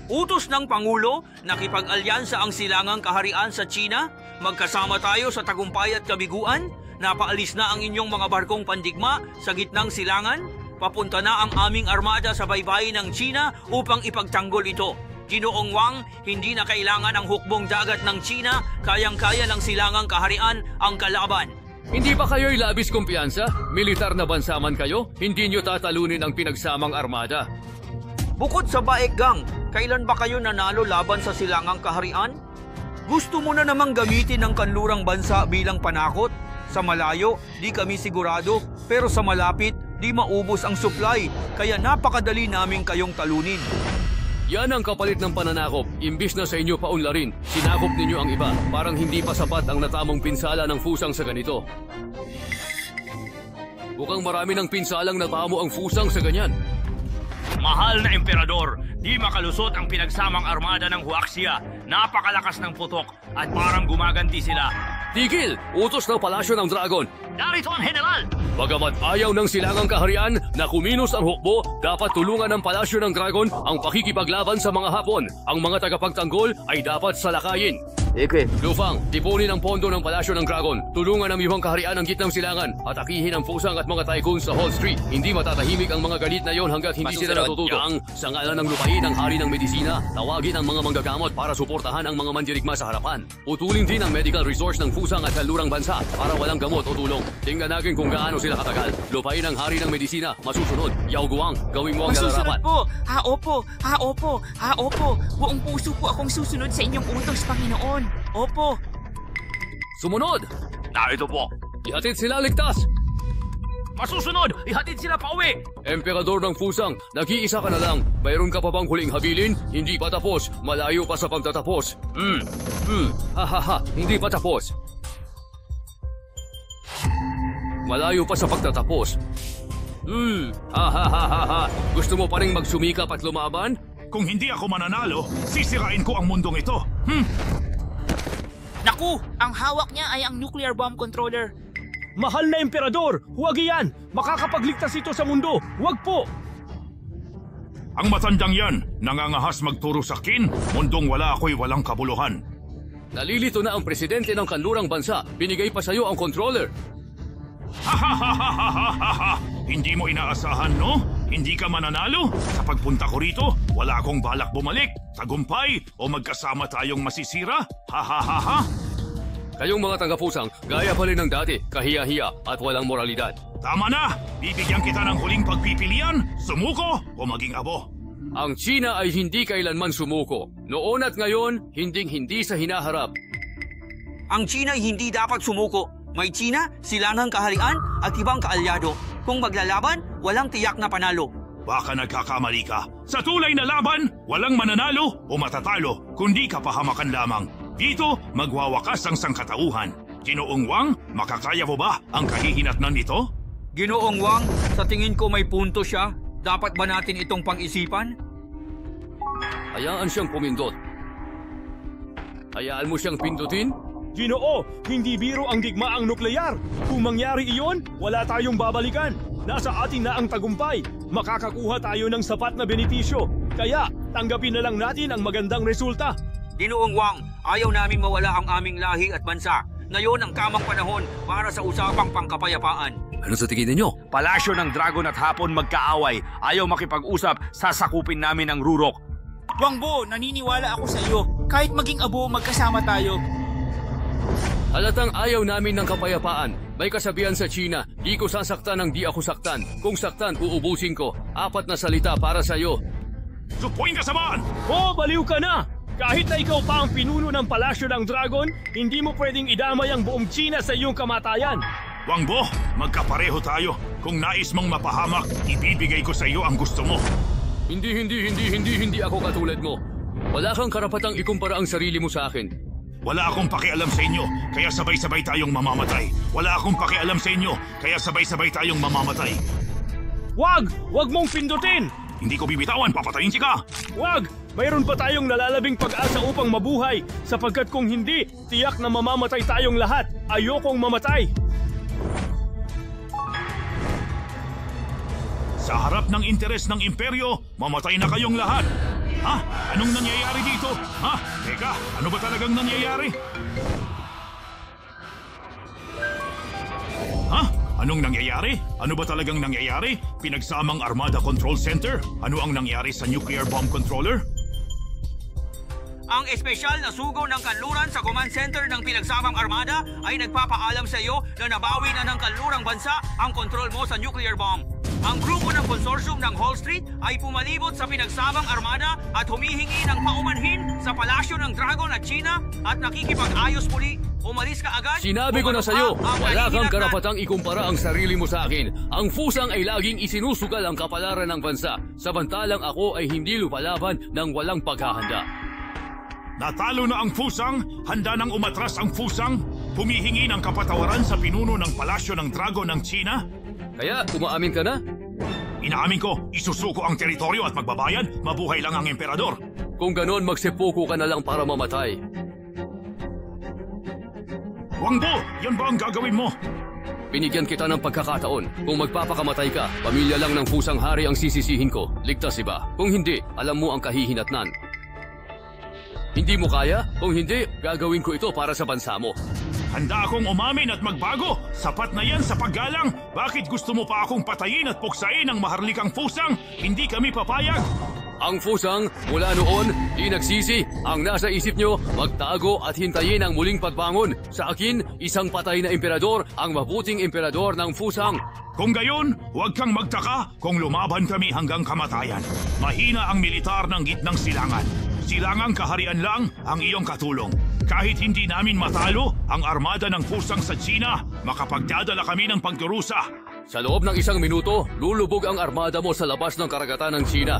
Utos ng Pangulo, nakipag-alyansa ang silangang kaharian sa China? Magkasama tayo sa tagumpay at kabiguan? Napaalis na ang inyong mga barkong pandigma sa gitnang silangan? Papunta na ang aming armada sa baybayin ng China upang ipagtanggol ito. Ginoong Wang, hindi na kailangan ang hukbong dagat ng China, kayang-kaya ng silangang kaharian ang kalaban. Hindi ba kayo'y labis kumpiyansa? Militar na bansa man kayo, hindi nyo tatalunin ang pinagsamang armada. Bukod sa Baekgang, kailan ba kayo nanalo laban sa silangang kaharian? Gusto mo na namang gamitin ang kanlurang bansa bilang panakot? Sa malayo, di kami sigurado, pero sa malapit, di maubos ang supply, kaya napakadali naming kayong talunin. Yan ang kapalit ng pananakop. Imbis na sa inyo paunlarin, sinakop ninyo ang iba. Parang hindi pa sapat ang natamong pinsala ng Fusang sa ganito. Mukhang marami ng pinsalang natamo ang Fusang sa ganyan. Mahal na Emperador, di makalusot ang pinagsamang armada ng Huaxia. Napakalakas ng putok at parang gumaganti sila. Tigil! Utos ng palasyo ng dragon! Narito ang General! Bagamat ayaw ng silangang kaharian na kumilos ang hukbo, dapat tulungan ng palasyo ng dragon ang pakikipaglaban sa mga Hapon. Ang mga tagapagtanggol ay dapat salakayin. Lufang, tipunin ang pondo ng palasyo ng dragon. Tulungan ang ibang kaharian ng gitnang silangan at akihin ang Fusang at mga tycoon sa Hall Street. Hindi matatahimik ang mga galit na yon hanggat hindi sila natututo. Sa ngalan ng lupain ng hari ng medisina, tawagin ang mga manggagamot para suportahan ang mga mandirigma sa harapan. Putulin din ang medical resource ng Fusang at kanlurang bansa para walang gamot o tulong. Tingnan natin kung gaano sila katagal. Lupain ang hari ng medisina, masusunod. Yao Guang, gawin mo ang masusunod nararapat. Po! Opo! Buong puso po akong susunod sa inyong utos, Panginoon. Opo! Sumunod! Narito po! Ihatid sila ligtas! Masusunod! Ihatid sila pa uwi! Emperador ng Fusang, nag-iisa ka na lang. Mayroon ka pa bang huling habilin? Hindi pa tapos. Malayo pa sa pagtatapos. Hindi pa tapos. Malayo pa sa pagtatapos. Gusto mo pa rin magsumikap at lumaban? Kung hindi ako mananalo, sisirain ko ang mundong ito. Naku! Ang hawak niya ay ang nuclear bomb controller. Mahal na Emperador! Huwag iyan! Makakapagligtas ito sa mundo! Huwag po! Ang matandang yan, nangangahas magturo sa kin, mundong wala ako'y walang kabuluhan. Nalilito na ang presidente ng kanlurang bansa. Binigay pa sa'yo ang controller. Hindi mo inaasahan, no? Hindi ka mananalo? Sa pagpunta ko rito, wala akong balak bumalik, tagumpay, o magkasama tayong masisira? Kayong mga taga-Fusang, gaya pa rin ng dati, kahiya-hiya at walang moralidad. Tama na! Bibigyan kita ng huling pagpipilian, sumuko o maging abo. Ang China ay hindi kailanman sumuko. Noon at ngayon, hinding-hindi sa hinaharap. Ang China ay hindi dapat sumuko. May China, silangang kaharian at ibang kaalyado. Kung maglalaban, walang tiyak na panalo. Baka nagkakamali ka. Sa tulay na laban, walang mananalo o matatalo, kundi kapahamakan lamang. Dito, magwawakas ang sangkatauhan. Ginoong Wang, makakaya mo ba ang kahihinatnan nito? Ginoong Wang, sa tingin ko may punto siya. Dapat ba natin itong pang-isipan? Hayaan siyang pumindot. Hayaan mo siyang pindutin? Ginoo, hindi biro ang digmaang nuklear. Kung mangyari iyon, wala tayong babalikan. Nasa atin na ang tagumpay. Makakakuha tayo ng sapat na benepisyo. Kaya, tanggapin na lang natin ang magandang resulta. Ginoong Wang, ayaw naming mawala ang aming lahi at bansa. Ngayon ang tamang panahon para sa usapang pangkapayapaan. Ano sa tingin ninyo? Palasyo ng Dragon at Hapon magkaaway. Ayaw makipag-usap, sasakupin namin ang Rurok. Wangbo, naniniwala ako sa iyo. Kahit maging abo, magkasama tayo. Halatang ayaw namin ng kapayapaan. May kasabihan sa China, di ko sasaktan ang di ako saktan. Kung saktan, uubusin ko. 4 na salita para sa'yo. Supuin kasamaan! Baliw ka na! Kahit na ikaw pa ang pinuno ng palasyo ng Dragon, hindi mo pwedeng idamay ang buong China sa iyong kamatayan. Wangbo, magkapareho tayo. Kung nais mong mapahamak, ibibigay ko sa iyo ang gusto mo. Hindi ako katulad mo. Wala kang karapatang ikumpara ang sarili mo sa akin. Wala akong pakialam sa inyo, kaya sabay-sabay tayong mamamatay. Wala akong pakialam sa inyo, kaya sabay-sabay tayong mamamatay. Wag! Wag mong pindutin! Hindi ko bibitawan, papatayin ka! Wag! Mayroon pa tayong nalalabing pag-asa upang mabuhay, sapagkat kung hindi, tiyak na mamamatay tayong lahat. Ayokong mamatay! Sa harap ng interes ng imperyo, mamatay na kayong lahat. Ha? Anong nangyayari dito? Ha? Teka, ano ba talagang nangyayari? Ha? Anong nangyayari? Ano ba talagang nangyayari? Pinagsamang Armada Control Center? Ano ang nangyari sa nuclear bomb controller? Ang espesyal na sugo ng kanluran sa command center ng pinagsamang armada ay nagpapaalam sa iyo na nabawi na ng kanlurang bansa ang kontrol mo sa nuclear bomb. Ang grupo ng konsorsyum ng Hall Street ay pumalibot sa pinagsamang armada at humihingi ng paumanhin sa palasyo ng Dragon at China at nakikipag-ayos muli. Umalis ka agad. Sinabi ko na sa iyo, wala kang karapatang ikumpara ang sarili mo sa akin. Ang Fusang ay laging isinusugal ang kapalaran ng bansa, samantalang ako ay hindi lupalaban ng walang paghahanda. Natalo na ang Fusang, handa nang umatras ang Fusang, humihingi ng kapatawaran sa pinuno ng palasyo ng Dragon ng China. Kaya, umaamin ka na? Inaamin ko, isusuko ang teritoryo at magbabayad, mabuhay lang ang emperador. Kung ganon, magsepuko ka na lang para mamatay. Wang Bo, yan ba ang gagawin mo? Binigyan kita ng pagkakataon. Kung magpapakamatay ka, pamilya lang ng pusang hari ang sisisihin ko. Ligtas iba. Kung hindi, alam mo ang kahihinatnan. Hindi mo kaya? Kung hindi, gagawin ko ito para sa bansa mo. Handa akong umamin at magbago. Sapat na yan sa paggalang. Bakit gusto mo pa akong patayin at puksain ang maharlikang fusang? Hindi kami papayag. Ang fusang, mula noon, di nagsisi. Ang nasa isip nyo, magtago at hintayin ang muling pagbangon. Sa akin, isang patay na emperador, ang mabuting emperador ng fusang. Kung gayon, huwag kang magtaka kung lumaban kami hanggang kamatayan. Mahina ang militar ng gitnang silangan. Silangang kaharian lang ang iyong katulong. Kahit hindi namin matalo ang armada ng fusang sa China, makapagdadala kami ng pagdurusa. Sa loob ng 1 minuto, lulubog ang armada mo sa labas ng karagatan ng China.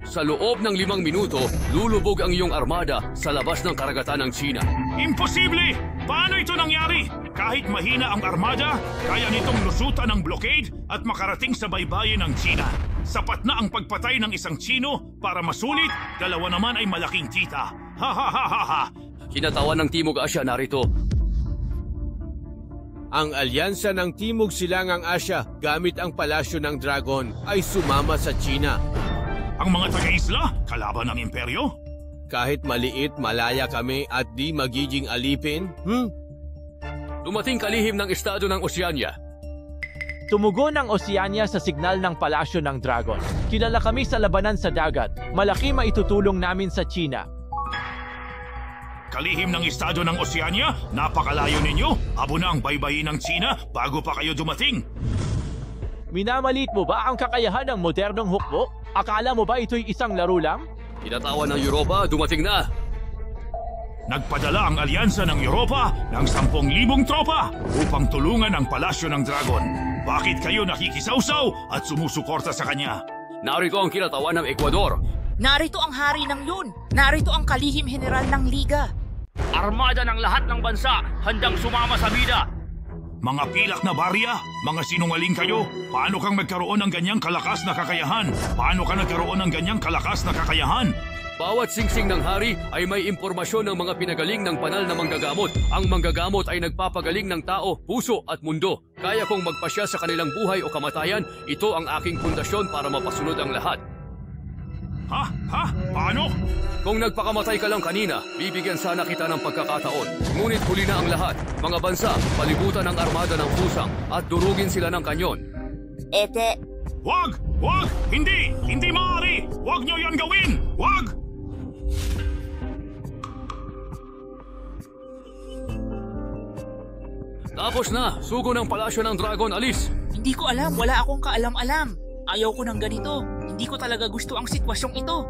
Sa loob ng 5 minuto, lulubog ang iyong armada sa labas ng karagatan ng China. Imposible! Paano ito nangyari? Kahit mahina ang armada, kaya nitong lusutan ang blockade at makarating sa baybayin ng China. Sapat na ang pagpatay ng isang Chino para masulit, dalawa naman ay malaking kita. Ha ha ha ha ha! Kinatawan ng Timog Asya narito. Ang alyansa ng Timog Silangang Asya gamit ang Palasyo ng Dragon ay sumama sa China. Ang mga taga-isla, kalaban ng imperyo? Kahit maliit, malaya kami at di magiging alipin? Dumating kalihim ng estado ng Oceania. Tumugon ang Oceania sa signal ng Palasyo ng Dragon. Kilala kami sa labanan sa dagat. Malaki maitutulong namin sa China. Kalihim ng estado ng Oceania, napakalayo ninyo. Abo na ang baybayin ng China bago pa kayo dumating. Minamalit mo ba ang kakayahan ng modernong hukbo? Akala mo ba ito'y isang laro lang? Tinatawan ng Europa, dumating na. Nagpadala ang alyansa ng Europa ng 10,000 tropa upang tulungan ang Palasyo ng Dragon. Bakit kayo nakikisawsaw at sumusuporta sa kanya? Narito ang kinatawan ng Ecuador. Narito ang hari ng Yun. Narito ang kalihim general ng Liga. Armada ng lahat ng bansa, handang sumama sa bida. Mga pilak na barya, mga sinungaling kayo. Paano kang magkaroon ng ganyang kalakas na kakayahan? Paano ka nagkaroon ng ganyang kalakas na kakayahan? Bawat singsing ng hari ay may impormasyon ng mga pinagaling ng banal na manggagamot. Ang manggagamot ay nagpapagaling ng tao, puso at mundo. Kaya kong magpasya sa kanilang buhay o kamatayan, ito ang aking pundasyon para mapasunod ang lahat. Ha? Paano? Kung nagpakamatay ka lang kanina, bibigyan sana kita ng pagkakataon. Ngunit huli na ang lahat. Mga bansa, palibutan ang armada ng fusang at durugin sila ng kanyon. Wag! Hindi! Hindi maaari! Wag nyo yan gawin! Wag! Tapos na! Sugo ng Palasyo ng Dragon, alis! Hindi ko alam. Wala akong kaalam-alam. Ayaw ko ng ganito. Hindi ko talaga gusto ang sitwasyong ito.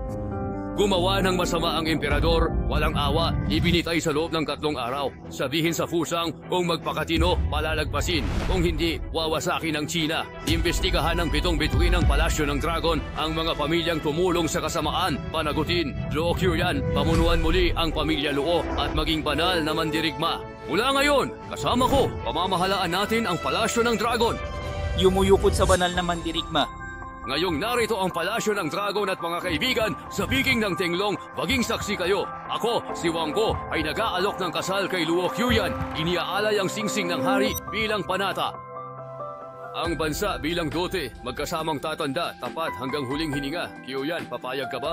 Gumawa ng masama ang emperador, walang awa, ibinitay sa loob ng 3 araw. Sabihin sa fusang, kung magpakatino, palalagpasin. Kung hindi, wawasakin ng China. Imbestigahan ng 7 bituin ng Palasyo ng Dragon ang mga pamilyang tumulong sa kasamaan. Panagutin, Luo Qiuyan, pamunuan muli ang pamilya Luo at maging banal na mandirigma. Mula ngayon, kasama ko, pamamahalaan natin ang Palasyo ng Dragon. Yumuyukod sa banal na mandirigma. Ngayong narito ang Palasyo ng Dragon at mga kaibigan sa Biging ng Tenglong, maging saksi kayo. Ako, si Wang Bo, ay nag-aalok ng kasal kay Luo Qiuyan. Iniaalay ang singsing ng hari bilang panata. Ang bansa bilang dote, magkasamang tatanda, tapat hanggang huling hininga. Qiuyan, papayag ka ba?